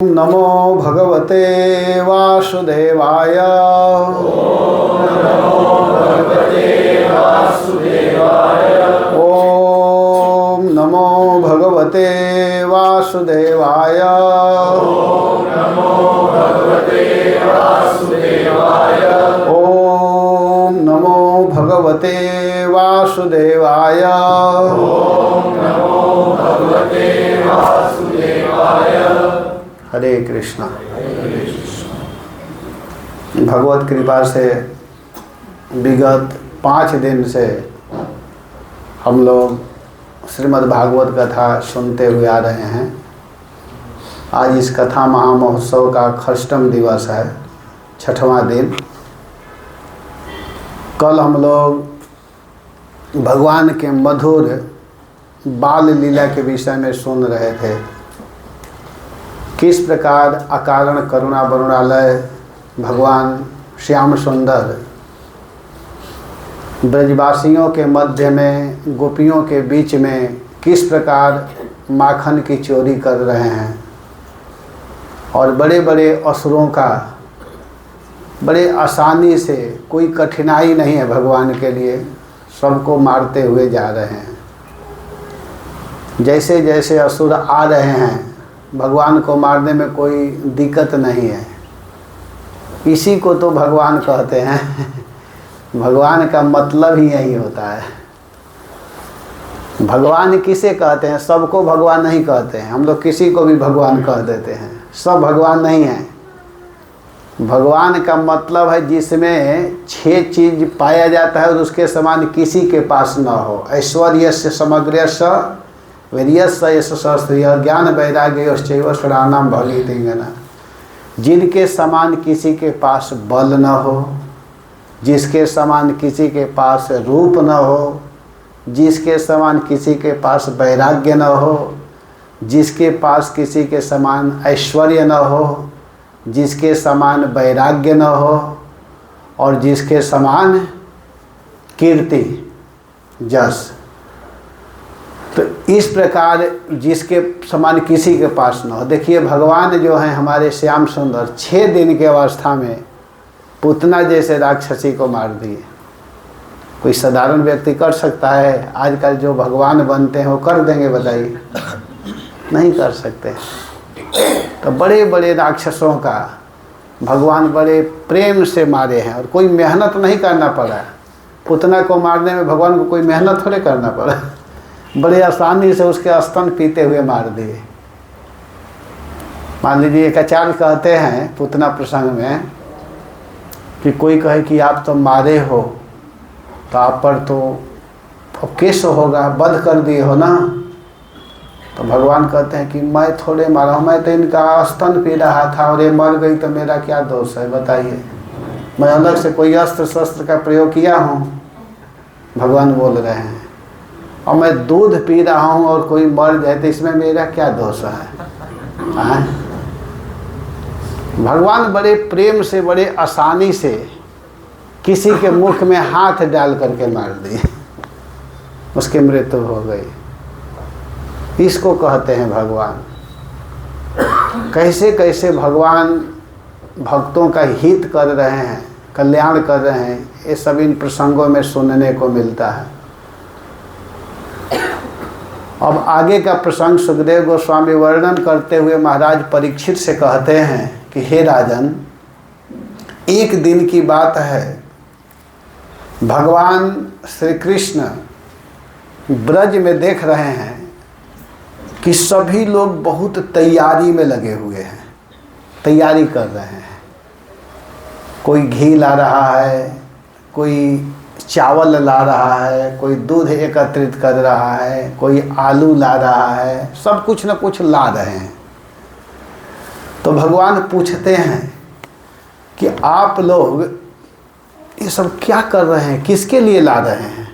नमो भगवते वासुदेवाय। ओम नमो भगवते वासुदेवाय। ओम नमो भगवते वासुदेवाय। हरे कृष्णा। भगवत कृपा से विगत 5 दिन से हम लोग श्रीमद् भागवत कथा सुनते हुए आ रहे हैं। आज इस कथा महामहोत्सव का षष्ठम दिवस है, 6वां दिन। कल हम लोग भगवान के मधुर बाल लीला के विषय में सुन रहे थे। किस प्रकार अकारण करुणा वरुणालय भगवान श्याम सुंदर ब्रजवासियों के मध्य में, गोपियों के बीच में किस प्रकार माखन की चोरी कर रहे हैं और बड़े बड़े असुरों का बड़े आसानी से, कोई कठिनाई नहीं है भगवान के लिए, सबको मारते हुए जा रहे हैं। जैसे जैसे असुर आ रहे हैं भगवान को मारने में कोई दिक्कत नहीं है। इसी को तो भगवान कहते हैं। भगवान का मतलब ही यही होता है। भगवान किसे कहते हैं? सबको भगवान नहीं कहते हैं। हम लोग किसी को भी भगवान कह देते हैं। सब भगवान नहीं है। भगवान का मतलब है जिसमें 6 चीज पाया जाता है और उसके समान किसी के पास न हो। ऐश्वर्यस्य समग्रस्य वीर्यस्य यश सहस्त्रिय ज्ञान वैराग्यश्चैव षडाणां भगवतींगना। जिनके समान किसी के पास बल न हो, जिसके समान किसी के पास रूप न हो, जिसके समान किसी के पास वैराग्य न हो, जिसके पास किसी के समान ऐश्वर्य न हो, जिसके समान वैराग्य न हो और जिसके समान कीर्ति जस। तो इस प्रकार जिसके समान किसी के पास न हो। देखिए भगवान जो हैं हमारे श्याम सुंदर 6 दिन की अवस्था में पूतना जैसे राक्षसी को मार दिए। कोई साधारण व्यक्ति कर सकता है? आजकल जो भगवान बनते हैं वो कर देंगे? बताइए, नहीं कर सकते। तो बड़े बड़े राक्षसों का भगवान बड़े प्रेम से मारे हैं और कोई मेहनत नहीं करना पड़ा। पूतना को मारने में भगवान को कोई मेहनत थोड़े करना पड़ा। बड़े आसानी से उसके स्तन पीते हुए मार दिए। मान लीजिए एक आचार्य कहते हैं पूतना प्रसंग में कि कोई कहे कि आप तो मारे हो तो आप पर तो केस होगा, वध कर दिए हो ना। तो भगवान कहते हैं कि मैं थोड़े मारा हूँ, मैं तो इनका स्तन पी रहा था और ये मर गई तो मेरा क्या दोष है? बताइए, मैं अलग से कोई अस्त्र शस्त्र का प्रयोग किया हूँ? भगवान बोल रहे हैं। और मैं दूध पी रहा हूँ और कोई मर जाए तो इसमें मेरा क्या दोष है? भगवान बड़े प्रेम से, बड़े आसानी से किसी के मुख में हाथ डाल करके मार दिए, उसकी मृत्यु हो गई। इसको कहते हैं भगवान। कैसे कैसे भगवान भक्तों का हित कर रहे हैं, कल्याण कर रहे हैं, ये सब इन प्रसंगों में सुनने को मिलता है। अब आगे का प्रसंग सुखदेव गोस्वामी वर्णन करते हुए महाराज परीक्षित से कहते हैं कि हे राजन, एक दिन की बात है, भगवान श्री कृष्ण ब्रज में देख रहे हैं कि सभी लोग बहुत तैयारी में लगे हुए हैं, तैयारी कर रहे हैं। कोई घी ला रहा है, कोई चावल ला रहा है, कोई दूध एकत्रित कर रहा है, कोई आलू ला रहा है, सब कुछ न कुछ ला रहे हैं। तो भगवान पूछते हैं कि आप लोग ये सब क्या कर रहे हैं, किसके लिए ला रहे हैं?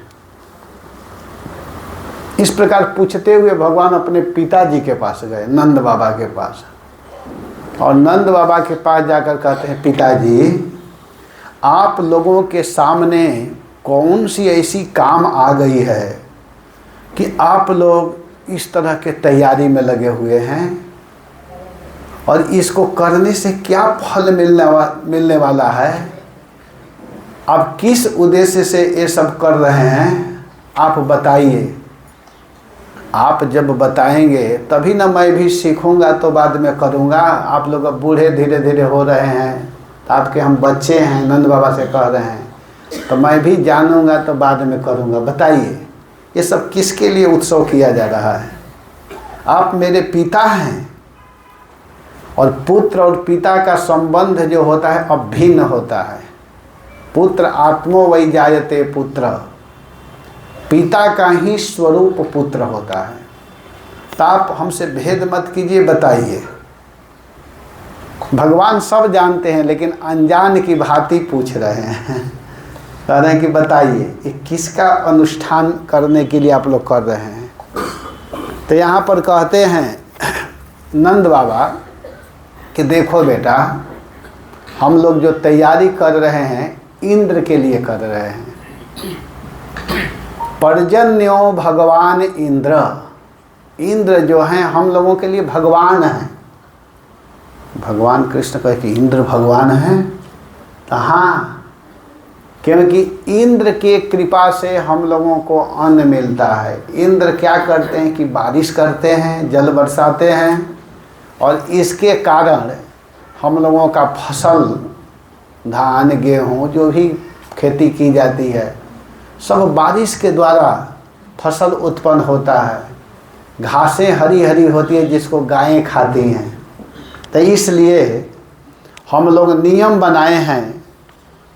इस प्रकार पूछते हुए भगवान अपने पिताजी के पास गए, नंद बाबा के पास। और नंद बाबा के पास जाकर कहते हैं, पिताजी आप लोगों के सामने कौन सी ऐसी काम आ गई है कि आप लोग इस तरह के तैयारी में लगे हुए हैं? और इसको करने से क्या फल मिलने वाला है, आप किस उद्देश्य से ये सब कर रहे हैं, आप बताइए। आप जब बताएंगे तभी ना मैं भी सीखूंगा, तो बाद में करूंगा। आप लोग अब बूढ़े धीरे धीरे हो रहे हैं, तो आपके हम बच्चे हैं, नंद बाबा से कह रहे हैं, तो मैं भी जानूंगा तो बाद में करूंगा। बताइए ये सब किसके लिए उत्सव किया जा रहा है? आप मेरे पिता हैं, और पुत्र और पिता का संबंध जो होता है अभिन्न होता है। पुत्र आत्मो वै जायते पुत्र, पिता का ही स्वरूप पुत्र होता है। तो आप हमसे भेद मत कीजिए, बताइए। भगवान सब जानते हैं, लेकिन अनजान की भांति पूछ रहे हैं। कह रहे हैं कि बताइए ये किसका अनुष्ठान करने के लिए आप लोग कर रहे हैं। तो यहाँ पर कहते हैं नंद बाबा कि देखो बेटा, हम लोग जो तैयारी कर रहे हैं इंद्र के लिए कर रहे हैं। पर्जन्यो भगवान इंद्र, इंद्र जो हैं हम लोगों के लिए भगवान हैं। भगवान कृष्ण कहे कि इंद्र भगवान हैं, तो हाँ, क्योंकि इंद्र के कृपा से हम लोगों को अन्न मिलता है। इंद्र क्या करते हैं कि बारिश करते हैं, जल बरसाते हैं, और इसके कारण हम लोगों का फसल, धान गेहूँ जो भी खेती की जाती है, सब बारिश के द्वारा फसल उत्पन्न होता है। घासें हरी हरी होती है जिसको गायें खाती हैं। तो इसलिए हम लोग नियम बनाए हैं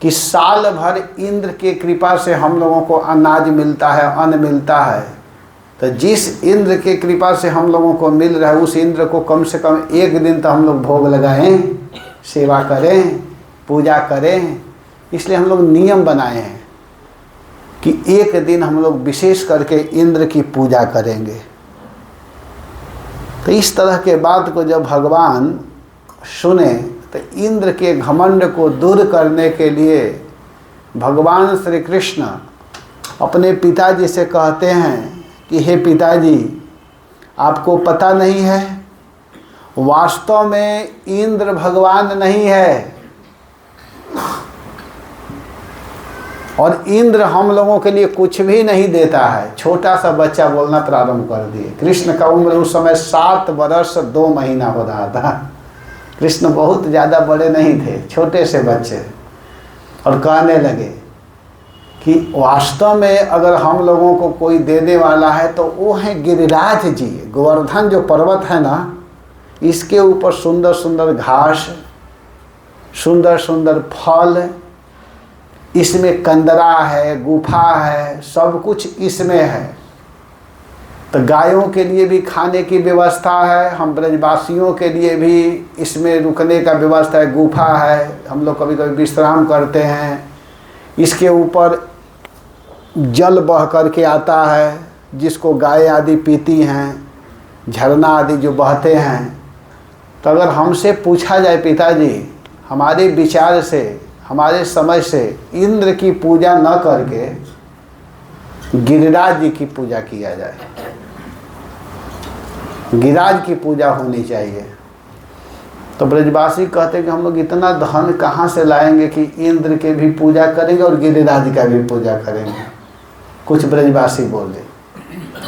कि साल भर इंद्र के कृपा से हम लोगों को अनाज मिलता है, अन्न मिलता है। तो जिस इंद्र के कृपा से हम लोगों को मिल रहा है, उस इंद्र को कम से कम एक दिन तो हम लोग भोग लगाएं, सेवा करें, पूजा करें। इसलिए हम लोग नियम बनाए हैं कि एक दिन हम लोग विशेष करके इंद्र की पूजा करेंगे। तो इस तरह के बात को जब भगवान सुने, तो इंद्र के घमंड को दूर करने के लिए भगवान श्री कृष्ण अपने पिताजी से कहते हैं कि हे पिताजी, आपको पता नहीं है, वास्तव में इंद्र भगवान नहीं है, और इंद्र हम लोगों के लिए कुछ भी नहीं देता है। छोटा सा बच्चा बोलना प्रारंभ कर दिए। कृष्ण का उम्र उस समय 7 वर्ष 2 महीना हो रहा था। कृष्ण बहुत ज़्यादा बड़े नहीं थे, छोटे से बच्चे, और कहने लगे कि वास्तव में अगर हम लोगों को कोई देने वाला है तो वो है गिरिराज जी। गोवर्धन जो पर्वत है ना, इसके ऊपर सुंदर सुंदर घास, सुंदर सुंदर फल, इसमें कंदरा है, गुफा है, सब कुछ इसमें है। तो गायों के लिए भी खाने की व्यवस्था है, हम ब्रजवासियों के लिए भी इसमें रुकने का व्यवस्था है, गुफा है, हम लोग कभी कभी विश्राम करते हैं। इसके ऊपर जल बह करके आता है जिसको गाय आदि पीती हैं, झरना आदि जो बहते हैं। तो अगर हमसे पूछा जाए पिताजी, हमारे विचार से, हमारे समझ से इंद्र की पूजा न करके गिरिराज जी की पूजा किया जाए, गिरिराज की पूजा होनी चाहिए। तो ब्रजवासी कहते हैं कि हम लोग इतना धन कहाँ से लाएंगे कि इंद्र के भी पूजा करेंगे और गिरिराज का भी पूजा करेंगे। कुछ ब्रजवासी बोले।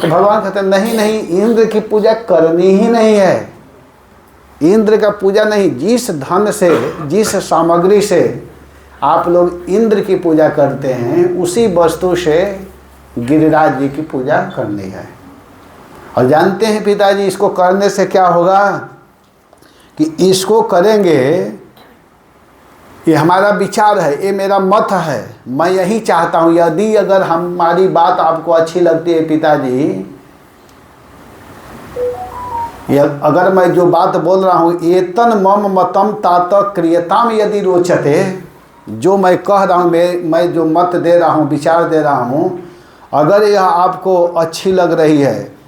तो भगवान कहते हैं नहीं नहीं, इंद्र की पूजा करनी ही नहीं है। इंद्र का पूजा नहीं, जिस धन से, जिस सामग्री से आप लोग इंद्र की पूजा करते हैं, उसी वस्तु से गिरिराज जी की पूजा करनी है। और जानते हैं पिताजी, इसको करने से क्या होगा कि इसको करेंगे, ये हमारा विचार है, ये मेरा मत है, मैं यही चाहता हूँ। यदि अगर हमारी बात आपको अच्छी लगती है पिताजी, अगर मैं जो बात बोल रहा हूँ, एतन मम मतम तात क्रियताम यदि रोचते, जो मैं कह रहा हूँ, मैं जो मत दे रहा हूँ, विचार दे रहा हूँ, अगर यह आपको अच्छी लग रही है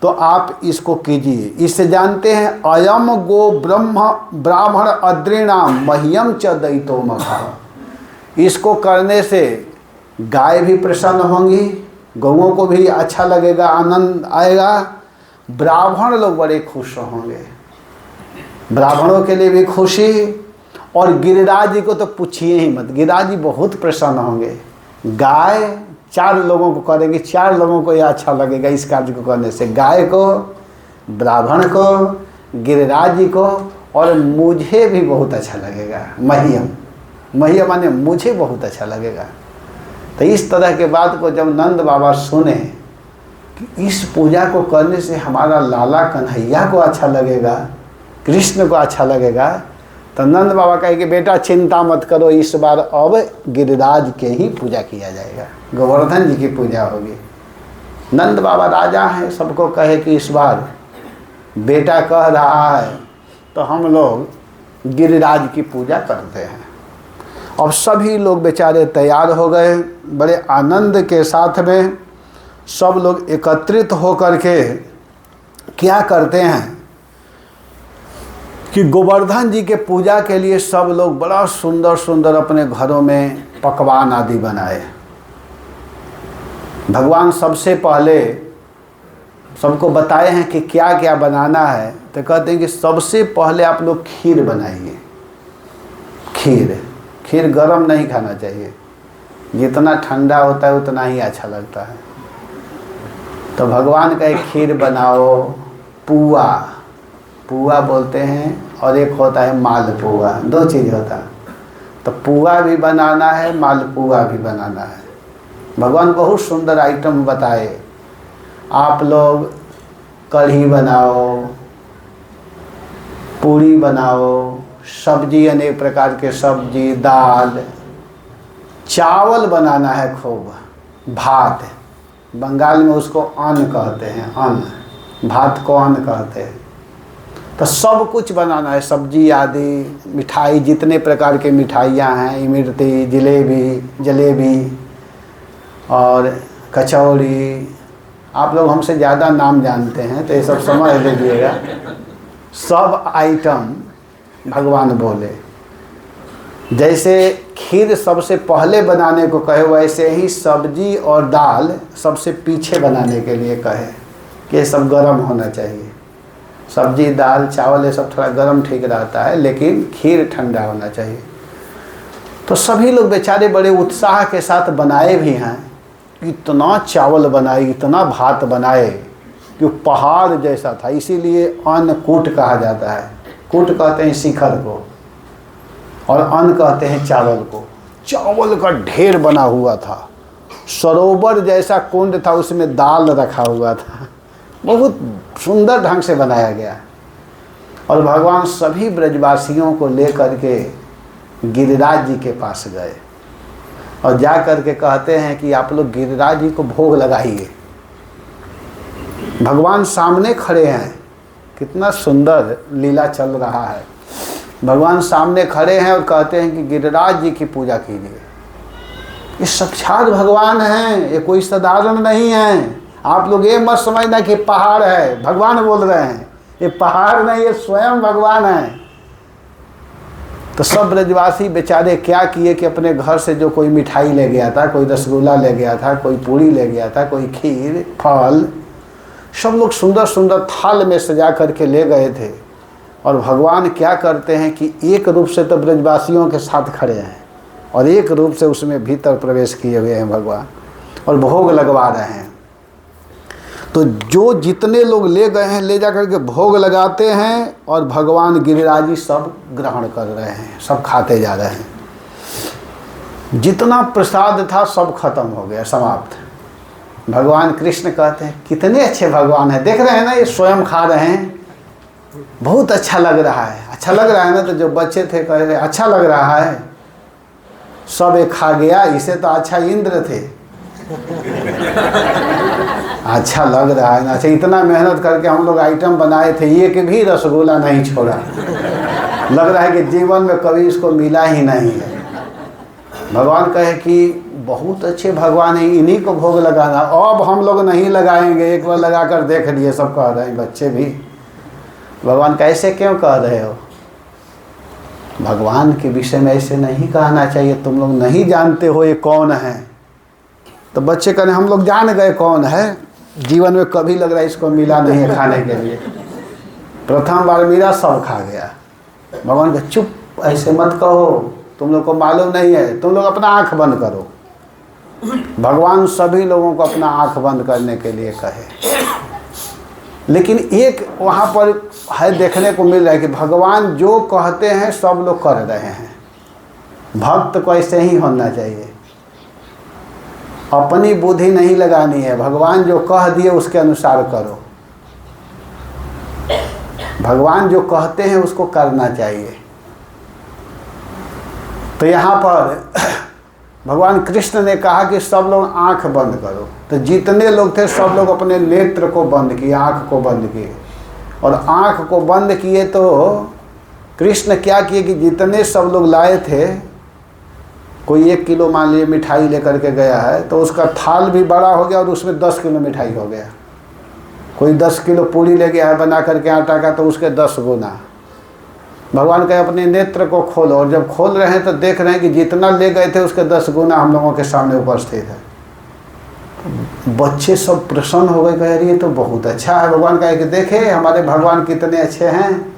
तो आप इसको कीजिए। इससे जानते हैं अयम गो ब्राह्मण अद्रिणाम मह्यम च दयितो मघा। इसको करने से गाय भी प्रसन्न होंगी, गौओं को भी अच्छा लगेगा, आनंद आएगा, ब्राह्मण लोग बड़े खुश होंगे। ब्राह्मणों के लिए भी खुशी, और गिरिराज जी को तो पूछिए ही मत, गिरिराज जी बहुत प्रसन्न होंगे। गाय 4 लोगों को करेंगे, 4 लोगों को यह अच्छा लगेगा इस कार्य को करने से, गाय को, ब्राह्मण को, गिरिराज जी को, और मुझे भी बहुत अच्छा लगेगा। महियम माने मुझे बहुत अच्छा लगेगा। तो इस तरह के बात को जब नंद बाबा सुने कि इस पूजा को करने से हमारा लाला कन्हैया को अच्छा लगेगा, कृष्ण को अच्छा लगेगा, तो नंद बाबा कहे कि बेटा चिंता मत करो, इस बार अब गिरिराज के ही पूजा किया जाएगा, गोवर्धन जी की पूजा होगी। नंद बाबा राजा हैं, सबको कहे कि इस बार बेटा कह रहा है तो हम लोग गिरिराज की पूजा करते हैं। अब सभी लोग बेचारे तैयार हो गए, बड़े आनंद के साथ में सब लोग एकत्रित होकर के क्या करते हैं कि गोवर्धन जी के पूजा के लिए सब लोग बड़ा सुंदर सुंदर अपने घरों में पकवान आदि बनाए। भगवान सबसे पहले सबको बताए हैं कि क्या क्या बनाना है, तो कहते हैं कि सबसे पहले आप लोग खीर बनाइए। खीर गरम नहीं खाना चाहिए, जितना ठंडा होता है उतना ही अच्छा लगता है। तो भगवान का एक खीर बनाओ, पुआ बोलते हैं, और एक होता है मालपुआ, 2 चीज़ होता है। तो पुआ भी बनाना है, मालपुआ भी बनाना है। भगवान बहुत सुंदर आइटम बताए, आप लोग कढ़ी बनाओ, पूरी बनाओ, सब्जी अनेक प्रकार के सब्जी, दाल, चावल बनाना है खूब, भात, बंगाल में उसको अन्न कहते हैं, अन्न, भात को अन्न कहते हैं। तो सब कुछ बनाना है, सब्जी आदि, मिठाई, जितने प्रकार के मिठाइयाँ हैं, इमरती, जलेबी और कचौड़ी, आप लोग हमसे ज़्यादा नाम जानते हैं तो ये सब समझ लीजिएगा। सब आइटम भगवान बोले। जैसे खीर सबसे पहले बनाने को कहे, वैसे ही सब्जी और दाल सबसे पीछे बनाने के लिए कहे कि ये सब गर्म होना चाहिए। सब्जी, दाल, चावल ये सब थोड़ा गर्म ठीक रहता है, लेकिन खीर ठंडा होना चाहिए। तो सभी लोग बेचारे बड़े उत्साह के साथ बनाए भी हैं। इतना चावल बनाए, इतना भात बनाए कि पहाड़ जैसा था, इसीलिए अन्नकूट कहा जाता है। कूट कहते हैं शिखर को, और अन्न कहते हैं चावल को। चावल का ढेर बना हुआ था, सरोवर जैसा कुंड था, उसमें दाल रखा हुआ था, बहुत सुंदर ढंग से बनाया गया। और भगवान सभी ब्रजवासियों को लेकर के गिरिराज जी के पास गए और जा कर के कहते हैं कि आप लोग गिरिराज जी को भोग लगाइए। भगवान सामने खड़े हैं, कितना सुंदर लीला चल रहा है। भगवान सामने खड़े हैं और कहते हैं कि गिरिराज जी की पूजा कीजिए। ये साक्षात भगवान हैं, ये कोई साधारण नहीं है। आप लोग ये मत समझना कि पहाड़ है, भगवान बोल रहे हैं, ये पहाड़ नहीं, ये स्वयं भगवान है। तो सब ब्रजवासी बेचारे क्या किए कि अपने घर से जो कोई मिठाई ले गया था, कोई रसगुल्ला ले गया था, कोई पूरी ले गया था, कोई खीर, फल, सब लोग सुंदर सुंदर थाल में सजा करके ले गए थे। और भगवान क्या करते हैं कि एक रूप से तो ब्रजवासियों के साथ खड़े हैं और एक रूप से उसमें भीतर प्रवेश किए हुए हैं भगवान, और भोग लगवा रहे हैं। तो जो जितने लोग ले गए हैं ले जा करके भोग लगाते हैं, और भगवान गिरिराज जी सब ग्रहण कर रहे हैं, सब खाते जा रहे हैं। जितना प्रसाद था सब खत्म हो गया, समाप्त। भगवान कृष्ण कहते हैं कितने अच्छे भगवान हैं, देख रहे हैं ना, ये स्वयं खा रहे हैं, बहुत अच्छा लग रहा है। अच्छा लग रहा है ना, तो जो बच्चे थे कह रहे अच्छा लग रहा है, सब एक खा गया, इसे तो अच्छा इंद्र थे। अच्छा लग रहा है ना, अच्छा इतना मेहनत करके हम लोग आइटम बनाए थे, एक भी रसगुल्ला नहीं छोड़ा, लग रहा है कि जीवन में कभी इसको मिला ही नहीं है। भगवान कहे कि बहुत अच्छे भगवान हैं, इन्हीं को भोग लगाना, अब हम लोग नहीं लगाएंगे, एक बार लगा कर देख लिए, सब कह रहे हैं, बच्चे भी। भगवान कैसे क्यों कह रहे हो? भगवान के विषय में ऐसे नहीं कहना चाहिए, तुम लोग नहीं जानते हो ये कौन है। तो बच्चे कह रहे हम लोग जान गए कौन है, जीवन में कभी लग रहा है इसको मिला नहीं है खाने के लिए, प्रथम बार मिला सब खा गया। भगवान का चुप, ऐसे मत कहो, तुम लोग को मालूम नहीं है, तुम लोग अपना आंख बंद करो। भगवान सभी लोगों को अपना आंख बंद करने के लिए कहे। लेकिन एक वहाँ पर है देखने को मिल रहा है कि भगवान जो कहते हैं सब लोग कर रहे हैं। भक्त को ऐसे ही होना चाहिए, अपनी बुद्धि नहीं लगानी है, भगवान जो कह दिए उसके अनुसार करो। भगवान जो कहते हैं उसको करना चाहिए। तो यहाँ पर भगवान कृष्ण ने कहा कि सब लोग आंख बंद करो। तो जितने लोग थे सब लोग अपने नेत्र को बंद किए, आंख को बंद किए। और आंख को बंद किए तो कृष्ण क्या किए कि जितने सब लोग लाए थे, कोई 1 किलो मान लीजिए मिठाई लेकर के गया है तो उसका थाल भी बड़ा हो गया और उसमें 10 किलो मिठाई हो गया। कोई 10 किलो पूरी ले गया है बना करके आटा का तो उसके 10 गुना। भगवान कहे अपने नेत्र को खोलो, और जब खोल रहे हैं तो देख रहे हैं कि जितना ले गए थे उसके 10 गुना हम लोगों के सामने उपस्थित है। तो बच्चे सब प्रसन्न हो गए, कह रही है तो बहुत अच्छा है। भगवान कहे कि देखे हमारे भगवान कितने अच्छे हैं,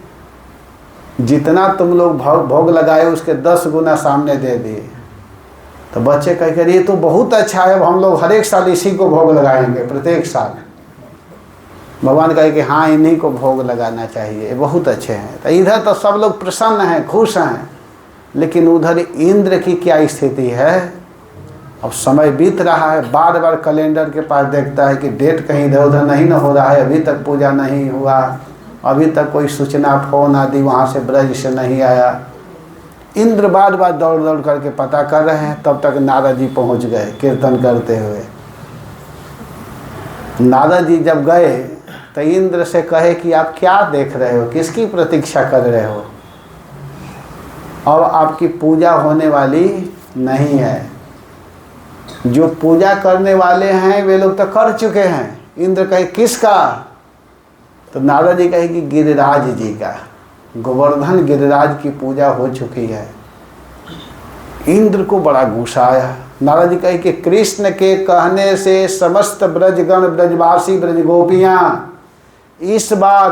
जितना तुम लोग भोग लगाए उसके 10 गुना सामने दे दिए। तो बच्चे कह रही है तो बहुत अच्छा है, अब हम लोग हर एक साल इसी को भोग लगाएंगे, प्रत्येक साल। भगवान कहे कि हाँ इन्हीं को भोग लगाना चाहिए, ये बहुत अच्छे हैं। तो इधर तो सब लोग प्रसन्न हैं, खुश हैं, लेकिन उधर इंद्र की क्या स्थिति है। अब समय बीत रहा है, बार बार कैलेंडर के पास देखता है कि डेट कहीं इधर उधर नहीं न हो रहा है, अभी तक पूजा नहीं हुआ, अभी तक कोई सूचना फोन आदि वहाँ से ब्रज से नहीं आया। इंद्र बार बार दौड़ दौड़ करके पता कर रहे हैं। तब तक नारद जी पहुँच गए कीर्तन करते हुए। नारद जी जब गए तो इंद्र से कहे कि आप क्या देख रहे हो, किसकी प्रतीक्षा कर रहे हो, अब आपकी पूजा होने वाली नहीं है। जो पूजा करने वाले हैं वे लोग तो कर चुके हैं। इंद्र कहे किसका, तो नारद जी कहे कि गिरिराज जी का, गोवर्धन गिरिराज की पूजा हो चुकी है। इंद्र को बड़ा गुस्सा आया। नारद जी कहे कि कृष्ण के कहने से समस्त ब्रजगण, ब्रजवासी, ब्रजगोपियाँ इस बार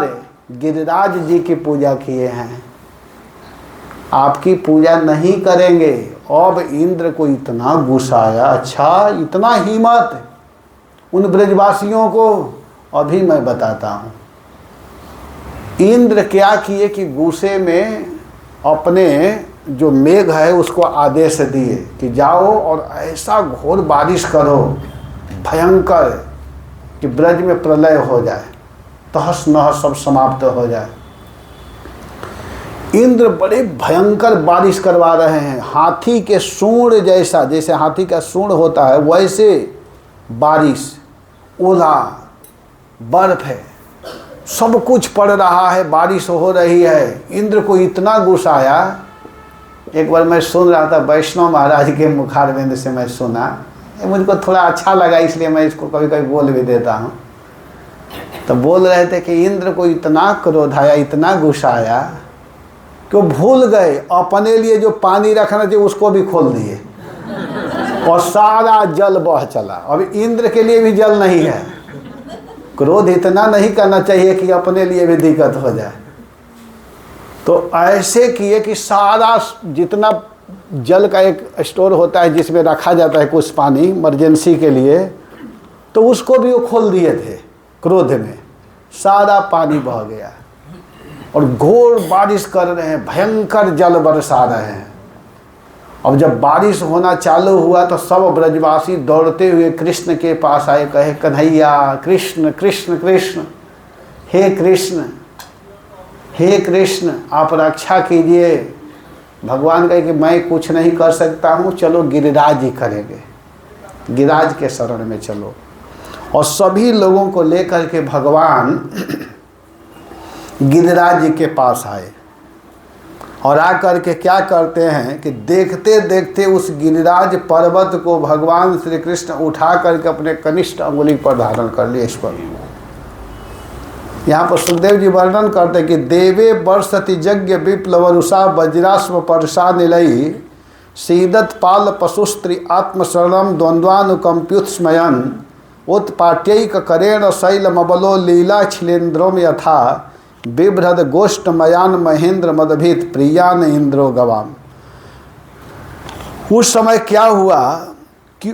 गिरिराज जी की पूजा किए हैं, आपकी पूजा नहीं करेंगे। अब इंद्र को इतना गुस्सा आया, अच्छा इतना हिम्मत उन ब्रजवासियों को, अभी मैं बताता हूँ। इंद्र क्या किए कि गुस्से में अपने जो मेघ है उसको आदेश दिए कि जाओ और ऐसा घोर बारिश करो भयंकर कि ब्रज में प्रलय हो जाए, तहस नहस सब समाप्त हो जाए। इंद्र बड़े भयंकर बारिश करवा रहे हैं, हाथी के सूंड जैसा, जैसे हाथी का सूंड होता है वैसे बारिश, ओला, बर्फ है, सब कुछ पड़ रहा है, बारिश हो रही है। इंद्र को इतना गुस्सा आया। एक बार मैं सुन रहा था वैष्णव महाराज के मुखारविंद से मैं सुना, मुझको थोड़ा अच्छा लगा इसलिए मैं इसको कभी कभी बोल भी देता हूँ। तो बोल रहे थे कि इंद्र को इतना क्रोध आया, इतना गुस्सा आया कि वो भूल गए अपने लिए जो पानी रखना चाहिए उसको भी खोल दिए और सारा जल बह चला। अब इंद्र के लिए भी जल नहीं है। क्रोध इतना नहीं करना चाहिए कि अपने लिए भी दिक्कत हो जाए। तो ऐसे किए कि सारा जितना जल का एक स्टोर होता है जिसमें रखा जाता है कुछ पानी इमरजेंसी के लिए, तो उसको भी वो खोल दिए थे क्रोध में, सारा पानी बह गया और घोर बारिश कर रहे हैं, भयंकर जल बरसा रहे हैं। अब जब बारिश होना चालू हुआ तो सब ब्रजवासी दौड़ते हुए कृष्ण के पास आए, कहे कन्हैया कृष्ण कृष्ण कृष्ण, हे कृष्ण हे कृष्ण आप रक्षा कीजिए। भगवान कहे कि मैं कुछ नहीं कर सकता हूँ, चलो गिरिराज जी करेंगे, गिरिराज के शरण में चलो। और सभी लोगों को लेकर के भगवान गिरिराज जी के पास आए और आकर के क्या करते हैं कि देखते देखते उस गिरिराज पर्वत को भगवान श्री कृष्ण उठा करके अपने कनिष्ठ अंगुली पर धारण कर लिए। इस पर यहाँ पर सुखदेव जी वर्णन करते हैं कि देवे वर्षति यज्ञ विप्लवरुषा वज्रास्व परसा निलयी सीदत पाल पशुस्त्री आत्मशरणम द्वंद्वानुकंप्युत्स्मयन उत्पाट्यैक करेण शैलमबलो लीला छिलेन्द्रोम यथा बिभ्रद गोष्ठ मयान महेंद्र मदभित प्रियान इंद्रो गवाम। उस समय क्या हुआ कि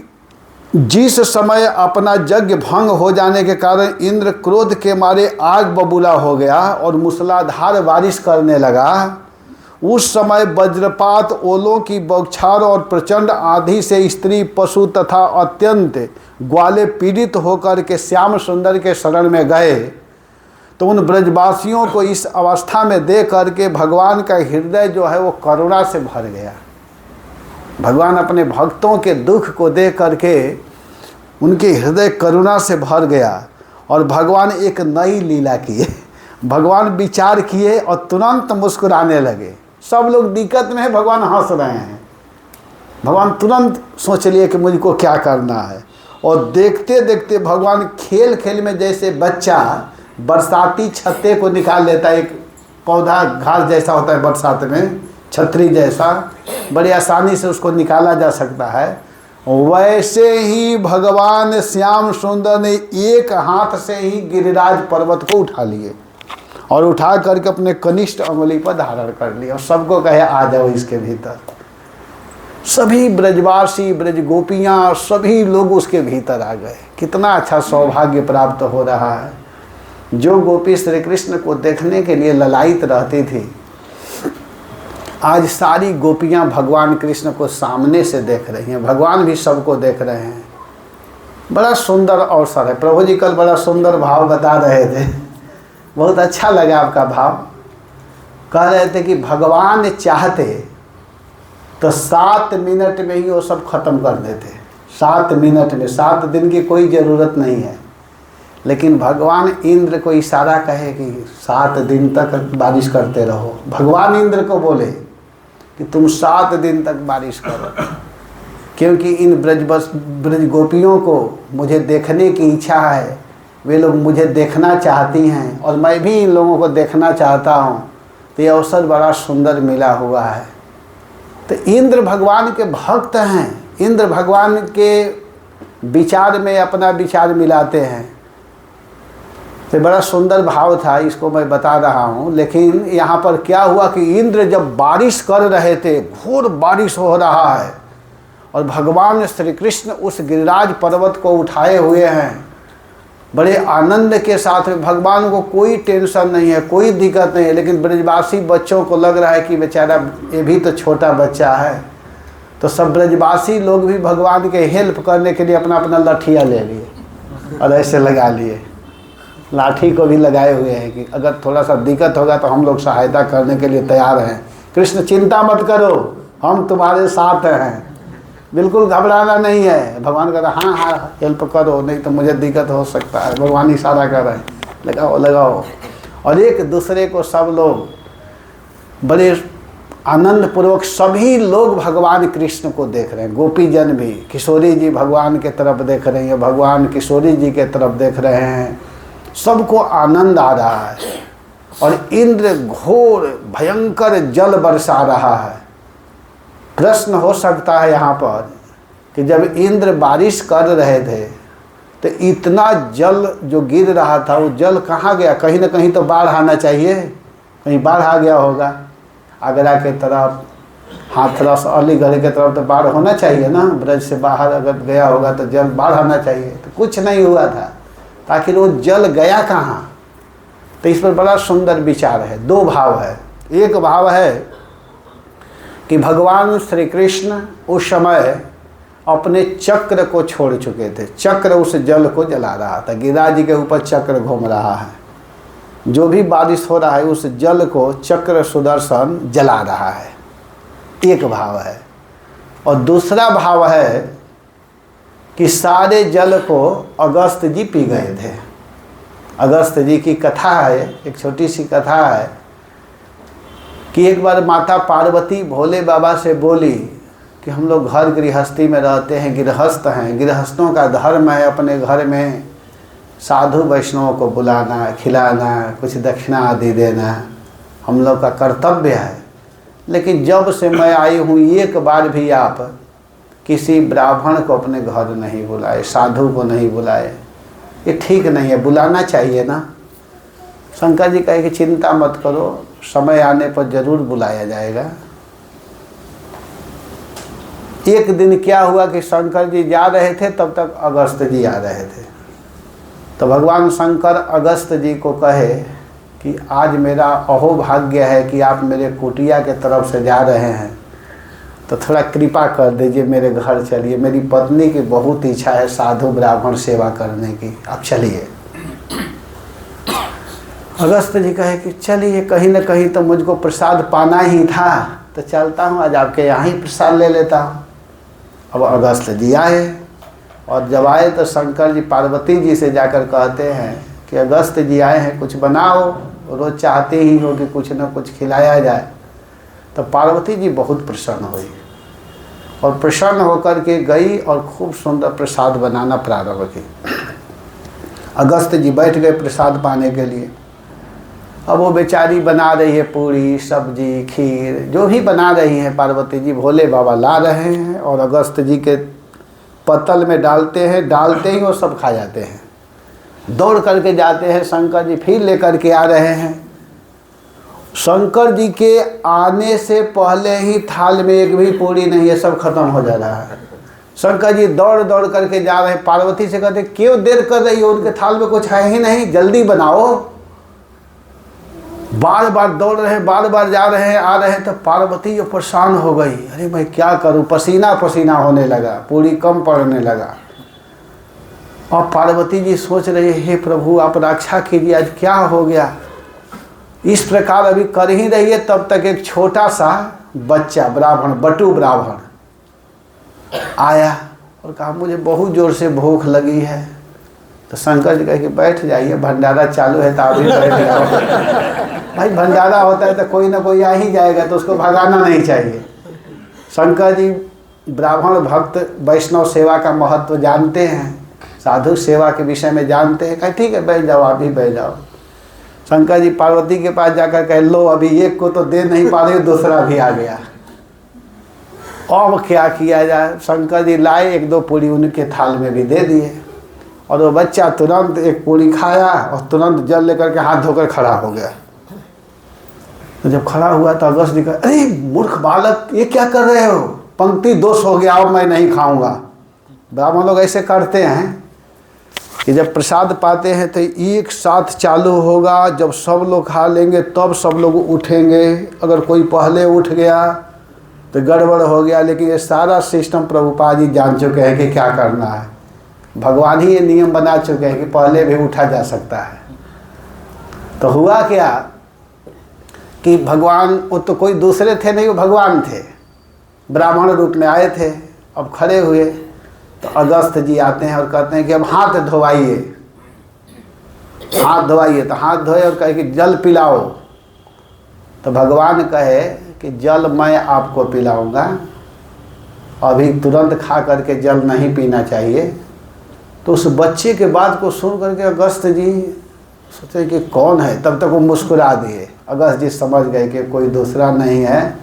जिस समय अपना यज्ञ भंग हो जाने के कारण इंद्र क्रोध के मारे आग बबूला हो गया और मूसलाधार बारिश करने लगा, उस समय वज्रपात, ओलों की बौछार और प्रचंड आंधी से स्त्री पशु तथा अत्यंत ग्वाले पीड़ित होकर के श्याम सुंदर के शरण में गए। तो उन ब्रजवासियों को इस अवस्था में देख करके भगवान का हृदय जो है वो करुणा से भर गया। भगवान अपने भक्तों के दुख को देख करके उनके हृदय करुणा से भर गया और भगवान एक नई लीला किए। भगवान विचार किए और तुरंत मुस्कुराने लगे। सब लोग दिक्कत में है, भगवान हंस रहे हैं। भगवान तुरंत सोच लिए कि मुझको क्या करना है, और देखते देखते भगवान खेल खेल में जैसे बच्चा बरसाती छत्ते को निकाल लेता है, एक पौधा घास जैसा होता है बरसात में, छतरी जैसा, बड़ी आसानी से उसको निकाला जा सकता है, वैसे ही भगवान श्याम सुंदर ने एक हाथ से ही गिरिराज पर्वत को उठा लिए और उठा करके अपने कनिष्ठ अंगुली पर धारण कर लिया और सबको कहे आ जाओ इसके भीतर। सभी ब्रजवासी, ब्रज गोपियाँ, सभी लोग उसके भीतर आ गए। कितना अच्छा सौभाग्य प्राप्त हो रहा है। जो गोपी श्री कृष्ण को देखने के लिए ललायित रहती थी, आज सारी गोपियाँ भगवान कृष्ण को सामने से देख रही हैं। भगवान भी सबको देख रहे हैं। बड़ा सुंदर अवसर है। प्रभु जी कल बड़ा सुंदर भाव बता रहे थे, बहुत अच्छा लगा आपका भाव। कह रहे थे कि भगवान चाहते तो 7 मिनट में ही वो सब खत्म कर देते। 7 मिनट में, 7 दिन की कोई ज़रूरत नहीं है, लेकिन भगवान इंद्र को इशारा कहे कि 7 दिन तक बारिश करते रहो। भगवान इंद्र को बोले कि तुम 7 दिन तक बारिश करो, क्योंकि इन ब्रज गोपियों को मुझे देखने की इच्छा है। वे लोग मुझे देखना चाहती हैं और मैं भी इन लोगों को देखना चाहता हूँ। तो ये अवसर बड़ा सुंदर मिला हुआ है। तो इंद्र भगवान के भक्त हैं। इंद्र भगवान के विचार में अपना विचार मिलाते हैं। तो बड़ा सुंदर भाव था, इसको मैं बता रहा हूँ। लेकिन यहाँ पर क्या हुआ कि इंद्र जब बारिश कर रहे थे, घोर बारिश हो रहा है और भगवान श्री कृष्ण उस गिरिराज पर्वत को उठाए हुए हैं, बड़े आनंद के साथ में। भगवान को कोई टेंशन नहीं है, कोई दिक्कत नहीं है, लेकिन ब्रजवासी बच्चों को लग रहा है कि बेचारा ये भी तो छोटा बच्चा है। तो सब ब्रजवासी लोग भी भगवान के हेल्प करने के लिए अपना अपना लाठियाँ ले लिए और ऐसे लगा लिए। लाठी को भी लगाए हुए हैं कि अगर थोड़ा सा दिक्कत होगा तो हम लोग सहायता करने के लिए तैयार हैं। कृष्ण चिंता मत करो, हम तुम्हारे साथ हैं, बिल्कुल घबराना नहीं है। भगवान कहता हाँ हाँ हेल्प करो, नहीं तो मुझे दिक्कत हो सकता है। भगवान इशारा कर रहे हैं लगाओ लगाओ। और एक दूसरे को सब लोग बड़े आनंद पूर्वक सभी लोग भगवान कृष्ण को देख रहे हैं। गोपी जन भी, किशोरी जी भगवान के तरफ देख रही हैं, भगवान किशोरी जी के तरफ देख रहे हैं। सबको आनंद आ रहा है और इंद्र घोर भयंकर जल बरसा रहा है। प्रश्न हो सकता है यहाँ पर कि जब इंद्र बारिश कर रहे थे तो इतना जल जो गिर रहा था, वो जल कहाँ गया? कहीं ना कहीं तो बाढ़ आना चाहिए, कहीं बाढ़ आ गया होगा। आगरा के तरफ, हाथरस, अलीगढ़ के तरफ तो बाढ़ होना चाहिए ना। ब्रज से बाहर अगर गया होगा तो जल बाढ़ आना चाहिए, तो कुछ नहीं हुआ था। आखिर वो जल गया कहाँ? तो इस पर बड़ा सुंदर विचार है। 2 भाव है। एक भाव है कि भगवान श्री कृष्ण उस समय अपने चक्र को छोड़ चुके थे। चक्र उस जल को जला रहा था। गिरिराज जी के ऊपर चक्र घूम रहा है। जो भी बारिश हो रहा है उस जल को चक्र सुदर्शन जला रहा है। एक भाव है। और दूसरा भाव है कि सारे जल को अगस्त जी पी गए थे। अगस्त जी की कथा है, एक छोटी सी कथा है कि एक बार माता पार्वती भोले बाबा से बोली कि हम लोग घर गृहस्थी में रहते हैं, गृहस्थ हैं, गृहस्थों का धर्म है अपने घर में साधु वैष्णवों को बुलाना, खिलाना, कुछ दक्षिणा आदि देना, हम लोग का कर्तव्य है। लेकिन जब से मैं आई हूँ एक बार भी आप किसी ब्राह्मण को अपने घर नहीं बुलाए, साधु को नहीं बुलाए। ये ठीक नहीं है, बुलाना चाहिए ना। शंकर जी कहे कि चिंता मत करो, समय आने पर जरूर बुलाया जाएगा। एक दिन क्या हुआ कि शंकर जी जा रहे थे, तब तक अगस्त जी आ रहे थे। तो भगवान शंकर अगस्त जी को कहे कि आज मेरा अहोभाग्य है कि आप मेरे कुटिया के तरफ से जा रहे हैं, तो थोड़ा कृपा कर दीजिए, मेरे घर चलिए। मेरी पत्नी की बहुत इच्छा है साधु ब्राह्मण सेवा करने की, आप चलिए। अगस्त जी कहे कि चलिए, कहीं ना कहीं तो मुझको प्रसाद पाना ही था, तो चलता हूँ, आज आपके यहाँ ही प्रसाद ले लेता हूँ। अब अगस्त जी आए, और जब आए तो शंकर जी पार्वती जी से जाकर कहते हैं कि अगस्त जी आए हैं, कुछ बनाओ, रोज़ चाहते ही हो कि कुछ न कुछ खिलाया जाए। तो पार्वती जी बहुत प्रसन्न हुई, और प्रसन्न होकर के गई और खूब सुंदर प्रसाद बनाना प्रारंभ की। अगस्त जी बैठ गए प्रसाद पाने के लिए। अब वो बेचारी बना रही है पूरी सब्जी खीर, जो भी बना रही हैं पार्वती जी, भोले बाबा ला रहे हैं और अगस्त जी के पत्तल में डालते हैं। डालते ही वो सब खा जाते हैं। दौड़ करके जाते हैं, शंकर जी फिर लेकर के आ रहे हैं। शंकर जी के आने से पहले ही थाल में एक भी पूरी नहीं है, सब खत्म हो जा रहा है। शंकर जी दौड़ दौड़ करके जा रहे हैं। पार्वती से कहते क्यों देर कर रही हो, उनके थाल में कुछ है ही नहीं, जल्दी बनाओ। बार बार दौड़ रहे हैं, बार बार जा रहे हैं, आ रहे हैं। तो पार्वती जो परेशान हो गई, अरे मैं क्या करूं, पसीना पसीना होने लगा, पूरी कम पड़ने लगा। और पार्वती जी सोच रही है, हे प्रभु आप रक्षा कीजिए, आज क्या हो गया। इस प्रकार अभी कर ही रही है, तब तक एक छोटा सा बच्चा ब्राह्मण, बटू ब्राह्मण आया और कहा मुझे बहुत ज़ोर से भूख लगी है। तो शंकर जी कहे कि बैठ जाइए, भंडारा चालू है तो आप भी बैठ जाओ। भाई भंडारा होता है तो कोई ना कोई आ ही जाएगा, तो उसको भगाना नहीं चाहिए। शंकर जी ब्राह्मण भक्त वैष्णव सेवा का महत्व जानते हैं, साधु सेवा के विषय में जानते हैं। कहे ठीक है बैठ जाओ, आप भी बैठ जाओ। शंकर जी पार्वती के पास जाकर कहे लो, अभी एक को तो दे नहीं पा रहे, दूसरा भी आ गया, अब क्या किया जाए। शंकर जी लाए, एक दो पूरी उनके थाल में भी दे दिए, और वो बच्चा तुरंत एक पूरी खाया और तुरंत जल लेकर के हाथ धोकर खड़ा हो गया। तो जब खड़ा हुआ तो अगस्त जी कहा अरे मूर्ख बालक, ये क्या कर रहे हो, पंक्ति दोष हो गया, अब मैं नहीं खाऊंगा। ब्राह्मण लोग ऐसे करते हैं कि जब प्रसाद पाते हैं तो एक साथ चालू होगा, जब सब लोग खा लेंगे तब सब लोग उठेंगे। अगर कोई पहले उठ गया तो गड़बड़ हो गया। लेकिन ये सारा सिस्टम प्रभुपाद जी जान चुके हैं कि क्या करना है। भगवान ही ये नियम बना चुके हैं कि पहले भी उठा जा सकता है। तो हुआ क्या कि भगवान, वो तो कोई दूसरे थे नहीं, वो भगवान थे, ब्राह्मण रूप में आए थे। अब खड़े हुए तो अगस्त जी आते हैं और कहते हैं कि अब हाथ धोवाइए, हाथ धोवाइए। तो हाथ धोए और कहे कि जल पिलाओ। तो भगवान कहे कि जल मैं आपको पिलाऊंगा, अभी तुरंत खा करके जल नहीं पीना चाहिए। तो उस बच्चे के बात को सुन करके अगस्त जी सोचे कि कौन है। तब तक वो मुस्कुरा दिए। अगस्त जी समझ गए कि कोई दूसरा नहीं है,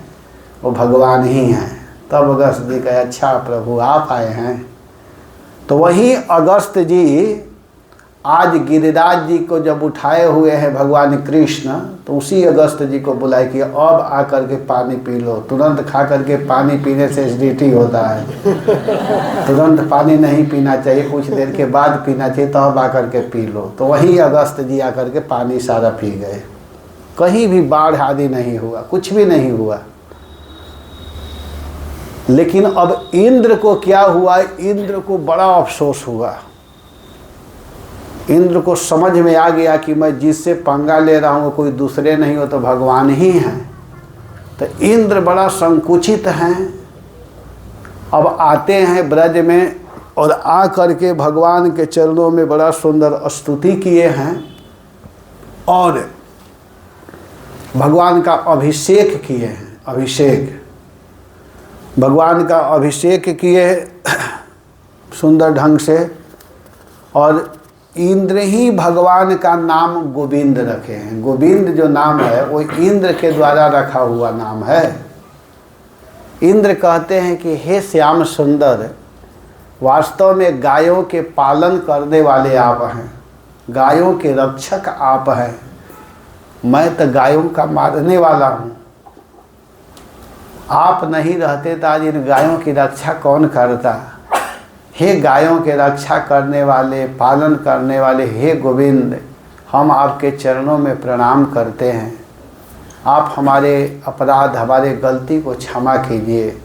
वो भगवान ही हैं। तब अगस्त जी कहे अच्छा प्रभु आप आए हैं। तो वही अगस्त जी आज गिरिराज जी को जब उठाए हुए हैं भगवान कृष्ण, तो उसी अगस्त जी को बुलाए कि अब आकर के पानी पी लो। तुरंत खा करके पानी पीने से एसिडिटी होता है, तुरंत पानी नहीं पीना चाहिए, कुछ देर के बाद पीना चाहिए, तो अब आकर के पी लो। तो वही अगस्त जी आकर के पानी सारा पी गए। कहीं भी बाढ़ आदि नहीं हुआ, कुछ भी नहीं हुआ। लेकिन अब इंद्र को क्या हुआ, इंद्र को बड़ा अफसोस हुआ। इंद्र को समझ में आ गया कि मैं जिससे पंगा ले रहा हूँ वो कोई दूसरे नहीं हो तो भगवान ही हैं। तो इंद्र बड़ा संकुचित हैं। अब आते हैं ब्रज में और आ करके भगवान के चरणों में बड़ा सुंदर स्तुति किए हैं और भगवान का अभिषेक किए हैं। अभिषेक, भगवान का अभिषेक किए सुंदर ढंग से। और इंद्र ही भगवान का नाम गोविंद रखे हैं। गोविंद जो नाम है वो इंद्र के द्वारा रखा हुआ नाम है। इंद्र कहते हैं कि हे श्याम सुंदर, वास्तव में गायों के पालन करने वाले आप हैं, गायों के रक्षक आप हैं। मैं तो गायों का मारने वाला हूँ, आप नहीं रहते तो आज इन गायों की रक्षा कौन करता। हे गायों के रक्षा करने वाले, पालन करने वाले, हे गोविंद, हम आपके चरणों में प्रणाम करते हैं। आप हमारे अपराध, हमारे गलती को क्षमा कीजिए।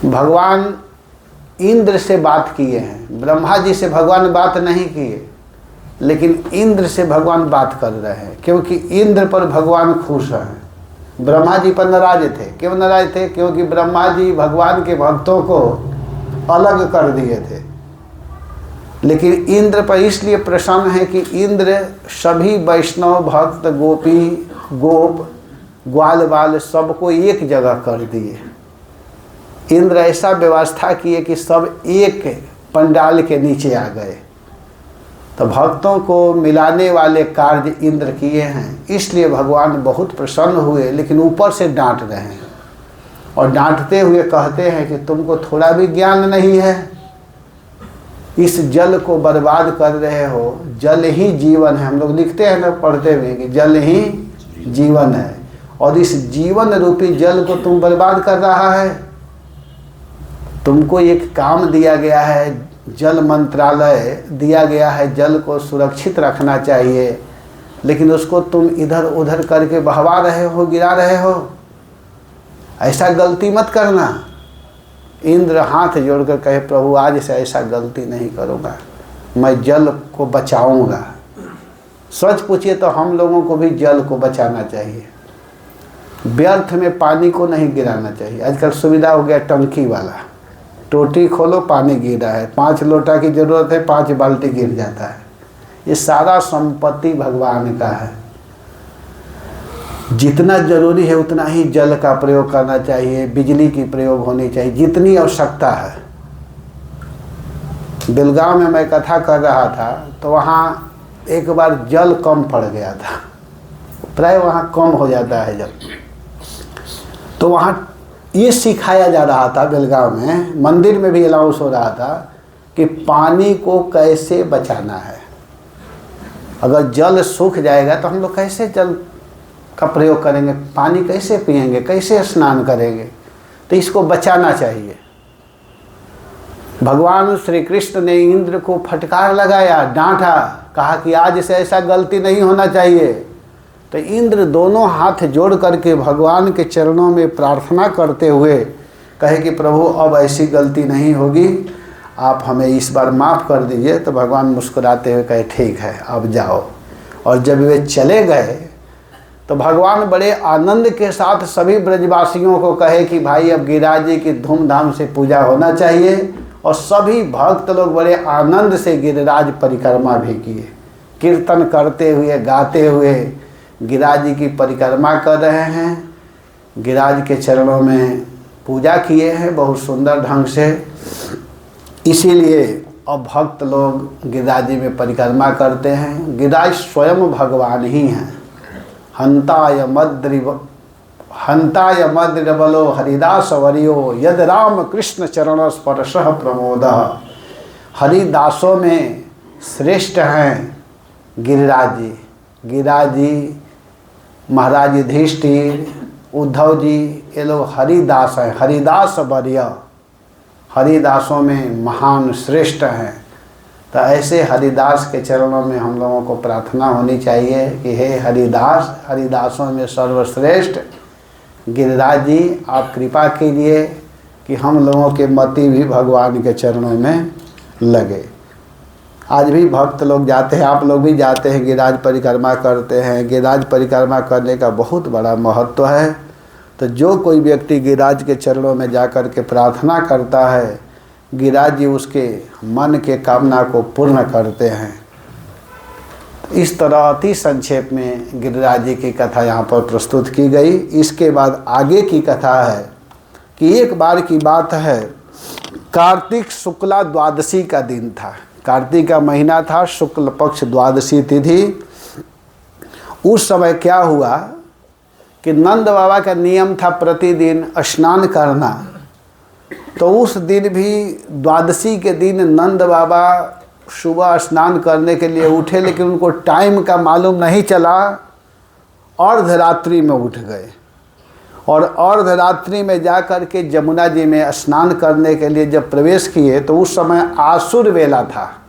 भगवान इंद्र से बात किए हैं, ब्रह्मा जी से भगवान बात नहीं किए, लेकिन इंद्र से भगवान बात कर रहे हैं, क्योंकि इंद्र पर भगवान खुश हैं। ब्रह्मा जी पर नाराज थे। क्यों नाराज थे? क्योंकि ब्रह्मा जी भगवान के भक्तों को अलग कर दिए थे। लेकिन इंद्र पर इसलिए प्रसन्न है कि इंद्र सभी वैष्णव भक्त, गोपी, गोप, ग्वाल बाल सबको एक जगह कर दिए। इंद्र ऐसा व्यवस्था किए कि सब एक पंडाल के नीचे आ गए। तो भक्तों को मिलाने वाले कार्य इंद्र किए हैं, इसलिए भगवान बहुत प्रसन्न हुए। लेकिन ऊपर से डांट रहे हैं और डांटते हुए कहते हैं कि तुमको थोड़ा भी ज्ञान नहीं है, इस जल को बर्बाद कर रहे हो। जल ही जीवन है। हम लोग लिखते हैं ना, पढ़ते हुए कि जल ही जीवन है, और इस जीवन रूपी जल को तुम बर्बाद कर रहा है। तुमको एक काम दिया गया है, जल मंत्रालय दिया गया है, जल को सुरक्षित रखना चाहिए, लेकिन उसको तुम इधर उधर करके बहवा रहे हो, गिरा रहे हो। ऐसा गलती मत करना। इंद्र हाथ जोड़कर कहे, प्रभु आज से ऐसा गलती नहीं करूँगा, मैं जल को बचाऊंगा। सच पूछिए तो हम लोगों को भी जल को बचाना चाहिए, व्यर्थ में पानी को नहीं गिराना चाहिए। आजकल सुविधा हो गया टंकी वाला, टोटी खोलो पानी गिर रहा है, 5 लोटा की ज़रूरत है, 5 बाल्टी गिर जाता है। ये सारा संपत्ति भगवान का है। जितना जरूरी है उतना ही जल का प्रयोग करना चाहिए, बिजली की प्रयोग होनी चाहिए जितनी आवश्यकता है। बेलगांव में मैं कथा कर रहा था तो वहाँ एक बार जल कम पड़ गया था, प्राय वहाँ कम हो जाता है जल। तो वहाँ ये सिखाया जा रहा था, बेलगांव में मंदिर में भी अनाउंस हो रहा था कि पानी को कैसे बचाना है। अगर जल सूख जाएगा तो हम लोग कैसे जल का प्रयोग करेंगे, पानी कैसे पिएंगे, कैसे स्नान करेंगे। तो इसको बचाना चाहिए। भगवान श्री कृष्ण ने इंद्र को फटकार लगाया, डांटा, कहा कि आज से ऐसा गलती नहीं होना चाहिए। तो इंद्र दोनों हाथ जोड़ करके भगवान के चरणों में प्रार्थना करते हुए कहे कि प्रभु अब ऐसी गलती नहीं होगी, आप हमें इस बार माफ़ कर दीजिए। तो भगवान मुस्कुराते हुए कहे ठीक है अब जाओ। और जब वे चले गए तो भगवान बड़े आनंद के साथ सभी ब्रजवासियों को कहे कि भाई अब गिरिराज जी की धूमधाम से पूजा होना चाहिए। और सभी भक्त लोग बड़े आनंद से गिरिराज परिक्रमा भी किए, कीर्तन करते हुए, गाते हुए गिरिराज जी की परिक्रमा कर रहे हैं। गिरिराज के चरणों में पूजा किए हैं बहुत सुंदर ढंग से। इसीलिए अब भक्त लोग गिरिराज जी में परिक्रमा करते हैं। गिरिराज स्वयं भगवान ही हैं। हंताय मद्रिबलो हरिदास वर्यो यद राम कृष्ण चरण स्पर्शः प्रमोदः। हरिदासों में श्रेष्ठ हैं गिरिराज जी। गिरिराज जी, महाराज युधिष्ठिर, उद्धव जी, ये लोग हरिदास हैं, हरिदास वर्य, हरिदासों में महान श्रेष्ठ हैं। तो ऐसे हरिदास के चरणों में हम लोगों को प्रार्थना होनी चाहिए कि हे हरिदास, हरिदासों में सर्वश्रेष्ठ गिरिराज जी, आप कृपा कीजिए कि हम लोगों के मति भी भगवान के चरणों में लगे। आज भी भक्त लोग जाते हैं, आप लोग भी जाते हैं, गिरिराज परिक्रमा करते हैं। गिरिराज परिक्रमा करने का बहुत बड़ा महत्व है। तो जो कोई व्यक्ति गिरिराज के चरणों में जाकर के प्रार्थना करता है, गिरिराज जी उसके मन के कामना को पूर्ण करते हैं। इस तरह अति संक्षेप में गिरिराज जी की कथा यहाँ पर प्रस्तुत की गई। इसके बाद आगे की कथा है कि एक बार की बात है, कार्तिक शुक्ला द्वादशी का दिन था। कार्तिक का महीना था, शुक्ल पक्ष द्वादशी तिथि। उस समय क्या हुआ कि नंद बाबा का नियम था प्रतिदिन स्नान करना। तो उस दिन भी द्वादशी के दिन नंद बाबा सुबह स्नान करने के लिए उठे, लेकिन उनको टाइम का मालूम नहीं चला अर्धरात्रि में उठ गए और अर्धरात्रि में जा कर के जमुना जी में स्नान करने के लिए जब प्रवेश किए तो उस समय आसुर वेला था,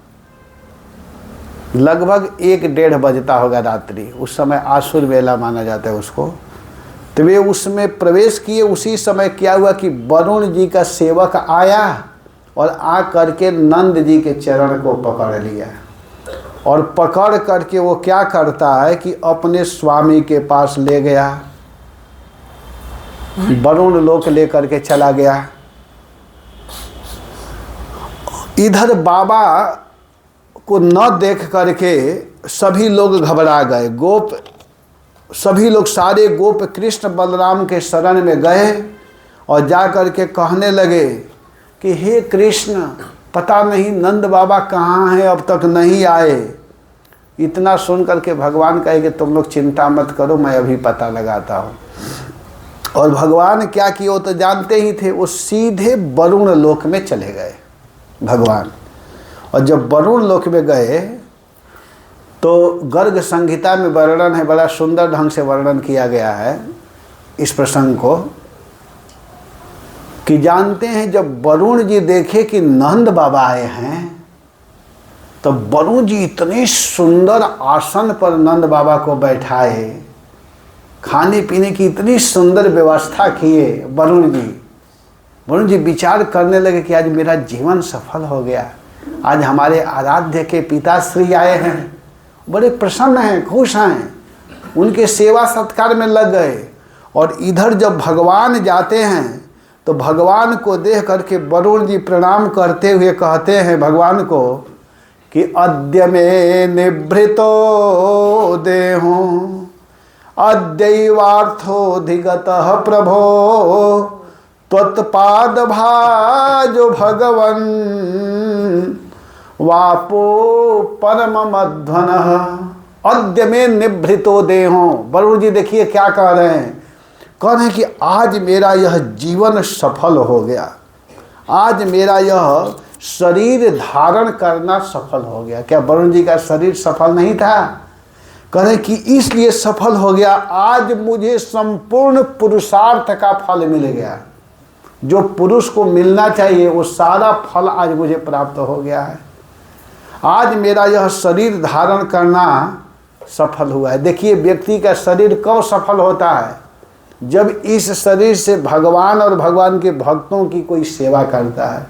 लगभग 1-1:30 बजता होगा रात्रि, उस समय आसुर वेला माना जाता है उसको। तो वे उसमें प्रवेश किए। उसी समय क्या हुआ कि वरुण जी का सेवक आया और आ करके नंद जी के चरण को पकड़ लिया और पकड़ करके वो क्या करता है कि अपने स्वामी के पास ले गया, वरुण लोक लेकर के चला गया। इधर बाबा को न देख करके सभी लोग घबरा गए। गोप सभी लोग, सारे गोप कृष्ण बलराम के शरण में गए और जा कर के कहने लगे कि हे कृष्ण, पता नहीं नंद बाबा कहाँ हैं, अब तक नहीं आए। इतना सुन करके भगवान कहे कि तुम लोग चिंता मत करो, मैं अभी पता लगाता हूँ। और भगवान क्या किए वो तो जानते ही थे, वो सीधे वरुण लोक में चले गए भगवान। और जब वरुण लोक में गए तो गर्ग संहिता में वर्णन है, बड़ा सुंदर ढंग से वर्णन किया गया है इस प्रसंग को, कि जानते हैं जब वरुण जी देखे कि नंद बाबा आए हैं तो वरुण जी इतने सुंदर आसन पर नंद बाबा को बैठाए, खाने पीने की इतनी सुंदर व्यवस्था किए। वरुण जी विचार करने लगे कि आज मेरा जीवन सफल हो गया, आज हमारे आराध्य के पिताश्री आए हैं, बड़े प्रसन्न हैं, खुश हैं, उनके सेवा सत्कार में लग गए। और इधर जब भगवान जाते हैं तो भगवान को देख करके वरुण जी प्रणाम करते हुए कहते हैं भगवान को कि अद्य में निभृतो देहो अद्यैवार्थोऽधिगतः प्रभो त्वत्पाद भाजो भगवन् वापो परम मध्वनः। अद्य में निभृतो देहो। वरुण जी देखिए क्या कह रहे हैं, कह रहे हैं कि आज मेरा यह जीवन सफल हो गया, आज मेरा यह शरीर धारण करना सफल हो गया। क्या वरुण जी का शरीर सफल नहीं था? कह रहे कि इसलिए सफल हो गया, आज मुझे संपूर्ण पुरुषार्थ का फल मिल गया, जो पुरुष को मिलना चाहिए वो सारा फल आज मुझे प्राप्त हो गया है। आज मेरा यह शरीर धारण करना सफल हुआ है। देखिए व्यक्ति का शरीर कब सफल होता है, जब इस शरीर से भगवान और भगवान के भक्तों की कोई सेवा करता है,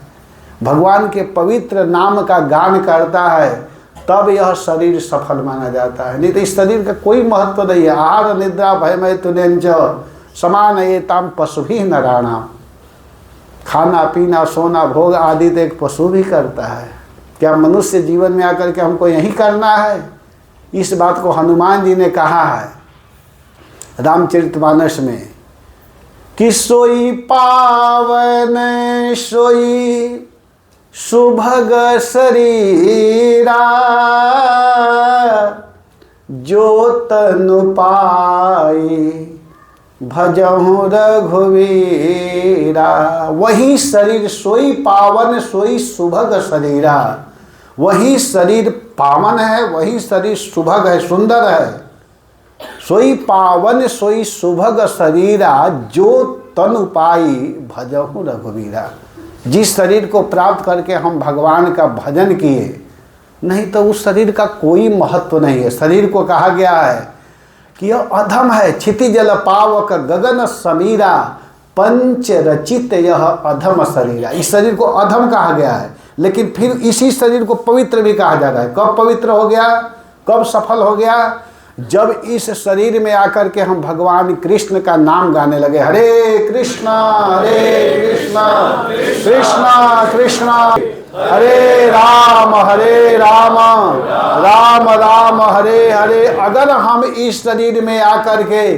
भगवान के पवित्र नाम का गान करता है, तब यह शरीर सफल माना जाता है। नहीं तो इस शरीर का कोई महत्व नहीं है। आहार निद्रा भयमय तुल्यंच समान एताम पशुभिः नराणाम। खाना पीना सोना भोग आदि तो एक पशु भी करता है, क्या मनुष्य जीवन में आकर के हमको यही करना है? इस बात को हनुमान जी ने कहा है रामचरितमानस में कि सोई पावन सोई सुभग शरीरा जो तनु पाई भजहु रघुवीरा। वही शरीर सोई पावन सोई सुभग शरीरा, वही शरीर पावन है, वही शरीर सुभग है, सुंदर है। सोई पावन सोई सुभग शरीरा जो तनु पाई भजहु रघुवीरा। जिस शरीर को प्राप्त करके हम भगवान का भजन किए, नहीं तो उस शरीर का कोई महत्व नहीं है। शरीर को कहा गया है कि यह अधम है, क्षिति जल पावक गगन समीरा पंच रचित यह अधम शरीरा। इस शरीर को अधम कहा गया है, लेकिन फिर इसी शरीर को पवित्र भी कहा जा रहा है। कब पवित्र हो गया, कब सफल हो गया? जब इस शरीर में आकर के हम भगवान कृष्ण का नाम गाने लगे, हरे कृष्णा कृष्णा कृष्णा हरे राम राम राम हरे हरे। अगर हम इस शरीर में आकर के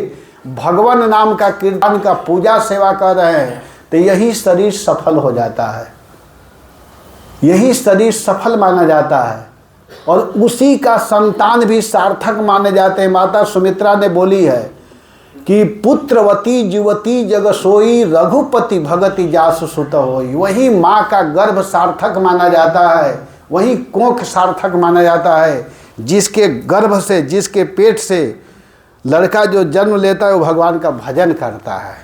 भगवान नाम का कीर्तन का पूजा सेवा कर रहे हैं तो यही शरीर सफल हो जाता है, यही शरीर सफल माना जाता है और उसी का संतान भी सार्थक माने जाते हैं। माता सुमित्रा ने बोली है कि पुत्रवती जुवती जग सोई रघुपति भगति जासु सुत होई। वही माँ का गर्भ सार्थक माना जाता है, वही कोख सार्थक माना जाता है, जिसके गर्भ से जिसके पेट से लड़का जो जन्म लेता है वो भगवान का भजन करता है,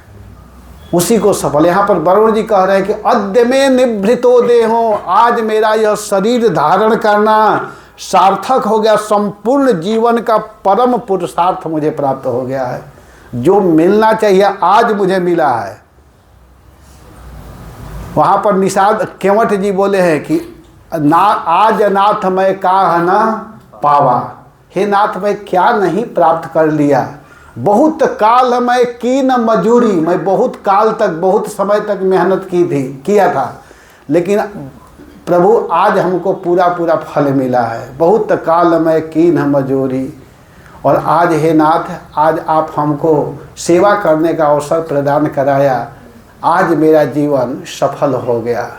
उसी को सफल। यहाँ पर वरुण जी कह रहे हैं कि अद्य में निभृतो देहो, आज मेरा यह शरीर धारण करना सार्थक हो गया, संपूर्ण जीवन का परम पुरुषार्थ मुझे प्राप्त हो गया है। जो मिलना चाहिए आज मुझे मिला है। वहाँ पर निषाद केवट जी बोले हैं कि ना आज नाथ मैं काह न पावा, हे नाथ मैं क्या नहीं प्राप्त कर लिया। बहुत काल मैं की न मजूरी, मैं बहुत काल तक बहुत समय तक मेहनत किया था, लेकिन प्रभु आज हमको पूरा पूरा फल मिला है। बहुत काल मैं की न मजूरी, और आज हे नाथ आज आप हमको सेवा करने का अवसर प्रदान कराया, आज मेरा जीवन सफल हो गया,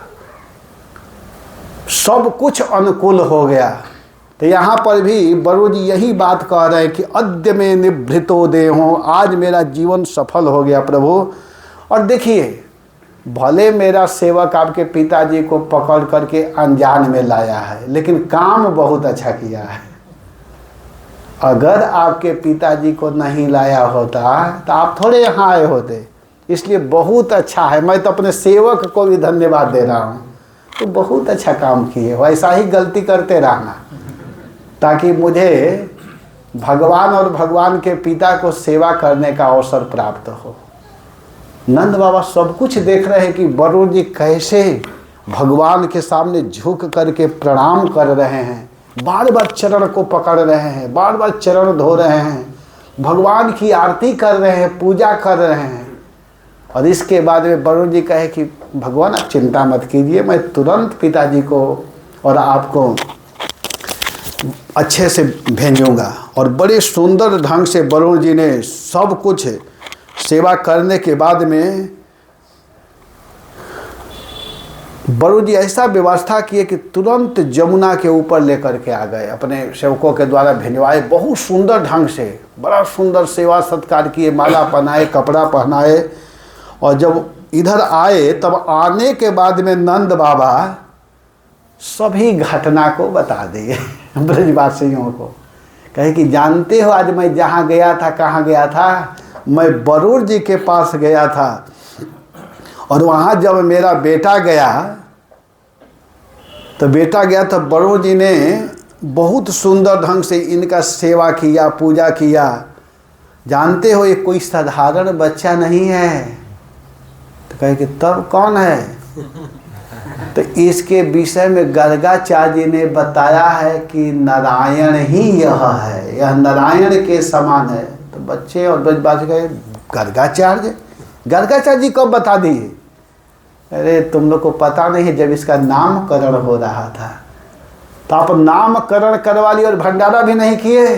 सब कुछ अनुकूल हो गया। तो यहाँ पर भी वरुण जी यही बात कह रहे हैं कि अद्य में निभृतो देहो, आज मेरा जीवन सफल हो गया प्रभु। और देखिए, भले मेरा सेवक आपके पिताजी को पकड़ करके अनजान में लाया है, लेकिन काम बहुत अच्छा किया है। अगर आपके पिताजी को नहीं लाया होता तो आप थोड़े यहाँ आए होते, इसलिए बहुत अच्छा है। मैं तो अपने सेवक को भी धन्यवाद दे रहा हूँ, तो बहुत अच्छा काम किए। वैसा ही गलती करते रहना, ताकि मुझे भगवान और भगवान के पिता को सेवा करने का अवसर प्राप्त हो। नंद बाबा सब कुछ देख रहे हैं कि वरुण जी कैसे भगवान के सामने झुक करके प्रणाम कर रहे हैं, बार बार चरण को पकड़ रहे हैं, बार बार चरण धो रहे हैं, भगवान की आरती कर रहे हैं, पूजा कर रहे हैं। और इसके बाद में वरुण जी कहे कि भगवान आप चिंता मत कीजिए, मैं तुरंत पिताजी को और आपको अच्छे से भेजूंगा। और बड़े सुंदर ढंग से वरुण जी ने सब कुछ सेवा करने के बाद में वरुण जी ऐसा व्यवस्था किए कि तुरंत जमुना के ऊपर लेकर के आ गए, अपने सेवकों के द्वारा भिजवाए। बहुत सुंदर ढंग से बड़ा सुंदर सेवा सत्कार किए, माला पहनाए, कपड़ा पहनाए। और जब इधर आए तब आने के बाद में नंद बाबा सभी घटना को बता दिए ब्रजवासियों को। कहे कि जानते हो आज मैं जहाँ गया था, कहाँ गया था? मैं वरुण जी के पास गया था, और वहाँ जब मेरा बेटा गया तो वरुण जी ने बहुत सुंदर ढंग से इनका सेवा किया, पूजा किया। जानते हो ये कोई साधारण बच्चा नहीं है। तो कहे कि तब कौन है? तो इसके विषय में गर्गाचार्य जी ने बताया है कि नारायण ही यह है, यह नारायण के समान है। तो बच्चे और ब्रजवासी कहे गर्गाचार्य जी कब बता दिए? अरे तुम लोग को पता नहीं, जब इसका नामकरण हो रहा था तो आप नामकरण करवा लिए और भंडारा भी नहीं किए।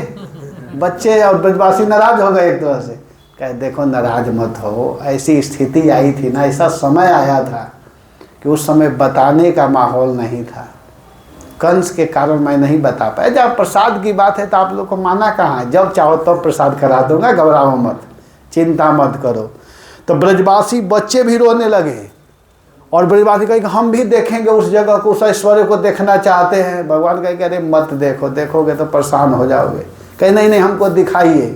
बच्चे और ब्रजवासी नाराज हो गए एक तरह से। कहे देखो नाराज मत हो, ऐसी स्थिति आई थी ना, ऐसा समय आया था कि उस समय बताने का माहौल नहीं था, कंस के कारण मैं नहीं बता पाया। जब प्रसाद की बात है तो आप लोग को माना कहाँ है, जब चाहो तब तो प्रसाद करा दूंगा, घबराओ मत, चिंता मत करो। तो ब्रजवासी बच्चे भी रोने लगे, और ब्रजवासी कहे कि हम भी देखेंगे उस जगह को, उस ऐश्वर्य को देखना चाहते हैं। भगवान कहे कि अरे मत देखो, देखोगे तो परेशान हो जाओगे। कहे नहीं नहीं हमको दिखाइए।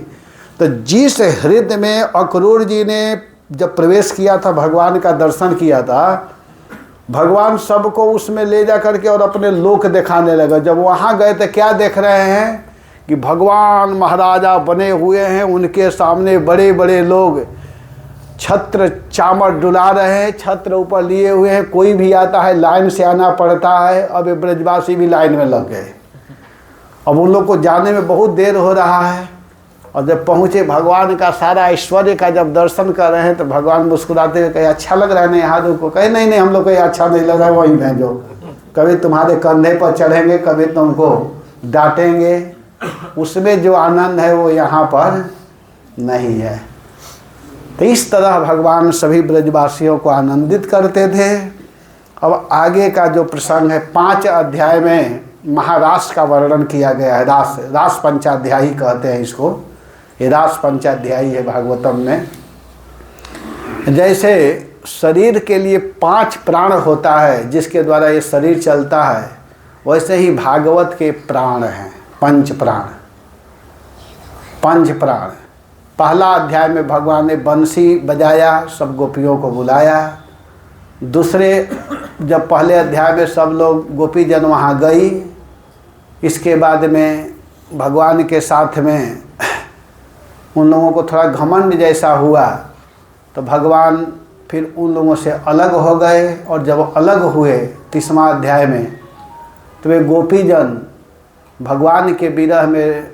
तो जिस हृदय में अक्रूर जी ने जब प्रवेश किया था, भगवान का दर्शन किया था, भगवान सबको उसमें ले जा करके और अपने लोक दिखाने लगे। जब वहाँ गए तो क्या देख रहे हैं कि भगवान महाराजा बने हुए हैं, उनके सामने बड़े बड़े लोग छत्र चामर डुला रहे हैं, छत्र ऊपर लिए हुए हैं। कोई भी आता है लाइन से आना पड़ता है। अब ये ब्रजवासी भी लाइन में लग गए। अब उन लोग को जाने में बहुत देर हो रहा है, और जब पहुँचे भगवान का सारा ऐश्वर्य का जब दर्शन कर रहे हैं तो भगवान मुस्कुराते हुए कहे अच्छा लग रहा है ना यहाँ रुको? कहे नहीं नहीं हम लोग को ये अच्छा नहीं लग रहा है, वहीं भेजो। कभी तुम्हारे कंधे पर चढ़ेंगे, कभी तुमको डांटेंगे, उसमें जो आनंद है वो यहाँ पर नहीं है। तो इस तरह भगवान सभी ब्रजवासियों को आनंदित करते थे। अब आगे का जो प्रसंग है 5 अध्याय में महारास का वर्णन किया गया है। रास पंचाध्यायी कहते हैं इसको, ये रास पंचाध्यायी है भागवतम में। जैसे शरीर के लिए 5 प्राण होता है जिसके द्वारा ये शरीर चलता है, वैसे ही भागवत के प्राण हैं 5 प्राण। पहला अध्याय में भगवान ने बंसी बजाया, सब गोपियों को बुलाया। दूसरे जब पहले अध्याय में सब लोग गोपी जन वहाँ गई, इसके बाद में भगवान के साथ में उन लोगों को थोड़ा घमंड जैसा हुआ, तो भगवान फिर उन लोगों से अलग हो गए। और जब अलग हुए 30वां अध्याय में, तो वे गोपी जन भगवान के विरह में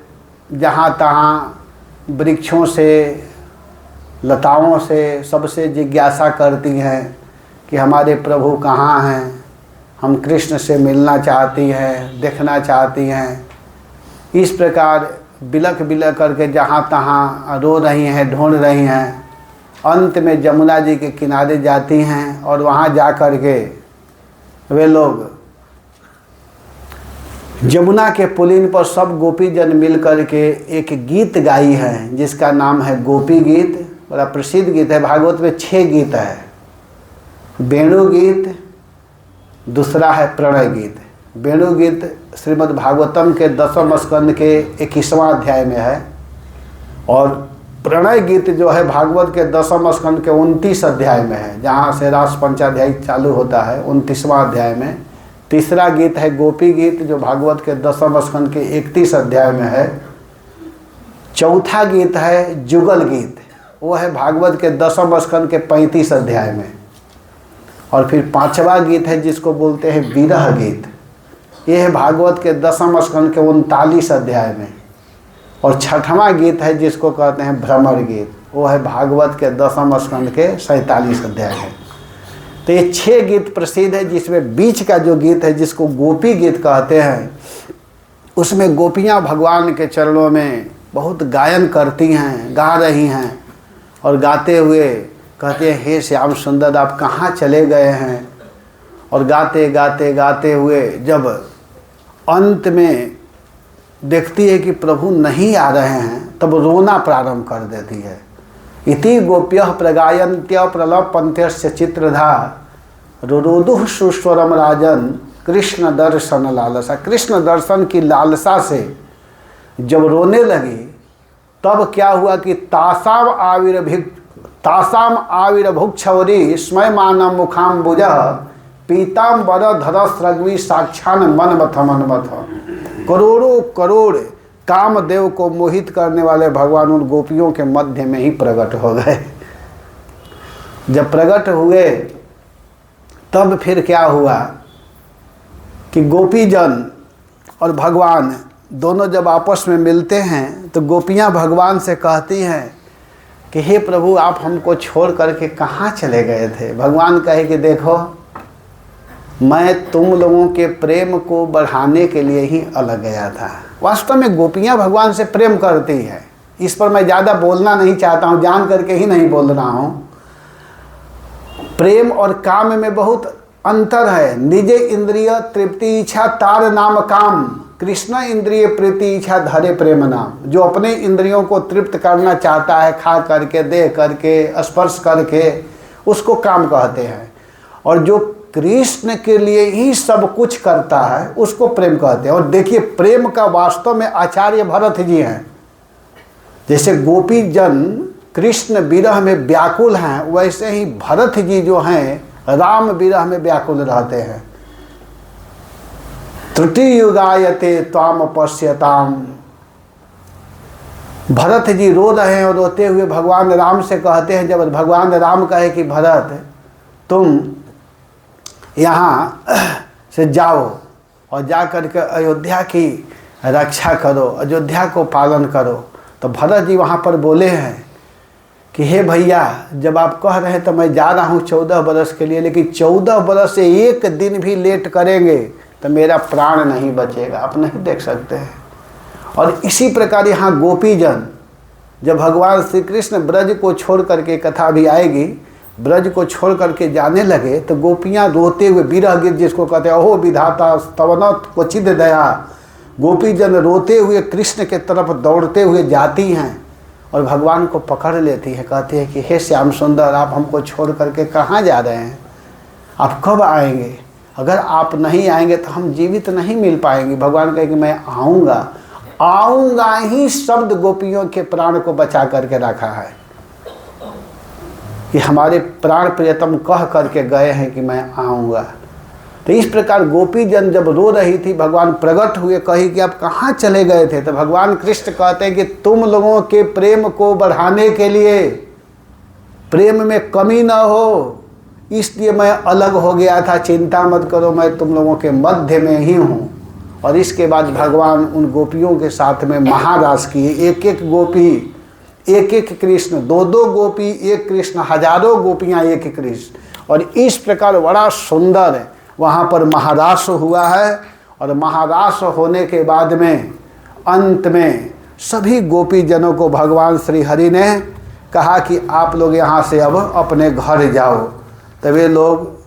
जहाँ तहाँ वृक्षों से, लताओं से, सबसे जिज्ञासा करती हैं कि हमारे प्रभु कहाँ हैं, हम कृष्ण से मिलना चाहती हैं, देखना चाहती हैं। इस प्रकार बिलख बिलख करके जहाँ तहाँ रो रही हैं, ढूंढ रही हैं। अंत में जमुना जी के किनारे जाती हैं और वहाँ जा कर के वे लोग जमुना के पुलिन पर सब गोपी जन मिल कर के एक गीत गाई है, जिसका नाम है गोपी गीत। बड़ा प्रसिद्ध गीत है। भागवत में 6 गीत है। वेणु गीत, दूसरा है प्रणय गीत। वेणु गीत श्रीमद् भागवतम के 10वें स्कंद के 21वां अध्याय में है, और प्रणय गीत जो है भागवत के 10वें स्कंद के 29 अध्याय में है, जहाँ से रास पंचाध्याय चालू होता है 29वां अध्याय में। तीसरा गीत है गोपी गीत, जो भागवत के 10वें स्कंद के 31 अध्याय में है। चौथा गीत है जुगल गीत, वो है भागवत के 10वें स्कंद के 35 अध्याय में। और फिर 5वां गीत है जिसको बोलते हैं विरह गीत, ये है भागवत के 10वें स्कंद के 39 अध्याय में। और 6वां गीत है जिसको कहते हैं भ्रमर गीत, वो है भागवत के 10वें स्कंद के 47 अध्याय में। तो ये 6 गीत प्रसिद्ध है, जिसमें बीच का जो गीत है जिसको गोपी गीत कहते हैं, उसमें गोपियाँ भगवान के चरणों में बहुत गायन करती हैं, गा रही हैं, और गाते हुए कहते हैं हे श्याम सुंदर आप कहाँ चले गए हैं। और गाते गाते गाते हुए जब अंत में देखती है कि प्रभु नहीं आ रहे हैं, तब रोना प्रारंभ कर देती है। इति गोप्यः प्रगायन्त्य प्रलपन्त्यस्य चित्रधा रुरुदुः सुस्वरम राजन कृष्ण दर्शन लालसा। कृष्ण दर्शन की लालसा से जब रोने लगी, तब क्या हुआ कि तासाम आविर्भुक्षौरी स्मयमानम मुखाम्बुज पीताम्बर धरस्रग्वी साक्षान मनमथ मनमथ। करोड़ों करोड़ कामदेव को मोहित करने वाले भगवान उन गोपियों के मध्य में ही प्रकट हो गए। जब प्रकट हुए तब फिर क्या हुआ कि गोपी जन और भगवान दोनों जब आपस में मिलते हैं, तो गोपियाँ भगवान से कहती हैं कि हे प्रभु आप हमको छोड़ करके कहाँ चले गए थे। भगवान कहे कि देखो मैं तुम लोगों के प्रेम को बढ़ाने के लिए ही अलग गया था। वास्तव में गोपियाँ भगवान से प्रेम करती है, इस पर मैं ज़्यादा बोलना नहीं चाहता हूँ, जान करके ही नहीं बोल रहा हूँ। प्रेम और काम में बहुत अंतर है। निजे इंद्रिय तृप्ति इच्छा तार नाम काम, कृष्ण इंद्रिय प्रीति इच्छा धरे प्रेम नाम। जो अपने इंद्रियों को तृप्त करना चाहता है, खा करके, देख करके, स्पर्श करके, उसको काम कहते हैं। और जो कृष्ण के लिए ही सब कुछ करता है, उसको प्रेम कहते हैं। और देखिए प्रेम का वास्तव में आचार्य भरत जी हैं। जैसे गोपी जन कृष्ण विरह में व्याकुल हैं, वैसे ही भरत जी जो हैं राम विरह में व्याकुल रहते हैं। त्रुटि युगायते त्वाम पश्यताम। भरत जी रो रहे हैं और रोते हुए भगवान राम से कहते हैं, जब भगवान राम कहे कि भरत तुम यहाँ से जाओ और जा करके अयोध्या की रक्षा करो, अयोध्या को पालन करो, तो भरत जी वहाँ पर बोले हैं कि हे भैया जब आप कह रहे हैं तो मैं जा रहा हूँ 14 बरस के लिए, लेकिन 14 बरस से एक दिन भी लेट करेंगे तो मेरा प्राण नहीं बचेगा। आप नहीं देख सकते हैं। और इसी प्रकार यहाँ गोपी जन जब भगवान श्री कृष्ण ब्रज को छोड़ करके, कथा भी आएगी, ब्रज को छोड़ करके जाने लगे, तो गोपियाँ रोते हुए, विरह गीत जिसको कहते हैं, अहो विधाता स्तवनत क्वचिद दया। गोपी जन रोते हुए कृष्ण के तरफ दौड़ते हुए जाती हैं और भगवान को पकड़ लेती है, कहती है कि हे श्याम सुंदर आप हमको छोड़ करके कहाँ जा रहे हैं, आप कब आएंगे, अगर आप नहीं आएंगे तो हम जीवित नहीं मिल पाएंगे। भगवान कहे कि मैं आऊँगा, आऊंगा ही शब्द गोपियों के प्राण को बचा करके रखा है कि हमारे प्राण प्रियतम कह करके गए हैं कि मैं आऊँगा। तो इस प्रकार गोपी जन जब रो रही थी, भगवान प्रकट हुए, कही कि आप कहाँ चले गए थे? तो भगवान कृष्ण कहते हैं कि तुम लोगों के प्रेम को बढ़ाने के लिए, प्रेम में कमी न हो, इसलिए मैं अलग हो गया था। चिंता मत करो, मैं तुम लोगों के मध्य में ही हूँ। और इसके बाद भगवान उन गोपियों के साथ में महारास किए। एक एक गोपी एक एक कृष्ण, दो दो गोपी एक कृष्ण, हजारों गोपियाँ एक कृष्ण। और इस प्रकार बड़ा सुंदर वहाँ पर महारास हुआ है। और महारास होने के बाद में अंत में सभी गोपी जनों को भगवान श्री हरि ने कहा कि आप लोग यहाँ से अब अपने घर जाओ। तो वे लोग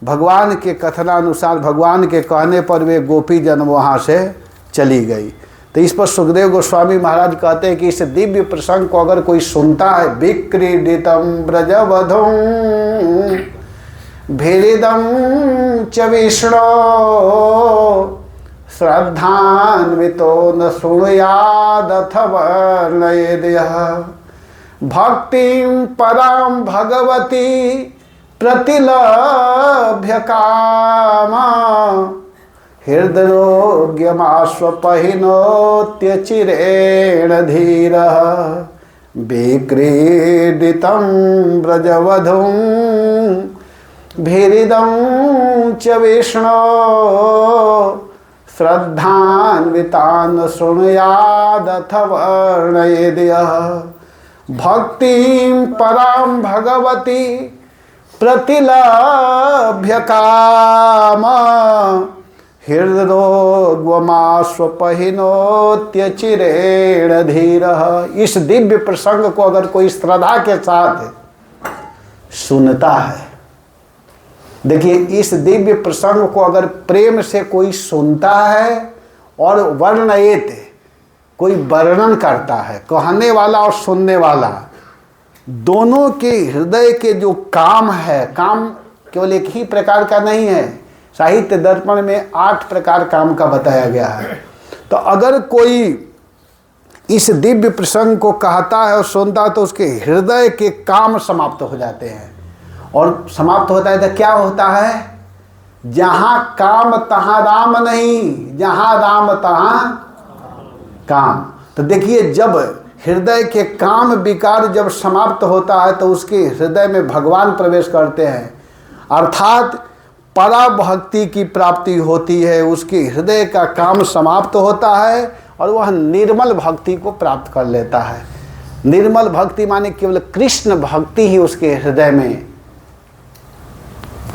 भगवान के कथनानुसार, भगवान के कहने पर वे गोपी जन वहाँ से चली गई। तो इस पर सुखदेव गोस्वामी महाराज कहते हैं कि इस दिव्य प्रसंग को अगर कोई सुनता है, विक्रीडितम ब्रजवधुम भेरिदम च विष्णो श्रद्धान्वितो न शृणुयादथ वर्णयेद्यः भक्तिं परां भगवती प्रतिलभ्य कामा हृदयोग्यमाश्वपहिनोत्यचिरेण धीरः विक्रीडितं ब्रजवधुं भेरिदं च विष्णो श्रद्धान्वितान् शृणुयादथ वर्णयेद्यः भक्तिं परां भगवती प्रतिलभ्य काम हृदयोग्यमाश्वपहिनोत्यचिरेण धीरः। इस दिव्य प्रसंग को अगर कोई श्रद्धा के साथ सुनता है, देखिए इस दिव्य प्रसंग को अगर प्रेम से कोई सुनता है और वर्णयेत, कोई वर्णन करता है, कहने वाला और सुनने वाला दोनों के हृदय के जो काम है, काम केवल एक ही प्रकार का नहीं है। साहित्य दर्पण में 8 प्रकार काम का बताया गया है। तो अगर कोई इस दिव्य प्रसंग को कहता है और सुनता है तो उसके हृदय के काम समाप्त हो जाते हैं। और समाप्त होता है तो क्या होता है? जहाँ काम तहाँ राम नहीं, जहाँ राम तहाँ काम। तो देखिए जब हृदय के काम विकार जब समाप्त होता है तो उसके हृदय में भगवान प्रवेश करते हैं, अर्थात परा भक्ति की प्राप्ति होती है। उसके हृदय का काम समाप्त होता है और वह निर्मल भक्ति को प्राप्त कर लेता है। निर्मल भक्ति माने केवल कृष्ण भक्ति ही उसके हृदय में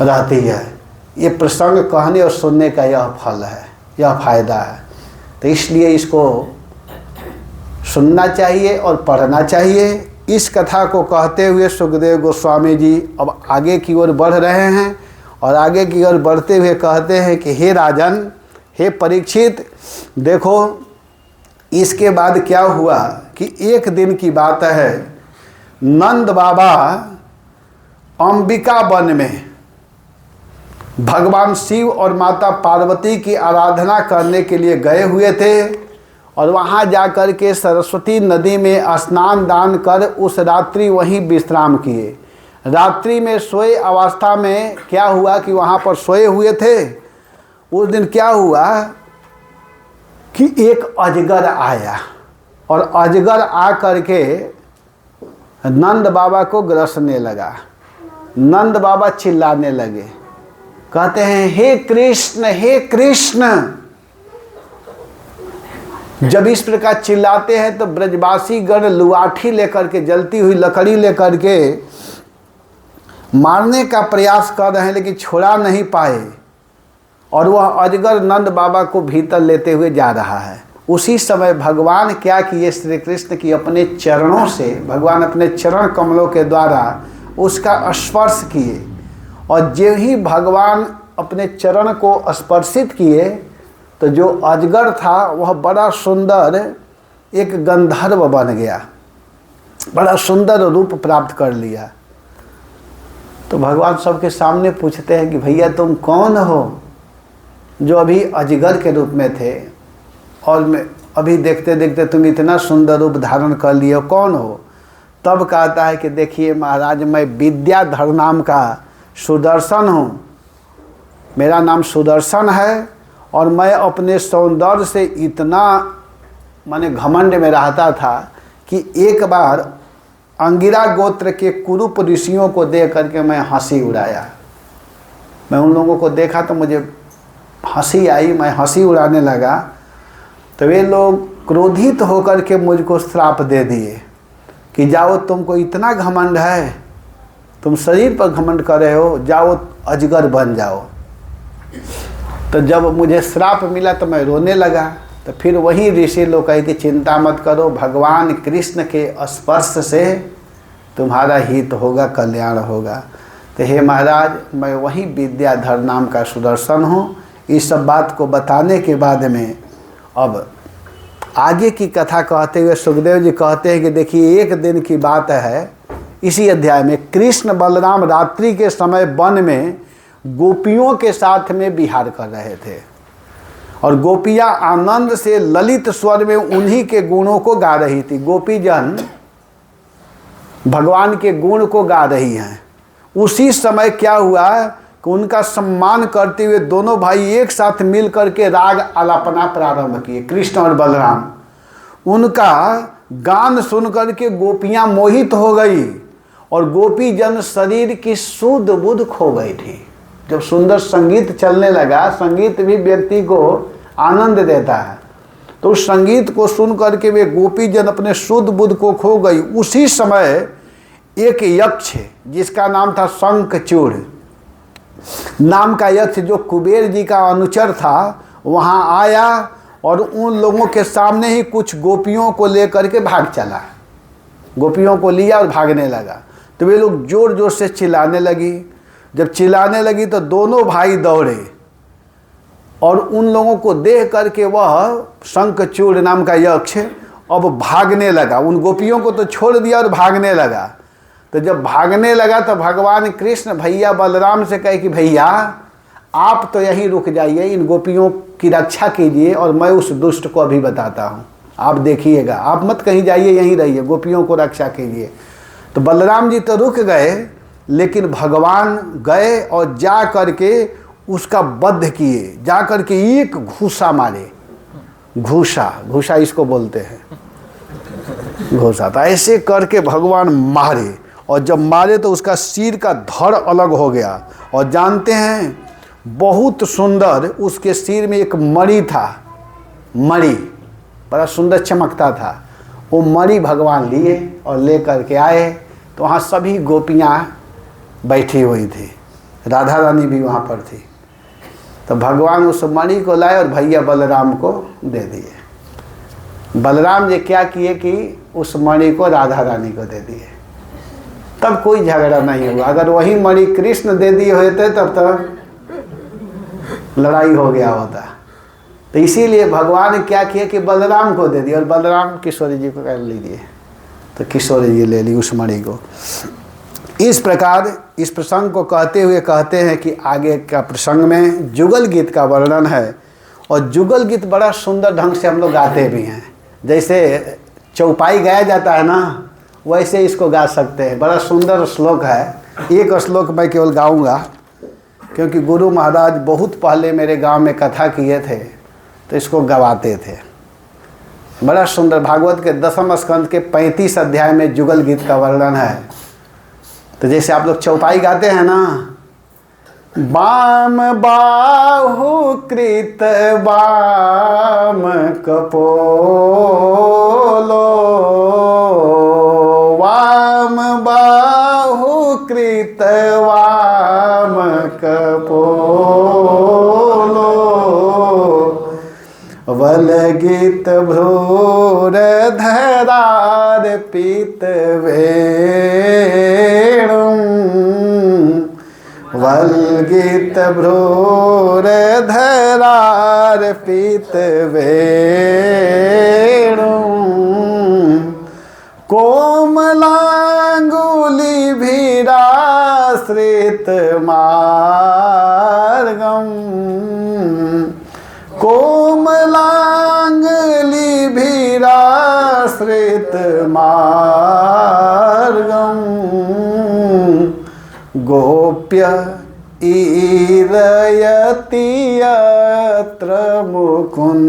रहती है। ये प्रसंग कहने और सुनने का यह फल है, यह फायदा है। तो इसलिए इसको सुनना चाहिए और पढ़ना चाहिए। इस कथा को कहते हुए सुखदेव गोस्वामी जी अब आगे की ओर बढ़ रहे हैं और आगे की ओर बढ़ते हुए कहते हैं कि हे राजन, हे परीक्षित, देखो इसके बाद क्या हुआ कि एक दिन की बात है, नंद बाबा अंबिका वन में भगवान शिव और माता पार्वती की आराधना करने के लिए गए हुए थे और वहाँ जाकर के सरस्वती नदी में स्नान दान कर उस रात्रि वहीं विश्राम किए। रात्रि में सोए अवस्था में क्या हुआ कि वहाँ पर सोए हुए थे। उस दिन क्या हुआ कि एक अजगर आया और अजगर आ करके नंद बाबा को ग्रसने लगा। नंद बाबा चिल्लाने लगे, कहते हैं हे कृष्ण, हे कृष्ण। जब इस प्रकार चिल्लाते हैं तो ब्रजवासी गण लुआठी लेकर के, जलती हुई लकड़ी लेकर के मारने का प्रयास कर रहे हैं, लेकिन छुड़ा नहीं पाए और वह अजगर नंद बाबा को भीतर लेते हुए जा रहा है। उसी समय भगवान क्या किए, श्री कृष्ण की अपने चरणों से, भगवान अपने चरण कमलों के द्वारा उसका स्पर्श किए और जो ही भगवान अपने चरण को स्पर्शित किए तो जो अजगर था वह बड़ा सुंदर एक गंधर्व बन गया, बड़ा सुंदर रूप प्राप्त कर लिया। तो भगवान सबके सामने पूछते हैं कि भैया तुम कौन हो जो अभी अजगर के रूप में थे और अभी देखते देखते तुम इतना सुंदर रूप धारण कर लिए हो, कौन हो? तब कहता है कि देखिए महाराज, मैं विद्याधर नाम का सुदर्शन हूँ, मेरा नाम सुदर्शन है, और मैं अपने सौंदर्य से इतना माने घमंड में रहता था कि एक बार अंगिरा गोत्र के कुरूप ऋषियों को देख करके मैं हंसी उड़ाया। मैं उन लोगों को देखा तो मुझे हंसी आई, मैं हंसी उड़ाने लगा, तो वे लोग क्रोधित होकर के मुझको श्राप दे दिए कि जाओ, तुमको इतना घमंड है, तुम शरीर पर घमंड कर रहे हो, जाओ अजगर बन जाओ। तो जब मुझे श्राप मिला तो मैं रोने लगा। तो फिर वही ऋषि लोग कहे कि चिंता मत करो, भगवान कृष्ण के स्पर्श से तुम्हारा हित होगा, कल्याण होगा। तो हे महाराज, मैं वही विद्याधर नाम का सुदर्शन हूँ। इस सब बात को बताने के बाद में अब आगे की कथा कहते हुए सुखदेव जी कहते हैं कि देखिए, एक दिन की बात है, इसी अध्याय में कृष्ण बलराम रात्रि के समय वन में गोपियों के साथ में विहार कर रहे थे, और गोपियाँ आनंद से ललित स्वर में उन्हीं के गुणों को गा रही थी। गोपी जन भगवान के गुण को गा रही हैं। उसी समय क्या हुआ कि उनका सम्मान करते हुए दोनों भाई एक साथ मिल करके राग आलापना प्रारंभ किए, कृष्ण और बलराम। उनका गान सुन करके गोपियाँ मोहित हो गई, और गोपी जन शरीर की शुद्ध बुद्ध खो गई थी। जब सुंदर संगीत चलने लगा, संगीत भी व्यक्ति को आनंद देता है, तो उस संगीत को सुन करके वे गोपी जन अपने शुद्ध बुद्ध को खो गई। उसी समय एक यक्ष जिसका नाम था शंखचूड़ नाम का यक्ष, जो कुबेर जी का अनुचर था, वहाँ आया और उन लोगों के सामने ही कुछ गोपियों को लेकर के भाग चला। गोपियों को लिया और भागने लगा। तो वे लोग जोर जोर से चिल्लाने लगी। जब चिल्लाने लगी तो दोनों भाई दौड़े, और उन लोगों को देख करके वह शंखचूड़ नाम का यक्ष अब भागने लगा। उन गोपियों को तो छोड़ दिया और भागने लगा। तो जब भागने लगा तो भगवान कृष्ण भैया बलराम से कहे कि भैया आप तो यहीं रुक जाइए, इन गोपियों की रक्षा कीजिए, और मैं उस दुष्ट को अभी बताता हूँ, आप देखिएगा, आप मत कहीं जाइए, यहीं रहिए, गोपियों को रक्षा कीजिए। तो बलराम जी तो रुक गए, लेकिन भगवान गए और जा करके उसका वध किए, जा करके एक घूसा मारे। घूसा इसको बोलते हैं, घूसा। तो ऐसे करके भगवान मारे, और जब मारे तो उसका सिर का धड़ अलग हो गया। और जानते हैं, बहुत सुंदर उसके सिर में एक मणि था, मणि बड़ा सुंदर चमकता था। वो मणि भगवान लिए और ले करके आए, तो वहाँ सभी गोपियाँ बैठी हुई थी, राधा रानी भी वहाँ पर थी। तो भगवान उस मणि को लाए और भैया बलराम को दे दिए। बलराम जी क्या किए कि उस मणि को राधा रानी को दे दिए। तब कोई झगड़ा नहीं हुआ। अगर वही मणि कृष्ण दे दिए होते तब तक लड़ाई हो गया होता। तो इसीलिए भगवान ने क्या किया कि बलराम को दे दिया, और बलराम किशोरी जी को कर लीजिए। तो किशोरी जी ले ली उस मणि को। इस प्रकार इस प्रसंग को कहते हुए कहते हैं कि आगे का प्रसंग में जुगल गीत का वर्णन है, और जुगल गीत बड़ा सुंदर ढंग से हम लोग गाते भी हैं। जैसे चौपाई गाया जाता है ना, वैसे इसको गा सकते हैं। बड़ा सुंदर श्लोक है। एक श्लोक मैं केवल गाऊंगा, क्योंकि गुरु महाराज बहुत पहले मेरे गांव में कथा किए थे, तो इसको गवाते थे। बड़ा सुंदर, भागवत के 10वें स्कंद के 35 अध्याय में जुगल गीत का वर्णन है। तो जैसे आप लोग चौपाई गाते हैं ना, वाम बाहु कृत वाम कपोलो, वाम बाहु कृत वाम कपोलो, वलगित भ्रूर धरार पीत वेणुं, वलगित भ्रूर धरार पीत वेणुं, कोमलांगुली भीराश्रित मार्गम, कोमलांगुली जंगली भीराश्रित मार्गम गोप्य ईरयति यत्र मुकुंद।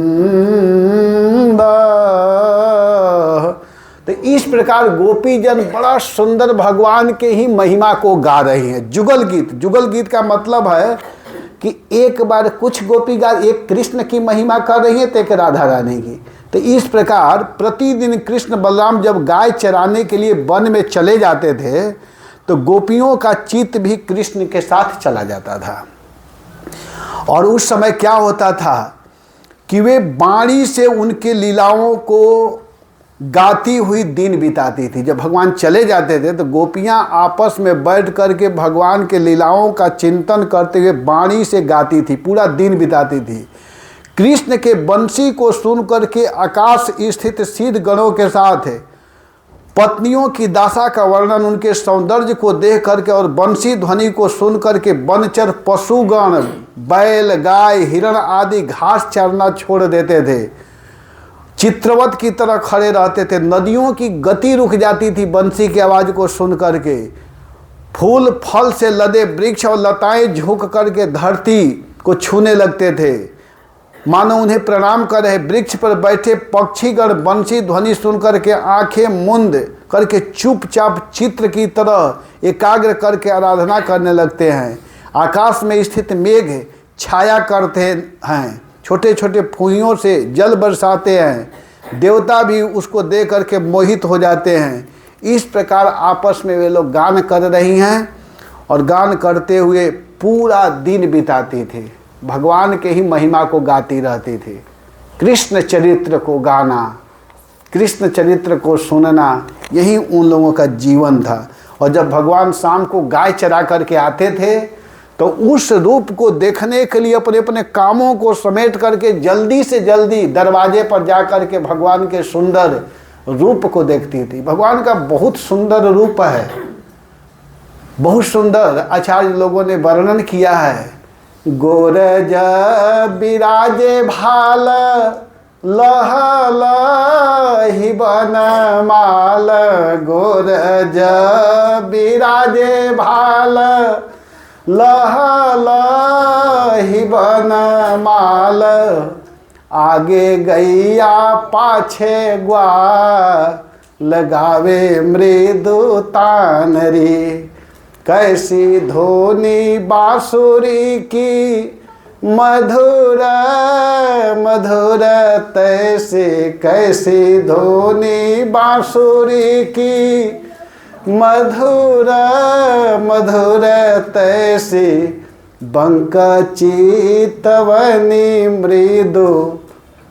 तो इस प्रकार गोपीजन बड़ा सुंदर भगवान के ही महिमा को गा रही हैं। जुगल गीत, जुगल गीत का मतलब है कि एक बार कुछ गोपी गा, एक कृष्ण की महिमा कर रही है तो एक राधा रानी की। तो इस प्रकार प्रतिदिन कृष्ण बलराम जब गाय चराने के लिए वन में चले जाते थे तो गोपियों का चित्त भी कृष्ण के साथ चला जाता था। और उस समय क्या होता था कि वे वाणी से उनके लीलाओं को गाती हुई दिन बिताती थी। जब भगवान चले जाते थे तो गोपियां आपस में बैठ करके भगवान के लीलाओं का चिंतन करते हुए वाणी से गाती थी, पूरा दिन बिताती थी। कृष्ण के बंसी को सुन करके आकाश स्थित सिद्ध गणों के साथ पत्नियों की दासा का वर्णन, उनके सौंदर्य को देख करके और बंसी ध्वनि को सुन करके वनचर पशुगण बैल गाय हिरण आदि घास चरना छोड़ देते थे, चित्रवत की तरह खड़े रहते थे। नदियों की गति रुक जाती थी बंसी की आवाज़ को सुन करके। फूल फल से लदे वृक्ष और लताएं झुक करके धरती को छूने लगते थे, मानो उन्हें प्रणाम कर रहे। वृक्ष पर बैठे पक्षीगण बंसी ध्वनि सुन करके आंखें मूंद करके चुपचाप चित्र की तरह एकाग्र करके आराधना करने लगते हैं। आकाश में स्थित मेघ छाया करते हैं, छोटे छोटे फूहियों से जल बरसाते हैं, देवता भी उसको देख करके मोहित हो जाते हैं। इस प्रकार आपस में वे लोग गान कर रही हैं और गान करते हुए पूरा दिन बिताती थी, भगवान के ही महिमा को गाती रहती थी। कृष्ण चरित्र को गाना, कृष्ण चरित्र को सुनना, यही उन लोगों का जीवन था। और जब भगवान शाम को गाय चरा करके आते थे तो उस रूप को देखने के लिए अपने अपने कामों को समेट करके जल्दी से जल्दी दरवाजे पर जा करके भगवान के सुंदर रूप को देखती थी। भगवान का बहुत सुंदर रूप है, बहुत सुंदर। आचार्य लोगों ने वर्णन किया है। गोरज बिराजे भाल लह लहि बन माल, गोरज बिराजे भाल लह लहि बन माल, आगे गैया पाछे ग्वाल, लगावे मृदु तानरी, कैसी धोनी बांसुरी की मधुर मधुर तैसे, कैसी धोनी बांसुरी की मधुर मधुर तैसे, बंक चितवनी मृदु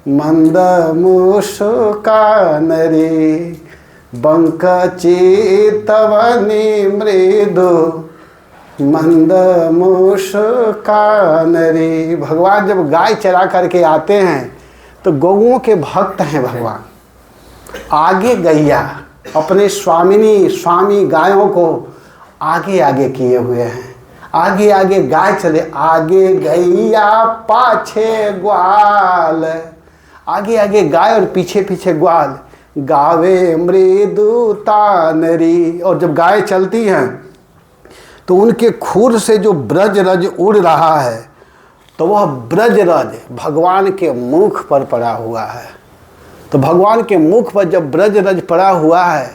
मंद मुस्कानरी, बंक चितवनी मृदु मंद मुस्कानरी। भगवान जब गाय चरा करके आते हैं तो गौओं के भक्त हैं भगवान। आगे गैया अपने स्वामी गायों को आगे आगे किए हुए हैं, आगे आगे गाय चले, आगे गैया पाछे ग्वाल, आगे आगे गाय और पीछे पीछे ग्वाल, गावे मृदु तानरी। और जब गाय चलती हैं तो उनके खुर से जो ब्रज रज उड़ रहा है तो वह ब्रज रज भगवान के मुख पर पड़ा हुआ है। तो भगवान के मुख पर जब ब्रज रज पड़ा हुआ है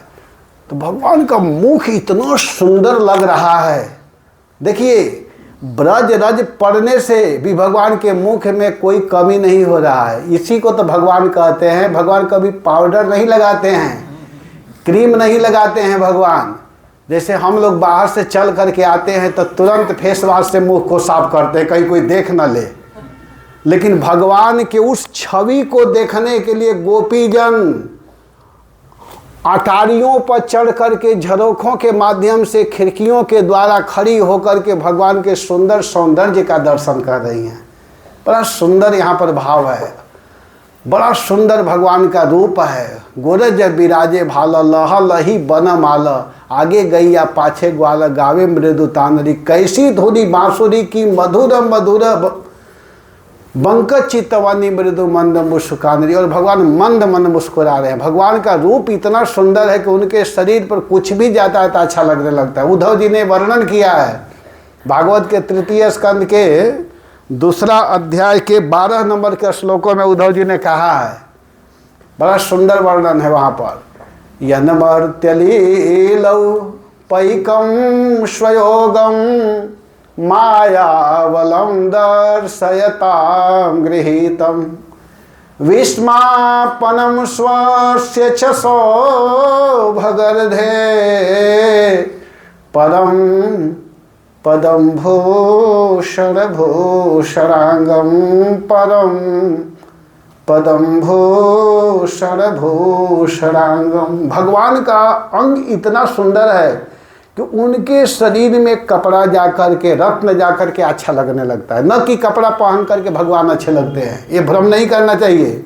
तो भगवान का मुख इतना सुंदर लग रहा है। देखिए, ब्रज रज पड़ने से भी भगवान के मुख में कोई कमी नहीं हो रहा है। इसी को तो भगवान कहते हैं। भगवान कभी पाउडर नहीं लगाते हैं, क्रीम नहीं लगाते हैं भगवान। जैसे हम लोग बाहर से चल करके आते हैं तो तुरंत फेस वॉश से मुंह को साफ करते हैं, कहीं कोई देख न ले। लेकिन भगवान के उस छवि को देखने के लिए गोपीजन अटारियों पर चढ़ करके झरोखों के माध्यम से खिड़कियों के द्वारा खड़ी होकर के भगवान के सुंदर सौंदर्य का दर्शन कर रही हैं। बड़ा सुंदर यहाँ पर भाव है, बड़ा सुंदर भगवान का रूप है। गोरज बिराजे भाल लह लही बन माल, आगे गैया पाछे ग्वाल, गावे मृदु तानरी, कैसी धुनी बांसुरी की मधुर मधुर बंकज चितवनी मृदु मंद मुस्कान, और भगवान मंद मंद मुस्कुरा रहे हैं। भगवान का रूप इतना सुंदर है कि उनके शरीर पर कुछ भी जाता है तो अच्छा लगने लगता है। उद्धव जी ने वर्णन किया है भागवत के 3 स्कंद के 2 अध्याय के 12 नंबर के श्लोकों में उद्धव जी ने कहा है, बड़ा सुंदर वर्णन है वहाँ पर। यन्मर्त्यलीलौ पैकं स्वयोगं मायावलं दर्शयतां गृहीतं विस्मापनं स्वस्य च सौभगर्धे परं पदं भूषणभूषणांगं परं पदम भूषणांगम। भगवान का अंग इतना सुंदर है कि उनके शरीर में कपड़ा जाकर के, रत्न जाकर के अच्छा लगने लगता है, न कि कपड़ा पहन करके भगवान अच्छे लगते हैं। ये भ्रम नहीं करना चाहिए।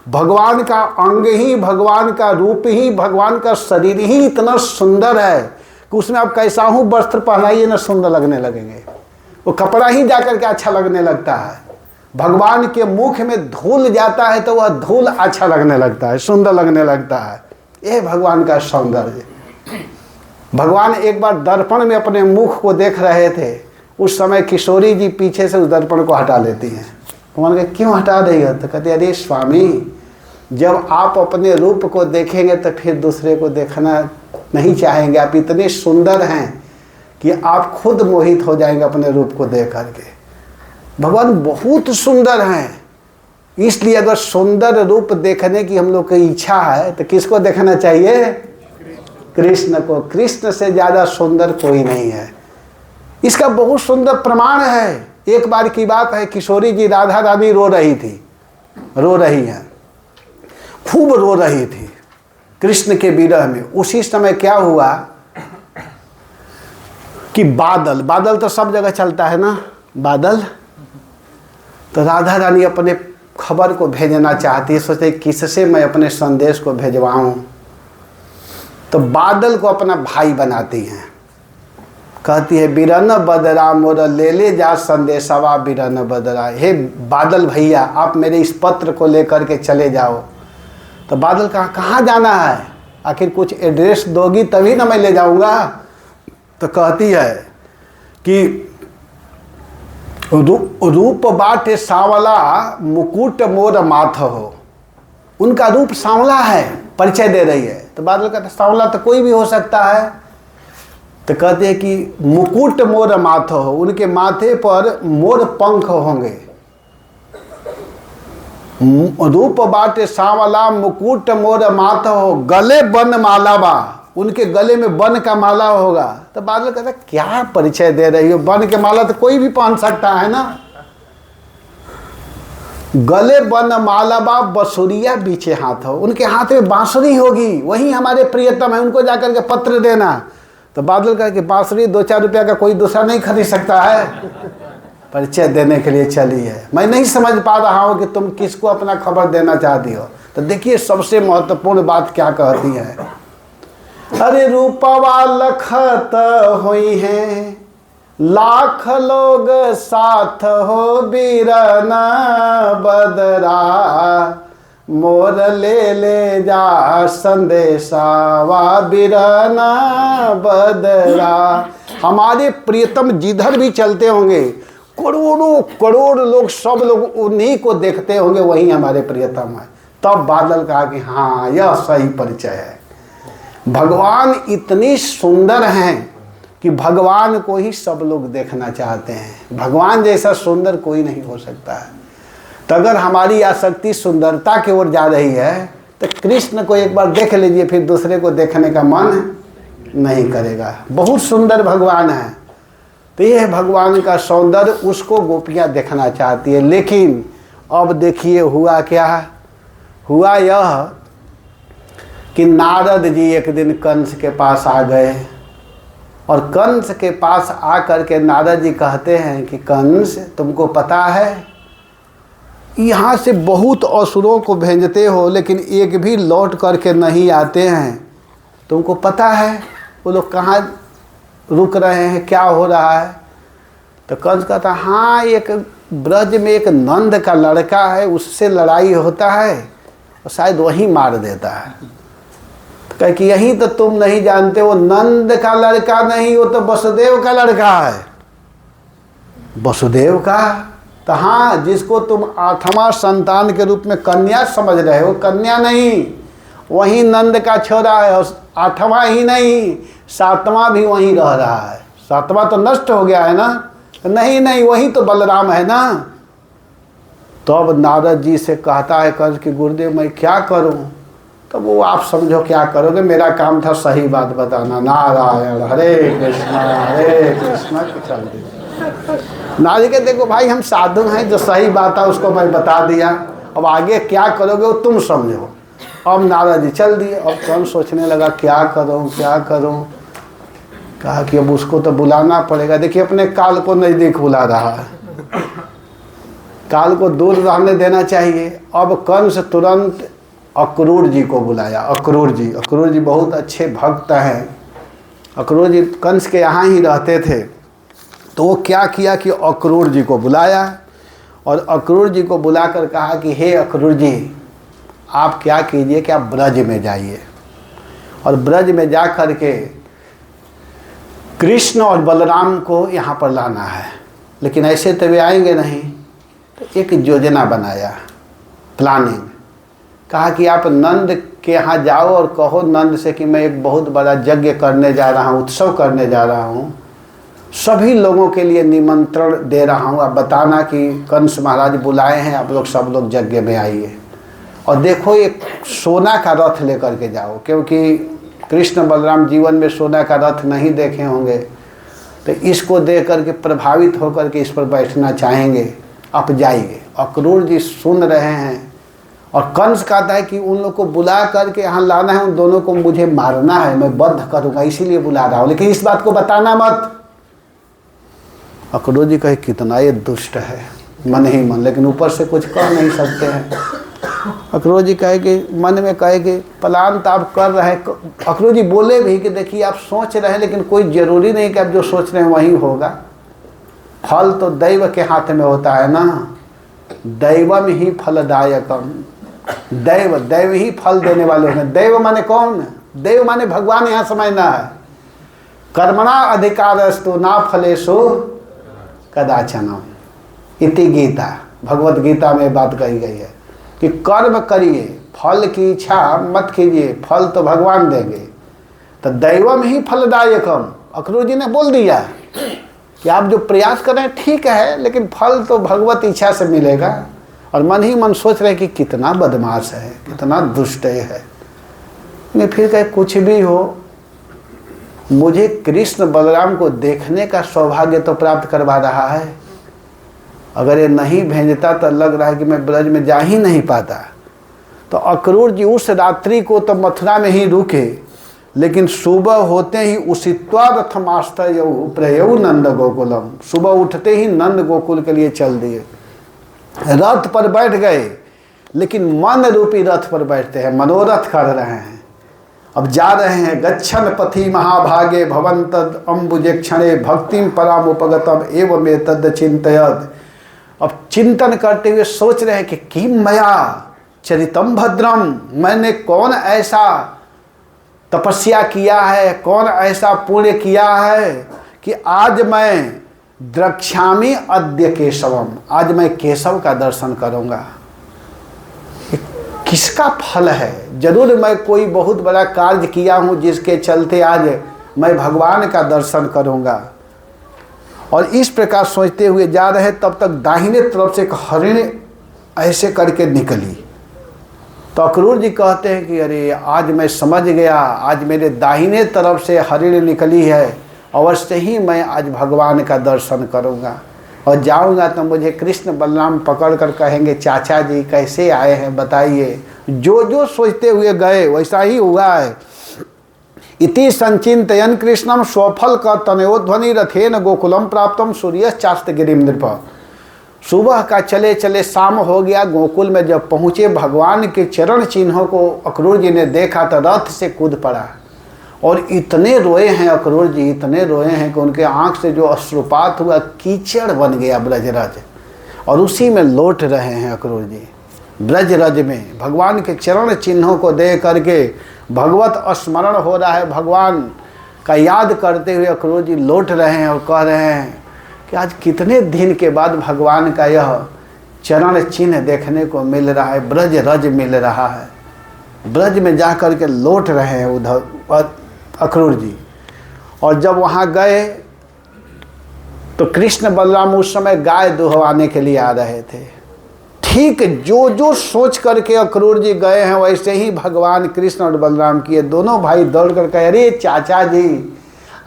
भगवान का अंग ही, भगवान का रूप ही, भगवान का शरीर ही इतना सुंदर है कि उसमें आप कैसा हूँ वस्त्र पहनाइए न सुंदर लगने लगेंगे। वो कपड़ा ही जाकर के अच्छा लगने लगता है। भगवान के मुख में धूल जाता है तो वह धूल अच्छा लगने लगता है, सुंदर लगने लगता है। यह भगवान का सौंदर्य। भगवान एक बार दर्पण में अपने मुख को देख रहे थे। उस समय किशोरी जी पीछे से उस दर्पण को हटा लेती हैं। भगवान कहे क्यों हटा रही हो? तो कहते अरे स्वामी, जब आप अपने रूप को देखेंगे तो फिर दूसरे को देखना नहीं चाहेंगे। आप इतने सुंदर हैं कि आप खुद मोहित हो जाएंगे अपने रूप को देख करके। भगवान बहुत सुंदर हैं, इसलिए अगर सुंदर रूप देखने की हम लोग की इच्छा है तो किसको देखना चाहिए? कृष्ण को। कृष्ण से ज़्यादा सुंदर कोई नहीं है। इसका बहुत सुंदर प्रमाण है। एक बार की बात है, किशोरी जी राधा रानी रो रही थी, रो रही हैं, खूब रो रही थी कृष्ण के विरह में। उसी समय क्या हुआ कि बादल, बादल तो सब जगह चलता है ना, बादल। तो राधा रानी अपने खबर को भेजना चाहती है, सोचते किससे मैं अपने संदेश को भेजवाऊं। तो बादल को अपना भाई बनाती हैं। कहती है बिरन बदरा मोर ले ले जा संदेशवा बिरन बदरा। हे बादल भैया, आप मेरे इस पत्र को लेकर के चले जाओ। तो बादल कहाँ जाना है? आखिर कुछ एड्रेस दोगी तभी ना मैं ले जाऊंगा। तो कहती है कि रूप बाटे सांवला मुकुट मोर माथ हो। उनका रूप सांवला है, परिचय दे रही है। तो बादल कहते सांवला तो कोई भी हो सकता है। तो कहते हैं कि मुकुट मोर माथ हो, उनके माथे पर मोर पंख होंगे। रूप बाटे सांवला मुकुट मोर माथ हो, गले बन माला बा, उनके गले में बन का माला होगा। तो बादल कहता क्या परिचय दे रही हो? बन के माला तो कोई भी पहन सकता है ना। गले बन माला बा बसुरिया बीचे हाथ हो, उनके हाथ में बांसुरी होगी, वही हमारे प्रियतम है, उनको जाकर के पत्र देना। तो बादल कहा कि बांसुरी 2-4 रुपया का कोई दूसरा नहीं खरीद सकता है। परिचय देने के लिए चली है। मैं नहीं समझ पा रहा हूँ कि तुम किसको अपना खबर देना चाहती हो। तो देखिए सबसे महत्वपूर्ण बात क्या कहती है। अरे रूपवा लखत होई हैं, लाख लोग साथ हो बिरन बदरा, मोर ले ले जा संदेशावा बिरन बदरा। हमारे प्रियतम जिधर भी चलते होंगे, करोड़ों करोड़ लोग, सब लोग उन्हीं को देखते होंगे, वही हमारे प्रियतम है। तब बादल कहा कि हाँ यह सही परिचय है। भगवान इतनी सुंदर हैं कि भगवान को ही सब लोग देखना चाहते हैं। भगवान जैसा सुंदर कोई नहीं हो सकता है। तो अगर हमारी आसक्ति सुंदरता की ओर जा रही है तो कृष्ण को एक बार देख लीजिए, फिर दूसरे को देखने का मन नहीं करेगा। बहुत सुंदर भगवान है। तो यह भगवान का सौंदर्य, उसको गोपियाँ देखना चाहती है। लेकिन अब देखिए हुआ क्या। हुआ यह कि नारद जी एक दिन कंस के पास आ गए, और कंस के पास आकर के नारद जी कहते हैं कि कंस, तुमको पता है यहाँ से बहुत असुरों को भेजते हो लेकिन एक भी लौट करके नहीं आते हैं। तुमको पता है वो लोग कहाँ रुक रहे हैं, क्या हो रहा है? तो कंस कहता हाँ एक ब्रज में एक नंद का लड़का है, उससे लड़ाई होता है और शायद वही मार देता है। तो कहे कि यही तो तुम नहीं जानते, वो नंद का लड़का नहीं, वो तो वसुदेव का लड़का है। वसुदेव का? तो हाँ, जिसको तुम 8वां संतान के रूप में कन्या समझ रहे हो, कन्या नहीं, वही नंद का छोरा है। और 8वां ही नहीं, 7वां भी वहीं रह रहा है। 7वां तो नष्ट हो गया है ना? नहीं नहीं, वही तो बलराम है ना। तो अब नारद जी से कहता है कंस कि गुरुदेव मैं क्या करूं? तो वो आप समझो क्या करोगे, मेरा काम था सही बात बताना। नारायण हरे कृष्ण के चल दी। नारद के देखो भाई हम साधु हैं, जो सही बात है उसको मैं बता दिया, अब आगे क्या करोगे वो तुम समझो। अब नारद जी चल दिए। अब कंस सोचने लगा क्या करूं क्या करूं। कहा कि अब उसको तो बुलाना पड़ेगा। देखिए अपने काल को नज़दीक बुला रहा है, काल को दूर रहने देना चाहिए। अब कंस तुरंत अक्रूर जी को बुलाया। अक्रूर जी बहुत अच्छे भक्त हैं। अक्रूर जी कंस के यहाँ ही रहते थे। तो वो क्या किया कि अक्रूर जी को बुलाया और अक्रूर जी को बुलाकर कहा कि हे अक्रूर जी, आप क्या कीजिए कि आप ब्रज में जाइए और ब्रज में जा कर के कृष्ण और बलराम को यहाँ पर लाना है। लेकिन ऐसे तो वे आएंगे नहीं। तो एक योजना बनाया, प्लानिंग। कहा कि आप नंद के यहाँ जाओ और कहो नंद से कि मैं एक बहुत बड़ा यज्ञ करने जा रहा हूँ, उत्सव करने जा रहा हूँ, सभी लोगों के लिए निमंत्रण दे रहा हूँ। आप बताना कि कंस महाराज बुलाए हैं, आप लोग सब लोग यज्ञ में आइए। और देखो एक सोना का रथ लेकर के जाओ, क्योंकि कृष्ण बलराम जीवन में सोना का रथ नहीं देखे होंगे, तो इसको देख करके प्रभावित होकर के इस पर बैठना चाहेंगे। आप जाइए। अक्रूर जी सुन रहे हैं और कंस कहता है कि उन लोग को बुला करके यहाँ लाना है, उन दोनों को मुझे मारना है, मैं वध करूँगा, इसीलिए बुला रहा हूँ, लेकिन इस बात को बताना मत। अक्रूर जी कहे कितना ये दुष्ट है, मन ही मन, लेकिन ऊपर से कुछ कह नहीं सकते हैं। अक्रूर जी कहे कि मन में कहे कि प्लान तो आप कर रहे हैं। अक्रूर जी बोले भी कि देखिए आप सोच रहे हैं, लेकिन कोई ज़रूरी नहीं कि आप जो सोच रहे हैं वही होगा। फल तो दैव के हाथ में होता है ना, दैवम ही फलदायकम। दैव ही फल देने वाले होंगे। दैव माने कौन? दैव माने भगवान यहाँ समझना है। कर्मणा अधिकारस्तु ना फलेषु कदाचनम इति गीता, भगवत गीता में बात कही गई है कि कर्म करिए, फल की इच्छा मत कीजिए, फल तो भगवान देंगे। तो दैवम ही फलदायकम, अक्रूर जी ने बोल दिया कि आप जो प्रयास कर रहे हैं ठीक है, लेकिन फल तो भगवत इच्छा से मिलेगा। और मन ही मन सोच रहे कि कितना बदमाश है, कितना दुष्ट है। लेकिन फिर कहे कुछ भी हो, मुझे कृष्ण बलराम को देखने का सौभाग्य तो प्राप्त करवा रहा है। अगर ये नहीं भेजता तो लग रहा है कि मैं ब्रज में जा ही नहीं पाता। तो अक्रूर जी उस रात्रि को तो मथुरा में ही रुके, लेकिन सुबह होते ही उसित्वा रथमाश्रयौ प्रयौ नंद गोकुलम, सुबह उठते ही नंद गोकुल के लिए चल दिए। रथ पर बैठ गए, लेकिन मन रूपी रथ पर बैठते हैं, मनोरथ कर रहे हैं। अब जा रहे हैं। गच्छन पथि महाभागे भवन्तद अम्बुजेक्षणे भक्तिम परामुपगतम एवं एतद् चिन्तयत्। अब चिंतन करते हुए सोच रहे हैं कि किम मया चरितम भद्रम, मैंने कौन ऐसा तपस्या किया है, कौन ऐसा पुण्य किया है कि आज मैं द्रक्ष्यामि अद्य केशवम, आज मैं केशव का दर्शन करूँगा। किसका फल है? जरूर मैं कोई बहुत बड़ा कार्य किया हूँ जिसके चलते आज मैं भगवान का दर्शन करूँगा। और इस प्रकार सोचते हुए जा रहे, तब तक दाहिने तरफ से एक हरिण ऐसे करके निकली। तो अक्रूर जी कहते हैं कि अरे आज मैं समझ गया, आज मेरे दाहिने तरफ से हरिण निकली है, अवश्य ही मैं आज भगवान का दर्शन करूँगा। और जाऊँगा तो मुझे कृष्ण बलराम पकड़ कर कहेंगे चाचा जी कैसे आए हैं बताइए। जो जो सोचते हुए गए वैसा ही हुआ है। इति संचिंतयन कृष्णम स्वफल का तनयोध्वनि रथेन गोकुलम प्राप्तम सूर्यश्चास्त गिरिम नृप। सुबह का चले चले शाम हो गया। गोकुल में जब पहुँचे, भगवान के चरण चिन्हों को अक्रूर जी ने देखा तो रथ से कूद पड़ा और इतने रोए हैं अक्रूर जी, इतने रोए हैं कि उनके आँख से जो अश्रुपात हुआ कीचड़ बन गया ब्रजरज, और उसी में लौट रहे हैं अक्रूर जी। ब्रजरज में भगवान के चरण चिन्हों को देख करके भगवत स्मरण हो रहा है, भगवान का याद करते हुए अक्रूर जी लौट रहे हैं और कह रहे हैं कि आज कितने दिन के बाद भगवान का यह चरण चिन्ह देखने को मिल रहा है, ब्रजरज मिल रहा है। ब्रज में जा कर के लौट रहे हैं उधर अक्रूर जी। और जब वहाँ गए तो कृष्ण बलराम उस समय गाय दुहवाने के लिए आ रहे थे। ठीक जो जो सोच करके अक्रूर जी गए हैं वैसे ही भगवान कृष्ण और बलराम किए। दोनों भाई दौड़ कर कहे, अरे चाचा जी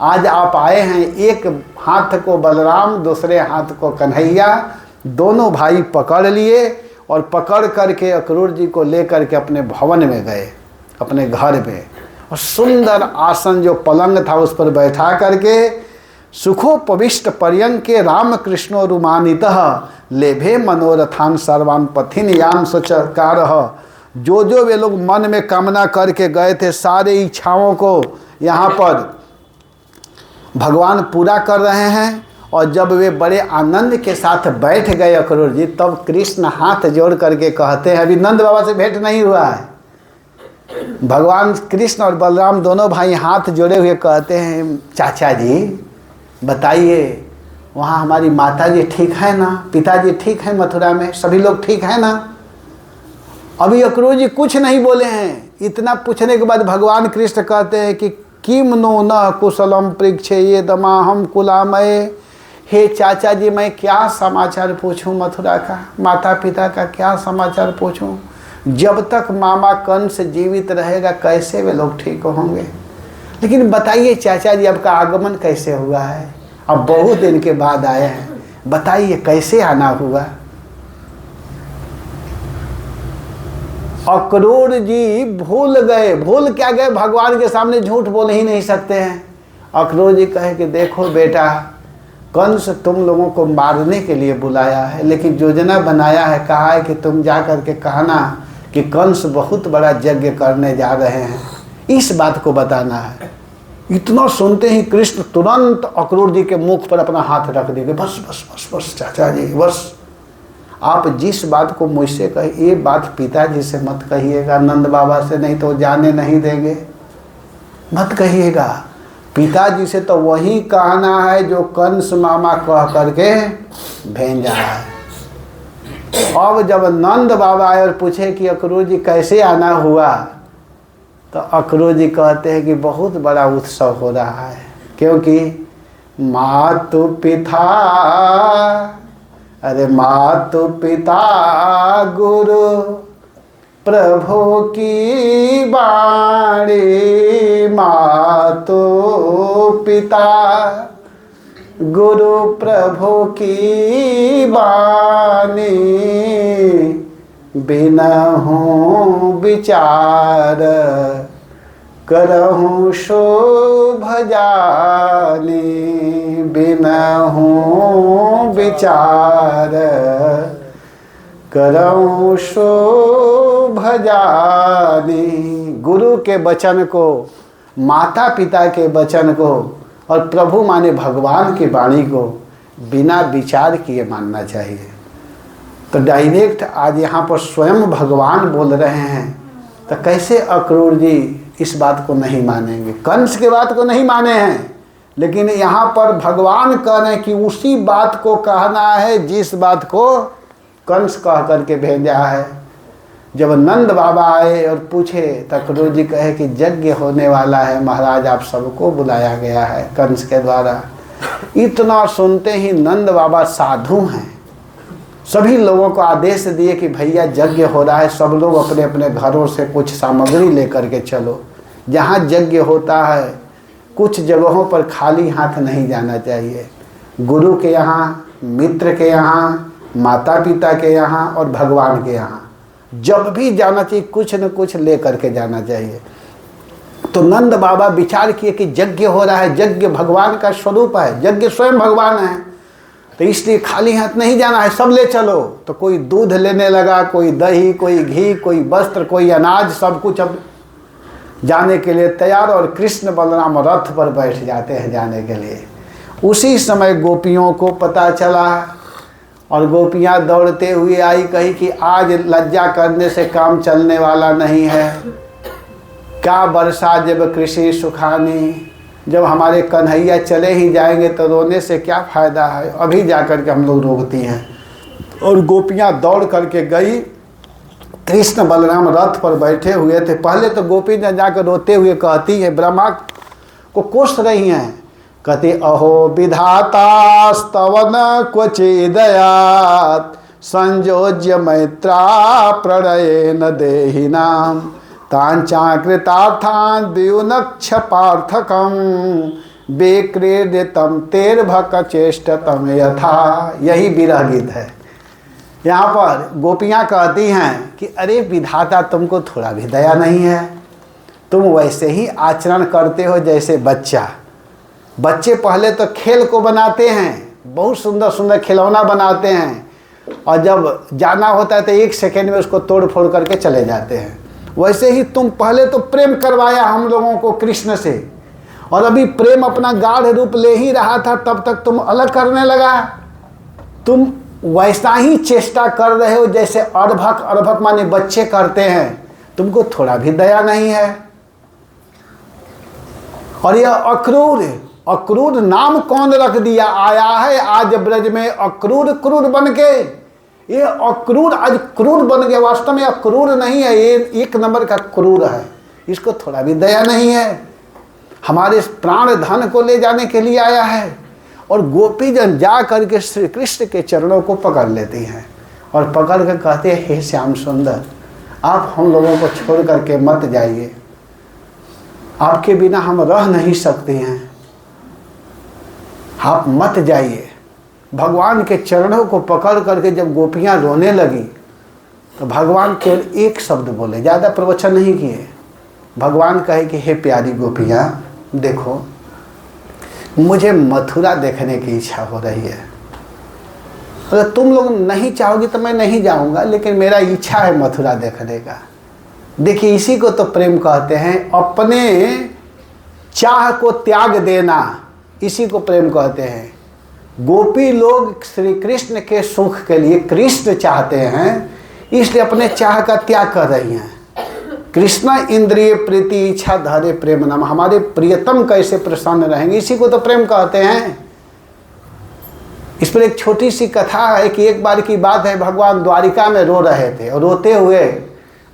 आज आप आए हैं, एक हाथ को बलराम दूसरे हाथ को कन्हैया, दोनों भाई पकड़ लिए और पकड़ करके अक्रूर जी को लेकर के अपने भवन में गए, अपने घर में, और सुंदर आसन जो पलंग था उस पर बैठा करके सुखोपविष्ट पर्यंके राम कृष्णो रुमानितः लेभे मनोरथान सर्वान पथिन यान सोचकार। जो जो वे लोग मन में कामना करके गए थे सारे इच्छाओं को यहाँ पर भगवान पूरा कर रहे हैं। और जब वे बड़े आनंद के साथ बैठ गए अक्रूर जी, तब कृष्ण हाथ जोड़ करके कहते हैं, अभी नंद बाबा से भेंट नहीं हुआ है, भगवान कृष्ण और बलराम दोनों भाई हाथ जोड़े हुए कहते हैं, चाचा जी बताइए वहाँ हमारी माता जी ठीक है ना, पिताजी ठीक है, मथुरा में सभी लोग ठीक है ना। अभी अक्रूर जी कुछ नहीं बोले हैं। इतना पूछने के बाद भगवान कृष्ण कहते हैं कि किम नो न कुशलम पृक्षे ये दमा हम कुलामय। हे चाचा जी मैं क्या समाचार पूछूं मथुरा का, माता पिता का क्या समाचार पूछूं। जब तक मामा कंस जीवित रहेगा कैसे वे लोग ठीक होंगे। लेकिन बताइए चाचा जी आपका आगमन कैसे हुआ है, अब बहुत दिन के बाद आए हैं, बताइए कैसे आना हुआ। अक्रूर जी भूल गए, भूल क्या गए, भगवान के सामने झूठ बोल ही नहीं सकते हैं। अक्रूर जी कहे कि देखो बेटा, कंस तुम लोगों को मारने के लिए बुलाया है, लेकिन योजना बनाया है, कहा है कि तुम जा करके कहना कि कंस बहुत बड़ा यज्ञ करने जा रहे हैं, इस बात को बताना है। इतना सुनते ही कृष्ण तुरंत अक्रूर जी के मुख पर अपना हाथ रख देंगे, बस बस बस बस चाचा जी बस, आप जिस बात को मुझसे कही ये बात पिताजी से मत कहिएगा, नंद बाबा से, नहीं तो जाने नहीं देंगे, मत कहिएगा। पिताजी से तो वही कहना है जो कंस मामा कह करके भेजा है। अब जब नंद बाबा आए और पूछे कि अक्रूर जी कैसे आना हुआ, तो अक्रूर जी कहते हैं कि बहुत बड़ा उत्सव हो रहा है, क्योंकि मातु पिता, अरे मातु पिता गुरु प्रभु की बाणी, मातु पिता गुरु प्रभु की बानी, बिनहु विचार करहु शोभ जानी, बिनहु विचार करहु शोभ जानी। गुरु के वचन को, माता पिता के वचन को और प्रभु माने भगवान की वाणी को बिना विचार किए मानना चाहिए। तो डायरेक्ट आज यहाँ पर स्वयं भगवान बोल रहे हैं, तो कैसे अक्रूर जी इस बात को नहीं मानेंगे। कंस के बात को नहीं माने हैं, लेकिन यहाँ पर भगवान कह रहे हैं कि उसी बात को कहना है जिस बात को कंस कह करके भेजा है। जब नंद बाबा आए और पूछे तो अक्रूर जी कहे कि यज्ञ होने वाला है महाराज, आप सबको बुलाया गया है कंस के द्वारा। इतना सुनते ही नंद बाबा साधु हैं, सभी लोगों को आदेश दिए कि भैया यज्ञ हो रहा है, सब लोग अपने अपने घरों से कुछ सामग्री लेकर के चलो। जहाँ यज्ञ होता है कुछ जगहों पर खाली हाथ नहीं जाना चाहिए। गुरु के यहाँ, मित्र के यहाँ, माता पिता के यहाँ और भगवान के यहाँ जब भी जाना चाहिए कुछ न कुछ ले करके जाना चाहिए। तो नंद बाबा विचार किए कि यज्ञ हो रहा है, यज्ञ भगवान का स्वरूप है, यज्ञ स्वयं भगवान है, तो इसलिए खाली हाथ नहीं जाना है, सब ले चलो। तो कोई दूध लेने लगा, कोई दही, कोई घी, कोई वस्त्र, कोई अनाज, सब कुछ। अब जाने के लिए तैयार, और कृष्ण बलराम रथ पर बैठ जाते हैं जाने के लिए। उसी समय गोपियों को पता चला और गोपियाँ दौड़ते हुए आई, कही कि आज लज्जा करने से काम चलने वाला नहीं है। क्या वर्षा जब कृषि सुखानी, जब हमारे कन्हैया चले ही जाएंगे तो रोने से क्या फ़ायदा है, अभी जा कर के हम लोग रोकती हैं। और गोपियाँ दौड़ करके गई, कृष्ण बलराम रथ पर बैठे हुए थे। पहले तो गोपी ने जाकर रोते हुए कहती है, ब्रह्मा को कोस रही हैं, कहती अहो विधातास्तवन क्वचिदयात् संयोज्य मैत्रा प्रणयेन देहिनां तांचाकृतार्थान् द्युनक्ष पार्थकं बेक्रीडितं तेर्भक चेष्टतम यथा। यही विरह गीत है। यहाँ पर गोपियाँ कहती हैं कि अरे विधाता तुमको थोड़ा भी दया नहीं है, तुम वैसे ही आचरण करते हो जैसे बच्चा। बच्चे पहले तो खेल को बनाते हैं, बहुत सुंदर सुंदर खिलौना बनाते हैं, और जब जाना होता है तो 1 सेकेंड में उसको तोड़ फोड़ करके चले जाते हैं। वैसे ही तुम पहले तो प्रेम करवाया हम लोगों को कृष्ण से, और अभी प्रेम अपना गाढ़ रूप ले ही रहा था, तब तक तुम अलग करने लगा। तुम वैसा ही चेष्टा कर रहे हो जैसे अर्भक, अर्भक माने बच्चे करते हैं। तुमको थोड़ा भी दया नहीं है। और यह अक्रूर, अक्रूर नाम कौन रख दिया, आया है आज ब्रज में अक्रूर क्रूर बन के। ये अक्रूर आज क्रूर बन गया, वास्तव में अक्रूर नहीं है, ये 1 नंबर का क्रूर है। इसको थोड़ा भी दया नहीं है, हमारे प्राण धन को ले जाने के लिए आया है। और गोपी जन जा करके श्री कृष्ण के चरणों को पकड़ लेती हैं और पकड़ कर कहते हैं, हे श्याम सुंदर, आप हम लोगों को छोड़ करके मत जाइए, आपके बिना हम रह नहीं सकते हैं, आप मत जाइए। भगवान के चरणों को पकड़ करके जब गोपियाँ रोने लगी तो भगवान केवल एक शब्द बोले, ज़्यादा प्रवचन नहीं किए। भगवान कहे कि हे प्यारी गोपियाँ, देखो मुझे मथुरा देखने की इच्छा हो रही है। अगर तुम लोग नहीं चाहोगी तो मैं नहीं जाऊंगा, लेकिन मेरा इच्छा है मथुरा देखने का। देखिए इसी को तो प्रेम कहते हैं, अपने चाह को त्याग देना, इसी को प्रेम कहते हैं। गोपी लोग श्री कृष्ण के सुख के लिए कृष्ण चाहते हैं, इसलिए अपने चाह का त्याग कर रही हैं। कृष्ण इंद्रिय प्रीति इच्छा धरे प्रेम नाम, हमारे प्रियतम कैसे प्रसन्न रहेंगे, इसी को तो प्रेम कहते हैं। इस पर एक छोटी सी कथा है कि एक बार की बात है, भगवान द्वारिका में रो रहे थे और रोते हुए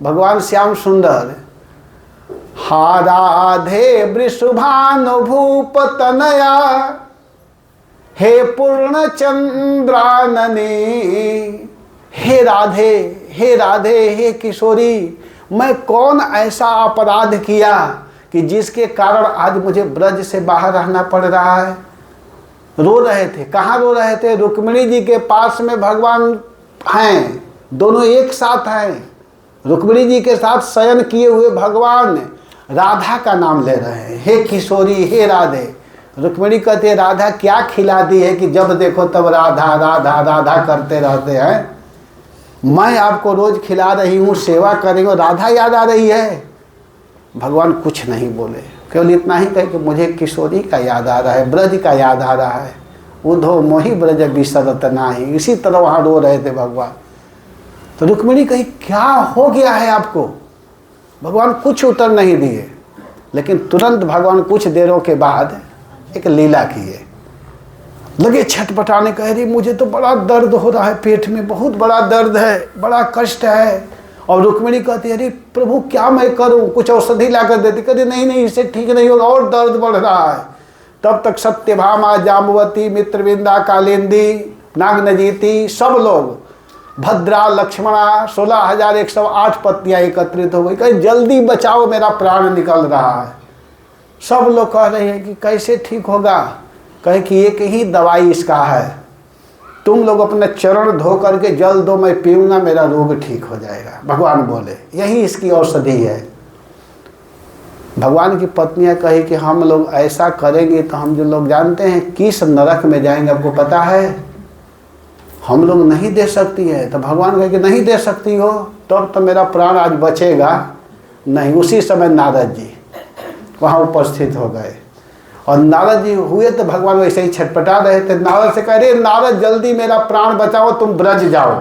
भगवान श्याम सुंदर, हा राधे वृषभानुभूप तनया हे पूर्ण चंद्रानने, हे राधे, हे राधे, हे किशोरी, मैं कौन ऐसा अपराध किया कि जिसके कारण आज मुझे ब्रज से बाहर रहना पड़ रहा है। रो रहे थे, कहाँ रो रहे थे, रुक्मिणी जी के पास में भगवान हैं, दोनों एक साथ हैं। रुक्मिणी जी के साथ शयन किए हुए भगवान राधा का नाम ले रहे हैं, हे किशोरी, हे राधे। रुक्मिणी कहते हैं, राधा क्या खिलाती है कि जब देखो तब राधा राधा राधा करते रहते हैं। मैं आपको रोज खिला रही हूँ, सेवा कर रही हूँ, राधा याद आ रही है। भगवान कुछ नहीं बोले, केवल इतना ही कहे कि मुझे किशोरी का याद आ रहा है, ब्रज का याद आ रहा है। उधो मोहि ब्रज बिसरत नाही, इसी तरह वहाँ रो रहे थे भगवान। तो रुक्मिणी कही, क्या हो गया है आपको। भगवान कुछ उत्तर नहीं दिए, लेकिन तुरंत भगवान कुछ देरों के बाद एक लीला किए, लगे छटपटाने, कह रही मुझे तो बड़ा दर्द हो रहा है, पेट में बहुत बड़ा दर्द है, बड़ा कष्ट है। और रुक्मिणी कहती है, अरे प्रभु क्या मैं करूं, कुछ औषधि ला कर देती। कहती नहीं नहीं, इससे ठीक नहीं होगा, और दर्द बढ़ रहा है। तब तक सत्यभामा, जाम्बवती, मित्रविंदा, कालिंदी, नागनजीती, सब लोग, भद्रा, लक्ष्मणा, 16,108 पत्नियां एकत्रित हो गई। कहीं जल्दी बचाओ, मेरा प्राण निकल रहा है। सब लोग कह रहे हैं कि कैसे ठीक होगा। कहे कि एक ही दवाई इसका है, तुम लोग अपने चरण धो करके जल दो, मैं पीऊँगा, मेरा रोग ठीक हो जाएगा। भगवान बोले यही इसकी औषधि है। भगवान की पत्नियां कही कि हम लोग ऐसा करेंगे तो हम जो लोग जानते हैं किस नरक में जाएंगे, आपको पता है, हम लोग नहीं दे सकती है। तो भगवान कहे कि नहीं दे सकती हो, तब तो मेरा प्राण आज बचेगा नहीं। उसी समय नारद जी वहाँ उपस्थित हो गए। और नारद जी हुए तो भगवान वैसे ही छटपटा रहे थे। नारद से कह रहे नारद जल्दी मेरा प्राण बचाओ, तुम ब्रज जाओ।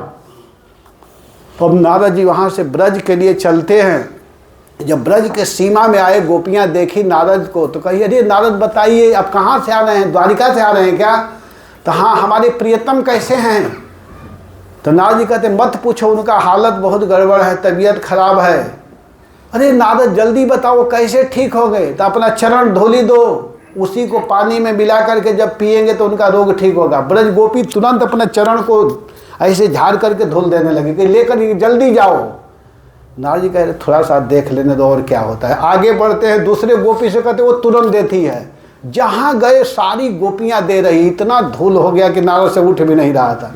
तो अब नारद जी वहाँ से ब्रज के लिए चलते हैं। जब ब्रज के सीमा में आए, गोपियाँ देखी नारद को तो कही अरे नारद बताइए आप कहाँ से आ रहे हैं, द्वारिका से आ रहे हैं क्या? तो हाँ, हमारे प्रियतम कैसे हैं? तो नारद जी कहते मत पूछो, उनका हालत बहुत गड़बड़ है, तबीयत खराब है। अरे नारद जल्दी बताओ कैसे ठीक हो गए? तो अपना चरण धोली दो, उसी को पानी में मिला करके जब पिएंगे तो उनका रोग ठीक होगा। ब्रज गोपी तुरंत अपने चरण को ऐसे झाड़ करके धुल देने लगे कि लेकर जल्दी जाओ। नारद जी कह रहे थोड़ा सा देख लेने दो और क्या होता है। आगे बढ़ते हैं, दूसरे गोपी से कहते वो तुरंत देती है। जहाँ गए सारी गोपियाँ दे रही, इतना धूल हो गया कि नारद से उठ भी नहीं रहा था।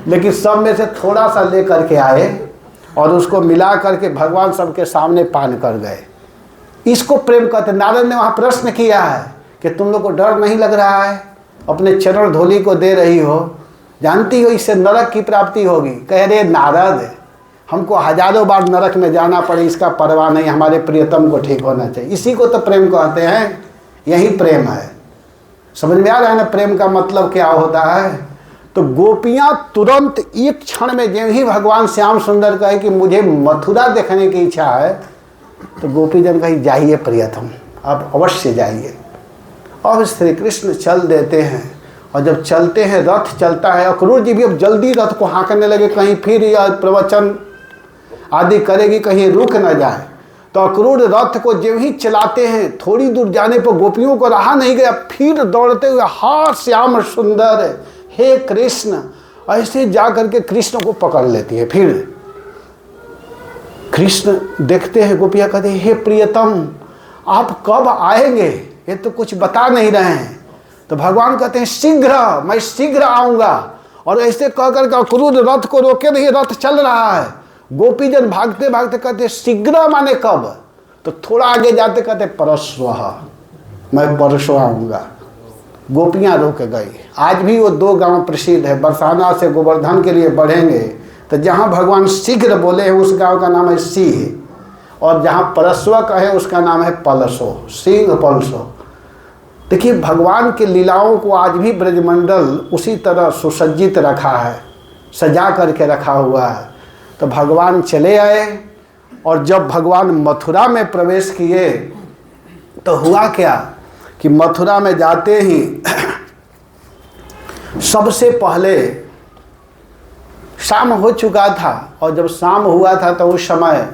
लेकिन सब में से थोड़ा सा ले करके आए और उसको मिला करके भगवान सबके सामने पान कर गए। इसको प्रेम कहते। नारद ने वहाँ प्रश्न किया है कि तुम लोग को डर नहीं लग रहा है? अपने चरण धूलि को दे रही हो, जानती हो इससे नरक की प्राप्ति होगी। कह रहे नारद हमको हजारों बार नरक में जाना पड़े, इसका परवाह नहीं, हमारे प्रियतम को ठीक होना चाहिए। इसी को तो प्रेम कहते हैं, यही प्रेम है। समझ में आ रहा है ना प्रेम का मतलब क्या होता है? तो गोपियाँ तुरंत एक क्षण में जब ही भगवान श्याम सुंदर कहे कि मुझे मथुरा देखने की इच्छा है, तो गोपी जन कही जाइए प्रियतम, आप अवश्य जाइए। अब श्री कृष्ण चल देते हैं। और जब चलते हैं, रथ चलता है, अक्रूर जी भी अब जल्दी रथ को हाँकने लगे, कहीं फिर यह प्रवचन आदि करेगी, कहीं रुक न जाए। तो अक्रूर रथ को जब ही चलाते हैं, थोड़ी दूर जाने पर गोपियों को रहा नहीं गया, फिर दौड़ते हुए हा श्याम सुंदर हे कृष्ण, ऐसे जा करके कृष्ण को पकड़ लेती है। फिर कृष्ण देखते हैं, गोपियाँ कहते हैं हे प्रियतम आप कब आएंगे, ये तो कुछ बता नहीं रहे हैं। तो भगवान कहते हैं शीघ्र, मैं शीघ्र आऊँगा। और ऐसे कह करके अक्रूर रथ को रोके नहीं, रथ चल रहा है। गोपीजन भागते भागते कहते शीघ्र माने कब? तो थोड़ा आगे जाते कहते परस्वः, मैं परसों आऊँगा। गोपियाँ रोक गई। आज भी वो दो गांव प्रसिद्ध है, बरसाना से गोवर्धन के लिए बढ़ेंगे तो जहाँ भगवान शीघ्र बोले हैं उस गांव का नाम है सिंह, और जहाँ परस्व कहे उसका नाम है पलसो, सिंह पलसो। देखिए भगवान के लीलाओं को आज भी ब्रजमंडल उसी तरह सुसज्जित रखा है, सजा करके रखा हुआ है। तो भगवान चले आए और जब भगवान मथुरा में प्रवेश किए तो हुआ क्या कि मथुरा में जाते ही सबसे पहले शाम हो चुका था, और जब शाम हुआ था तो उस समय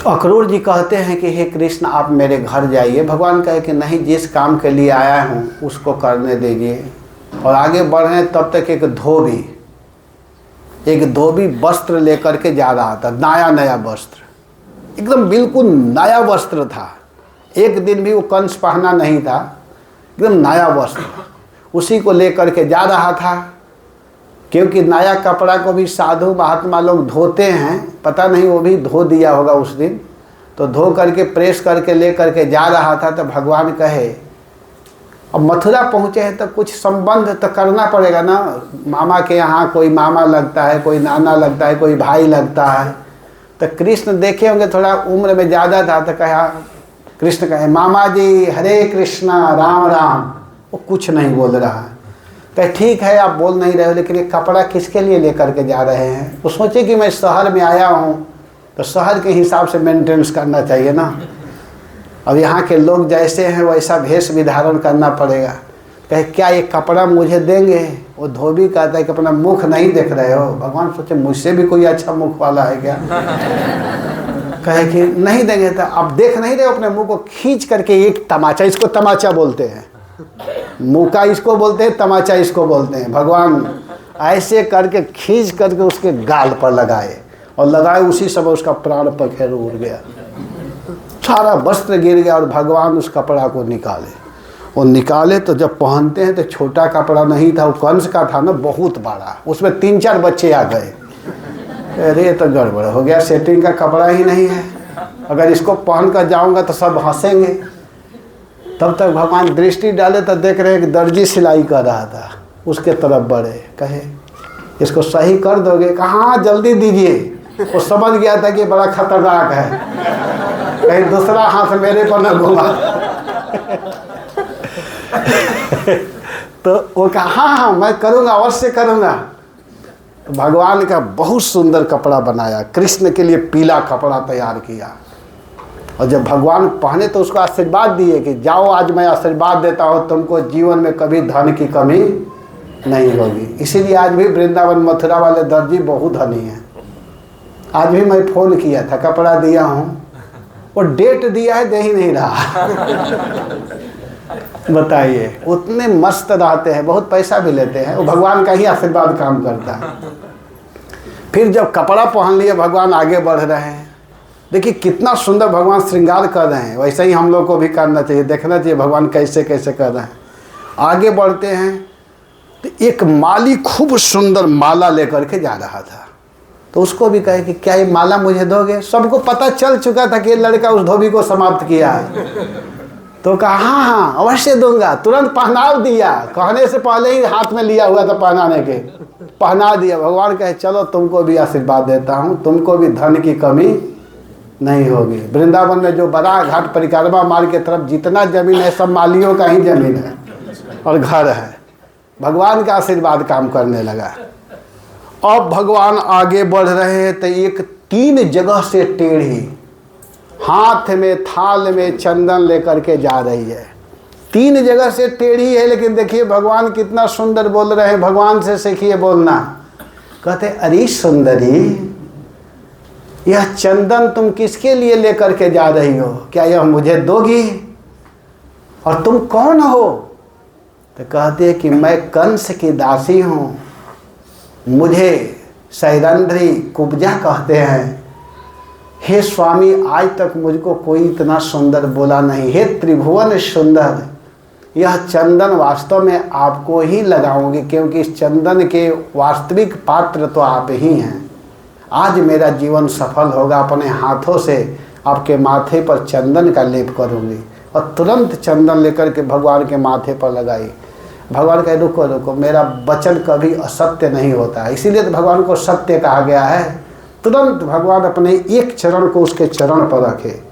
अक्रूर जी कहते हैं कि हे कृष्ण आप मेरे घर जाइए। भगवान कहे कि नहीं, जिस काम के लिए आया हूँ उसको करने दीजिए। और आगे बढ़ रहे हैं तब तक एक धोबी वस्त्र लेकर के जा रहा था, नया नया वस्त्र, एकदम बिल्कुल नया वस्त्र था। एक दिन भी वो कंस पहना नहीं था, एकदम नया वस्त्र, उसी को लेकर के जा रहा था। क्योंकि नया कपड़ा को भी साधु महात्मा लोग धोते हैं, पता नहीं वो भी धो दिया होगा उस दिन, तो धो करके प्रेस करके ले करके जा रहा था। तो भगवान कहे अब मथुरा पहुँचे हैं तो कुछ संबंध तो करना पड़ेगा ना, मामा के यहाँ कोई मामा लगता है, कोई नाना लगता है, कोई भाई लगता है। तो कृष्ण देखे होंगे थोड़ा उम्र में ज़्यादा था, तो कहा कृष्ण कहे मामा जी हरे कृष्णा राम राम। वो कुछ नहीं बोल रहा है। कहे ठीक है आप बोल नहीं रहे हो, लेकिन ये कपड़ा किसके लिए लेकर के जा रहे हैं? वो सोचे कि मैं शहर में आया हूँ तो शहर के हिसाब से मेंटेनेंस करना चाहिए ना, अब यहाँ के लोग जैसे हैं वैसा वेश विधारण करना पड़ेगा। कहे क्या ये कपड़ा मुझे देंगे? वो धोबी कहता है कि अपना मुख नहीं देख रहे हो? भगवान सोचे मुझसे भी कोई अच्छा मुख वाला है क्या? कहे कि नहीं देंगे। तो आप देख नहीं रहे हो अपने मुंह को खींच करके एक तमाचा, इसको तमाचा बोलते हैं, मुंह का इसको बोलते हैं, तमाचा इसको बोलते हैं। भगवान ऐसे करके खींच करके उसके गाल पर लगाए, और लगाए उसी समय उसका प्राण पखेरु उड़ गया, सारा वस्त्र गिर गया। और भगवान उस कपड़ा को निकाले, और निकाले तो जब पहनते हैं तो छोटा कपड़ा नहीं था, वो कंस का था ना, बहुत बड़ा, उसमें 3-4 बच्चे आ गए। अरे तो गड़बड़ हो गया, सेटिंग का कपड़ा ही नहीं है, अगर इसको पहन कर जाऊंगा तो सब हंसेंगे। तब तक भगवान दृष्टि डाले तो देख रहे हैं कि दर्जी सिलाई कर रहा था, उसके तरफ बढ़े, कहे इसको सही कर दोगे? कहाँ जल्दी दीजिए। वो समझ गया था कि बड़ा खतरनाक है, कहीं दूसरा हाथ मेरे पर न घुमा। तो वो कहा हाँ हाँ मैं करूँगा, अवश्य करूँगा। तो भगवान का बहुत सुंदर कपड़ा बनाया, कृष्ण के लिए पीला कपड़ा तैयार किया, और जब भगवान पहने तो उसको आशीर्वाद दिए कि जाओ आज मैं आशीर्वाद देता हूँ तुमको, जीवन में कभी धन की कमी नहीं होगी। इसीलिए आज भी वृंदावन मथुरा वाले दर्जी बहुत धनी हैं। आज भी मैं फ़ोन किया था, कपड़ा दिया हूँ, वो डेट दिया है, दे ही नहीं रहा। बताइए, उतने मस्त रहते हैं, बहुत पैसा भी लेते हैं, वो भगवान का ही आशीर्वाद काम करता है। फिर जब कपड़ा पहन लिए भगवान आगे बढ़ रहे हैं, देखिए कितना सुंदर भगवान श्रृंगार कर रहे हैं। वैसे ही हम लोग को भी करना चाहिए, देखना चाहिए भगवान कैसे कैसे कर रहे हैं। आगे बढ़ते हैं तो एक माली खूब सुंदर माला लेकर के जा रहा था, तो उसको भी कहे कि क्या ये माला मुझे दोगे? सबको पता चल चुका था कि ये लड़का उस धोबी को समाप्त किया है। तो कहा हाँ हाँ अवश्य दूंगा, तुरंत पहनाव दिया, कहने से पहले ही हाथ में लिया हुआ था पहनाने के, पहना दिया। भगवान कहे चलो तुमको भी आशीर्वाद देता हूँ, तुमको भी धन की कमी नहीं होगी। वृंदावन में जो बड़ा घाट परिक्रमा मार्ग की तरफ जितना जमीन है सब मालियों का ही जमीन है और घर है। भगवान का आशीर्वाद काम करने लगा। अब भगवान आगे बढ़ रहे हैं तो एक 3 जगह से टेढ़ी हाथ में थाल में चंदन लेकर के जा रही है। 3 जगह से टेढ़ी है, लेकिन देखिए भगवान कितना सुंदर बोल रहे हैं। भगवान से सीखिए बोलना। कहते अरे सुंदरी, यह चंदन तुम किसके लिए लेकर के जा रही हो? क्या यह मुझे दोगी? और तुम कौन हो? तो कहते कि मैं कंस की दासी हूँ, मुझे सैरंध्री कुब्जा कहते हैं। हे स्वामी, आज तक मुझको कोई इतना सुंदर बोला नहीं। हे त्रिभुवन सुंदर, यह चंदन वास्तव में आपको ही लगाऊंगी, क्योंकि इस चंदन के वास्तविक पात्र तो आप ही हैं। आज मेरा जीवन सफल होगा, अपने हाथों से आपके माथे पर चंदन का लेप करूंगी। और तुरंत चंदन लेकर के भगवान के माथे पर लगाई। भगवान कहे रुको रुको, मेरा वचन कभी असत्य नहीं होता है, इसीलिए तो भगवान को सत्य कहा गया है। तुरंत भगवान अपने एक चरण को उसके चरण पर रखे,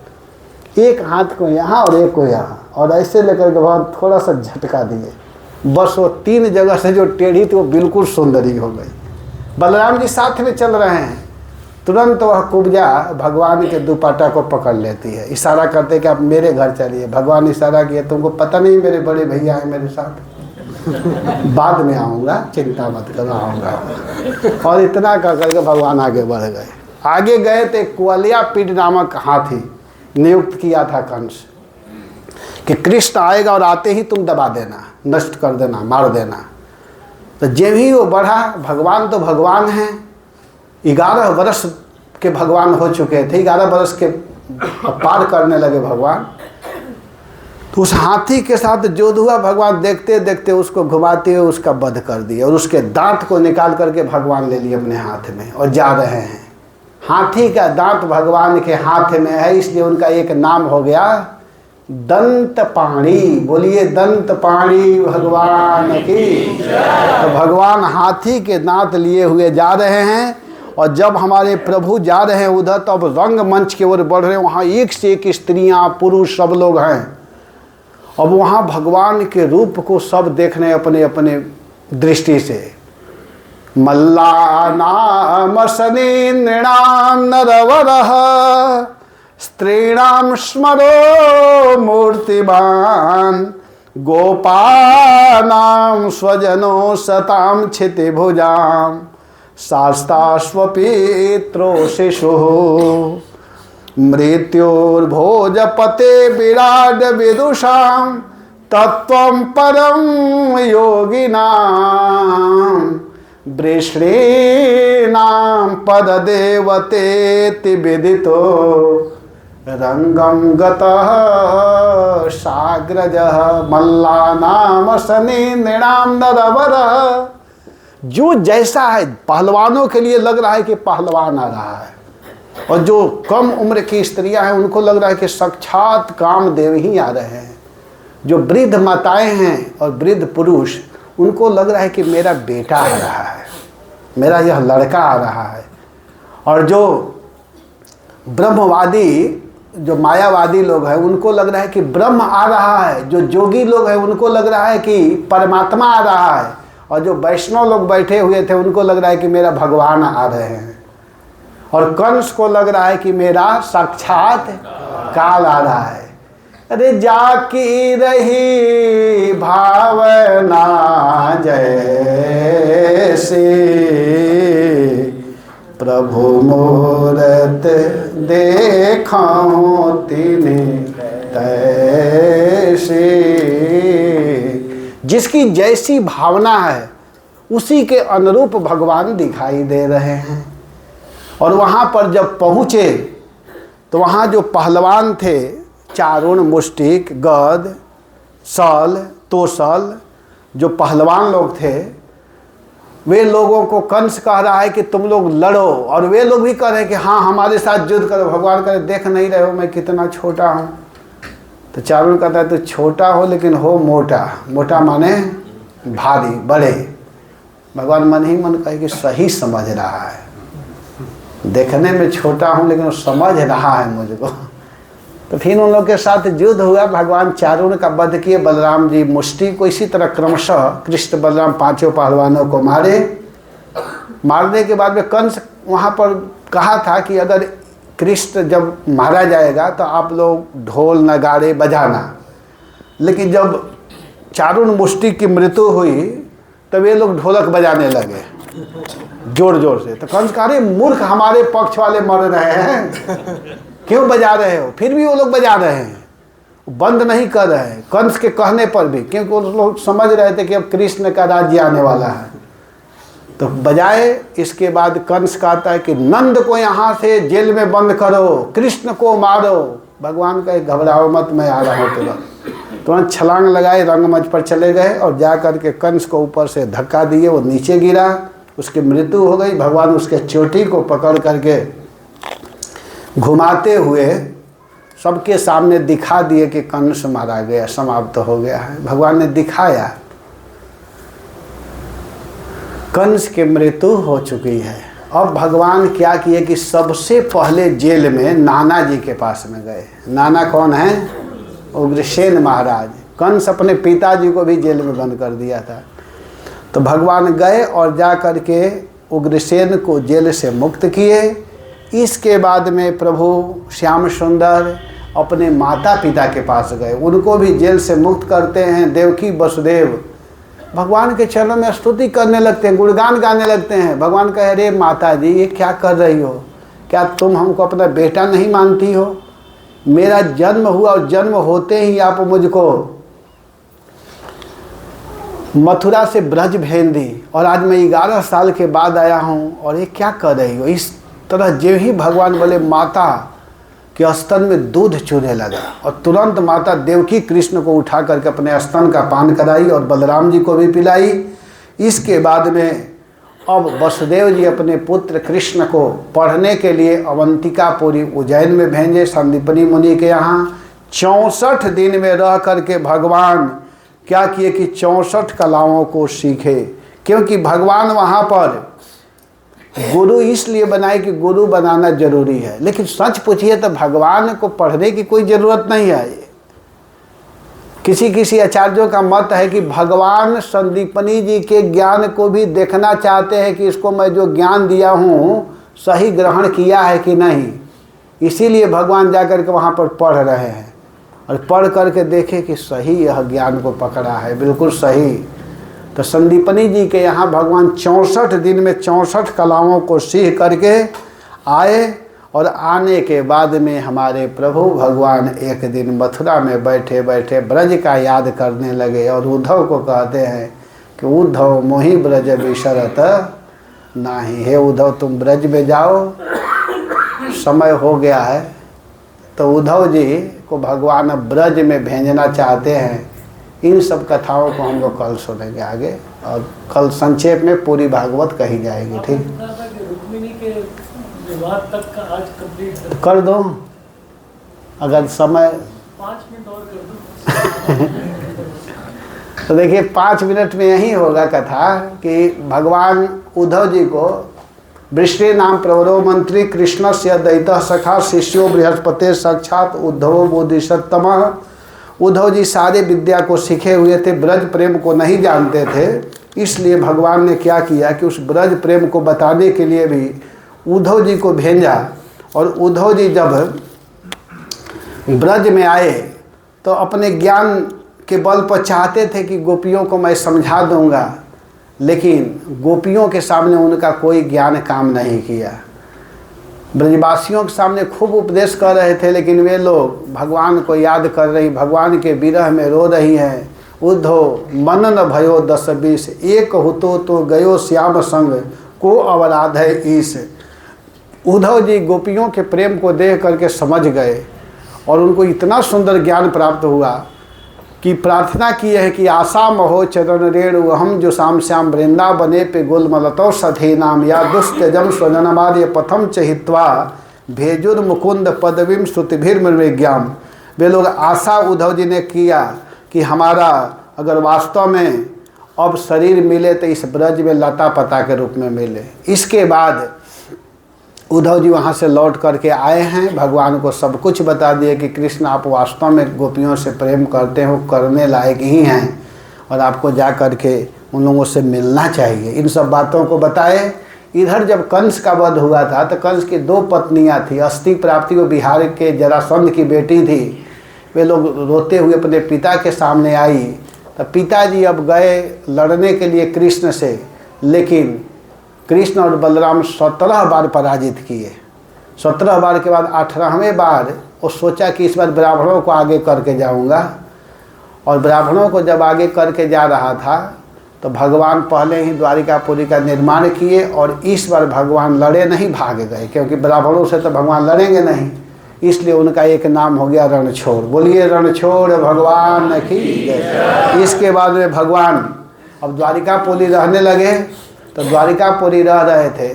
एक हाथ को यहाँ और एक को यहाँ, और ऐसे लेकर के भगवान थोड़ा सा झटका दिए। बस वो 3 जगह से जो टेढ़ी थी वो बिल्कुल सुंदरी हो गई। बलराम जी साथ में चल रहे हैं, तुरंत वह कुब्जा भगवान के दुपट्टा को पकड़ लेती है। इशारा करते कि आप मेरे घर चलिए। भगवान इशारा किए, तुमको पता नहीं मेरे बड़े भैया हैं मेरे साथ, बाद में आऊँगा, चिंता मत करो आऊँगा। और इतना कर करके भगवान आगे बढ़ गए। आगे गए तो कुअलिया पीठ नामक हाथी नियुक्त किया था कंस कि कृष्ण आएगा और आते ही तुम दबा देना, नष्ट कर देना, मार देना। तो जब ही वो बढ़ा, भगवान तो भगवान हैं, 11 वर्ष के भगवान हो चुके थे, 11 वर्ष के पार करने लगे भगवान। तो उस हाथी के साथ जो हुआ, भगवान देखते देखते उसको घुमाते हुए उसका वध कर दिया, और उसके दांत को निकाल करके भगवान ले लिए अपने हाथ में और जा रहे हैं। हाथी का दांत भगवान के हाथ में है, इसलिए उनका एक नाम हो गया दंतपाणी। बोलिए दंतपाणी भगवान की। तो भगवान हाथी के दांत लिए हुए जा रहे हैं, और जब हमारे प्रभु जा रहे हैं उधर, तब रंग मंच की ओर बढ़ रहे हैं। वहाँ एक से एक स्त्रियाँ पुरुष सब लोग हैं। अब वहाँ भगवान के रूप को सब देख रहे हैं अपने अपने दृष्टि से। मल्लानाम सनीन्द्राणाम नरवरः स्त्रीणाम स्मरो मूर्तिमान गोपानाम स्वजनो सताम क्षितिभुजाम शास्ताश्वपित्रो शिशुः मृत्युर्भोजपते विराट विदुषां तत्वं परम योगिनां वृष्णीनां पददेवतेति विदितो रंगम गतः साग्रजः मल्लानाम सनीन्द्राणाम नरवरः। जो जैसा है, पहलवानों के लिए लग रहा है कि पहलवान आ रहा है, और जो कम उम्र की स्त्रियां हैं उनको लग रहा है कि साक्षात कामदेव ही आ रहे हैं। जो वृद्ध माताएं हैं और वृद्ध पुरुष, उनको लग रहा है कि मेरा बेटा आ रहा है, मेरा यह लड़का आ रहा है। और जो ब्रह्मवादी जो मायावादी लोग हैं उनको लग रहा है कि ब्रह्म आ रहा है, जो जोगी लोग हैं उनको लग रहा है कि परमात्मा आ रहा है, और जो वैष्णव लोग बैठे हुए थे उनको लग रहा है कि मेरा भगवान आ रहे हैं, और कंस को लग रहा है कि मेरा साक्षात काल आ रहा है। अरे जाकी रही भावना जैसे प्रभु मूरत देखाऊं तिन्हें तैसे। जिसकी जैसी भावना है उसी के अनुरूप भगवान दिखाई दे रहे हैं। और वहाँ पर जब पहुँचे तो वहाँ जो पहलवान थे, चारुण, मुष्टिक, गद, सल, तोसल, जो पहलवान लोग थे, वे लोगों को कंस कह रहा है कि तुम लोग लड़ो, और वे लोग भी कह रहे हैं कि हाँ हमारे साथ युद्ध करो। भगवान कह रहे देख नहीं रहे हो मैं कितना छोटा हूँ। तो चारुण कहता है तो छोटा हो लेकिन हो मोटा। मोटा माने भारी, बड़े। भगवान मन ही मन कहे कि सही समझ रहा है, देखने में छोटा हूँ लेकिन वो समझ रहा है मुझको। तो फिर उन लोग के साथ युद्ध हुआ। भगवान चारुण का वध किए, बलराम जी मुष्टि को, इसी तरह क्रमशः कृष्ण बलराम पांचों पहलवानों को मारे। मारने के बाद में कंस वहाँ पर कहा था कि अगर कृष्ण जब मारा जाएगा तो आप लोग ढोल नगाड़े बजाना। लेकिन जब चारुण मुष्टि की मृत्यु हुई तो वे लोग ढोलक बजाने लगे जोर जोर से। तो कंस कह रहे मूर्ख, हमारे पक्ष वाले मर रहे हैं, क्यों बजा रहे हो? फिर भी वो लोग बजा रहे हैं, बंद नहीं कर रहे हैं कंस के कहने पर भी, क्योंकि वो लोग समझ रहे थे कि अब कृष्ण का राज्य आने वाला है। तो बजाए। इसके बाद कंस कहता है कि नंद को यहाँ से जेल में बंद करो, कृष्ण को मारो। भगवान कहे घबराओ मत, मैं आ रहा हूँ तुरंत छलांग लगाए, रंगमंच पर चले गए और जा कर के कंस को ऊपर से धक्का दिए, वो नीचे गिरा, उसकी मृत्यु हो गई। भगवान उसके चोटी को पकड़ करके घुमाते हुए सबके सामने दिखा दिए कि कंस मारा गया, समाप्त हो गया है। भगवान ने दिखाया कंस की मृत्यु हो चुकी है। अब भगवान क्या किए कि सबसे पहले जेल में नाना जी के पास में गए। नाना कौन है? उग्रसेन महाराज। कंस अपने पिताजी को भी जेल में बंद कर दिया था। तो भगवान गए और जा कर के उग्रसेन को जेल से मुक्त किए। इसके बाद में प्रभु श्याम सुंदर अपने माता पिता के पास गए, उनको भी जेल से मुक्त करते हैं। देवकी वसुदेव भगवान के चरणों में स्तुति करने लगते हैं, गुणगान गाने लगते हैं। भगवान कहे अरे माता जी ये क्या कर रही हो? क्या तुम हमको अपना बेटा नहीं मानती हो? मेरा जन्म हुआ और जन्म होते ही आप मुझको मथुरा से ब्रज भेज दी, और आज मैं 11 साल के बाद आया हूँ और ये क्या कर रही हो? इस तरह जो ही भगवान बोले माता के स्तन में दूध चूने लगा, और तुरंत माता देवकी कृष्ण को उठा करके अपने स्तन का पान कराई और बलराम जी को भी पिलाई। इसके बाद में अब वसुदेव जी अपने पुत्र कृष्ण को पढ़ने के लिए अवंतिकापुरी उज्जैन में भेजे, संदीपनी मुनि के यहाँ। 64 दिन में रह करके भगवान क्या किए कि 64 कलाओं को सीखे, क्योंकि भगवान वहाँ पर गुरु इसलिए बनाए कि गुरु बनाना जरूरी है। लेकिन सच पूछिए तो भगवान को पढ़ने की कोई ज़रूरत नहीं है। किसी आचार्यों का मत है कि भगवान संदीपनी जी के ज्ञान को भी देखना चाहते हैं कि इसको मैं जो ज्ञान दिया हूँ सही ग्रहण किया है कि नहीं। इसीलिए भगवान जाकर के वहाँ पर पढ़ रहे हैं और पढ़ करके देखे कि सही यह ज्ञान को पकड़ा है, बिल्कुल सही। तो संदीपनी जी के यहाँ भगवान 64 दिन में 64 कलाओं को सीख करके आए, और आने के बाद में हमारे प्रभु भगवान एक दिन मथुरा में बैठे बैठे ब्रज का याद करने लगे, और उद्धव को कहते हैं कि उद्धव मोहि ब्रज विशरत नाही। हे उद्धव तुम ब्रज में जाओ, समय हो गया है। तो उद्धव जी को भगवान अब ब्रज में भेजना चाहते हैं। इन सब कथाओं को हम लोग कल सुनेंगे आगे, और कल संक्षेप में पूरी भागवत कही जाएगी। ठीक, रुक्मिणी के विवाह तक का आज कंप्लीट कर दो, अगर समय 5 मिनट और कर दो। तो देखिए 5 मिनट में यही होगा कथा कि भगवान उद्धव जी को वृष्टि नाम प्रवरो मंत्री कृष्ण से दैतः सखा शिष्यो बृहस्पति साक्षात उद्धव बोधिसत्तमः। उद्धव जी सारे विद्या को सीखे हुए थे, ब्रज प्रेम को नहीं जानते थे, इसलिए भगवान ने क्या किया कि उस ब्रज प्रेम को बताने के लिए भी उद्धव जी को भेजा। और उद्धव जी जब ब्रज में आए तो अपने ज्ञान के बल पर चाहते थे कि गोपियों को मैं समझा दूंगा, लेकिन गोपियों के सामने उनका कोई ज्ञान काम नहीं किया। ब्रजवासियों के सामने खूब उपदेश कर रहे थे, लेकिन वे लोग भगवान को याद कर रही, भगवान के विरह में रो रही हैं। उद्धव मन न भयो 10-20 एक हुतो तो गयो श्याम संग को अवराध है ईस। उद्धव जी गोपियों के प्रेम को देख करके समझ गए और उनको इतना सुंदर ज्ञान प्राप्त हुआ कि प्रार्थना की है कि आशा महो चरण रेणु हम जो शाम श्याम वृंदावने पे गुलमलतो सधी नाम या दुष्टजम स्वजनमार्य पथम चहित्वा भेजुर मुकुंद पदवीम श्रुतिभिर्मृज्ञाम। वे लोग आशा उद्धव जी ने किया कि हमारा अगर वास्तव में अब शरीर मिले तो इस ब्रज में लता पता के रूप में मिले। इसके बाद उद्धव जी वहाँ से लौट करके आए हैं, भगवान को सब कुछ बता दिए कि कृष्ण आप वास्तव में गोपियों से प्रेम करते हो, करने लायक ही हैं और आपको जा करके उन लोगों से मिलना चाहिए। इन सब बातों को बताए। इधर जब कंस का वध हुआ था तो कंस की 2 पत्नियां थी। अस्थि प्राप्ति वो बिहार के जरासंध की बेटी थी। वे लोग रोते हुए अपने पिता के सामने आई तो पिताजी अब गए लड़ने के लिए कृष्ण से, लेकिन कृष्ण और बलराम 17 बार पराजित किए। 17 बार के बाद 18वें बार वो सोचा कि इस बार ब्राह्मणों को आगे करके जाऊंगा। और ब्राह्मणों को जब आगे करके जा रहा था तो भगवान पहले ही द्वारिकापुरी का निर्माण किए और इस बार भगवान लड़े नहीं, भाग गए, क्योंकि ब्राह्मणों से तो भगवान लड़ेंगे नहीं। इसलिए उनका एक नाम हो गया रणछोड़। बोलिए रणछोड़ भगवान की जय। इसके बाद में भगवान अब द्वारिकापुरी रहने लगे। तो द्वारिकापुरी रह रहे थे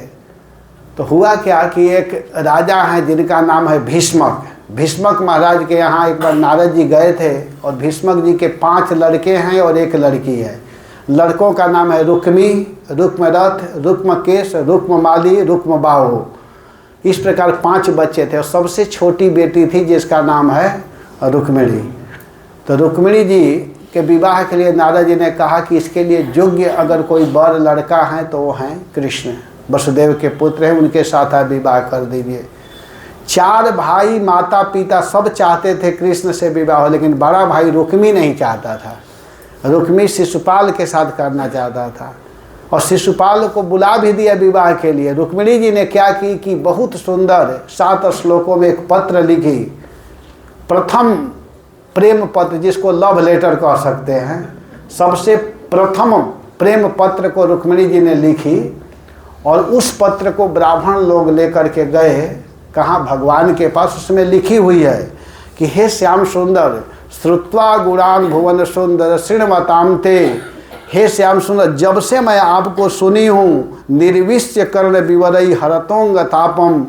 तो हुआ क्या कि एक राजा हैं जिनका नाम है भीष्मक। भीष्मक महाराज के यहाँ एक बार नारद जी गए थे और भीष्मक जी के 5 लड़के हैं और 1 लड़की है। लड़कों का नाम है रुक्मी, रुक्मरथ, रुक्मकेश, रुक्ममाली, रुक्मबाहु। इस प्रकार 5 बच्चे थे और सबसे छोटी बेटी थी जिसका नाम है रुक्मिणी। तो रुक्मिणी जी के विवाह के लिए नारद जी ने कहा कि इसके लिए योग्य अगर कोई वर लड़का है तो वो हैं कृष्ण, वसुदेव के पुत्र हैं, उनके साथ आप विवाह कर दीजिए। 4 भाई माता पिता सब चाहते थे कृष्ण से विवाह हो, लेकिन बड़ा भाई रुक्मी नहीं चाहता था। रुक्मी शिशुपाल के साथ करना चाहता था और शिशुपाल को बुला भी दिया विवाह के लिए। रुक्मिणी जी ने क्या की कि बहुत सुंदर 7 श्लोकों में एक पत्र लिखी, प्रथम प्रेम पत्र, जिसको लव लेटर कह सकते हैं। सबसे प्रथम प्रेम पत्र को रुक्मिणी जी ने लिखी और उस पत्र को ब्राह्मण लोग लेकर के गए कहाँ, भगवान के पास। उसमें लिखी हुई है कि हे श्याम सुंदर श्रुत्वा गुणान भुवन सुंदर श्रृणवताम ते। हे श्याम सुंदर, जब से मैं आपको सुनी हूँ निर्विश्य कर्ण विवरई हरतोंग तापम,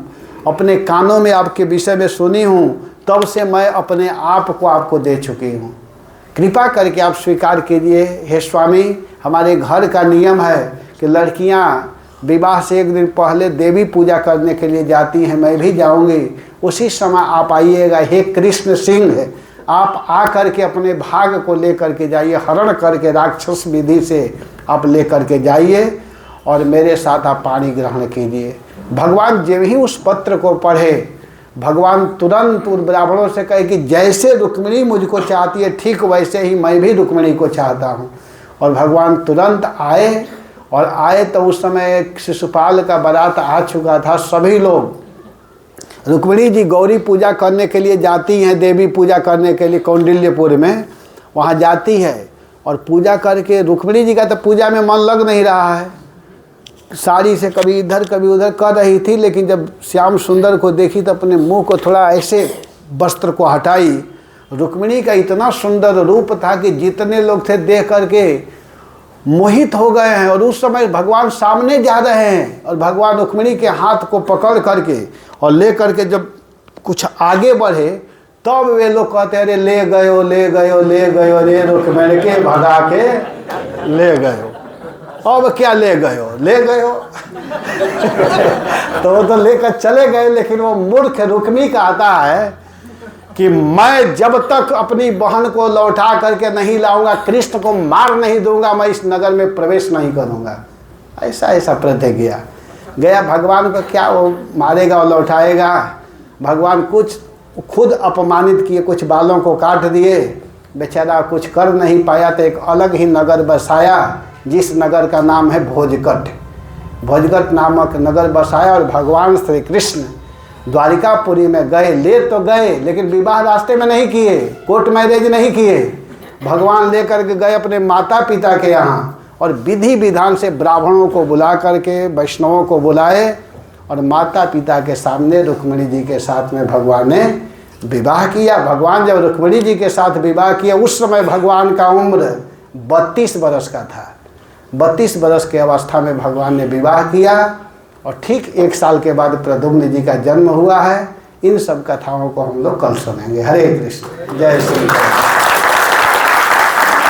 अपने कानों में आपके विषय में सुनी हूँ, तब से मैं अपने आप को आपको दे चुकी हूँ। कृपा करके आप स्वीकार कीजिए। हे स्वामी, हमारे घर का नियम है कि लड़कियाँ विवाह से 1 दिन पहले देवी पूजा करने के लिए जाती हैं, मैं भी जाऊंगी, उसी समय आप आइएगा। हे कृष्ण सिंह, आप आ करके अपने भाग को लेकर के जाइए, हरण करके राक्षस विधि से आप लेकर के जाइए और मेरे साथ आप पानी ग्रहण कीजिए। भगवान जब ही उस पत्र को पढ़े, भगवान तुरंत उन ब्राह्मणों से कहे कि जैसे रुक्मिणी मुझको चाहती है ठीक वैसे ही मैं भी रुक्मिणी को चाहता हूँ। और भगवान तुरंत आए और आए तो उस समय शिशुपाल का बारात आ चुका था। सभी लोग, रुक्मिणी जी गौरी पूजा करने के लिए जाती हैं, देवी पूजा करने के लिए कौंडिल्यपुर में वहाँ जाती है और पूजा करके रुक्मिणी जी का तो पूजा में मन लग नहीं रहा है, साड़ी से कभी इधर कभी उधर कर रही थी। लेकिन जब श्याम सुंदर को देखी तो अपने मुंह को थोड़ा ऐसे वस्त्र को हटाई। रुक्मिणी का इतना सुंदर रूप था कि जितने लोग थे देख करके मोहित हो गए हैं। और उस समय भगवान सामने जा रहे हैं और भगवान रुक्मिणी के हाथ को पकड़ करके और ले करके जब कुछ आगे बढ़े तब वे लोग कहते हैं, अरे ले गयो ले गयो ले गयो रे रुक्मिणी के भगा के ले गयो। अब क्या ले गए हो, ले गए हो। तो वो तो लेकर चले गए, लेकिन वो मूर्ख रुक्मी कहता है कि मैं जब तक अपनी बहन को लौटा करके नहीं लाऊंगा, कृष्ण को मार नहीं दूंगा, मैं इस नगर में प्रवेश नहीं करूंगा। ऐसा ऐसा प्रतिज्ञा गया। भगवान को क्या वो मारेगा और लौटाएगा। भगवान कुछ खुद अपमानित किए, कुछ बालों को काट दिए, बेचारा कुछ कर नहीं पाया, तो एक अलग ही नगर बसाया, जिस नगर का नाम है भोजकट। भोजकट नामक नगर बसाया और भगवान श्री कृष्ण द्वारिकापुरी में गए। ले तो गए, लेकिन विवाह रास्ते में नहीं किए, कोर्ट मैरिज नहीं किए। भगवान लेकर के गए अपने माता पिता के यहाँ और विधि विधान से ब्राह्मणों को बुला करके, वैष्णवों को बुलाए और माता पिता के सामने रुक्मिणी जी के साथ में भगवान ने विवाह किया। भगवान जब रुक्मिणी जी के साथ विवाह किया, उस समय भगवान का उम्र 32 वर्ष का था। 32 वर्ष की अवस्था में भगवान ने विवाह किया और ठीक 1 साल के बाद प्रद्युम्न जी का जन्म हुआ है। इन सब कथाओं को हम लोग कल सुनेंगे। हरे कृष्ण, जय श्री कृष्ण।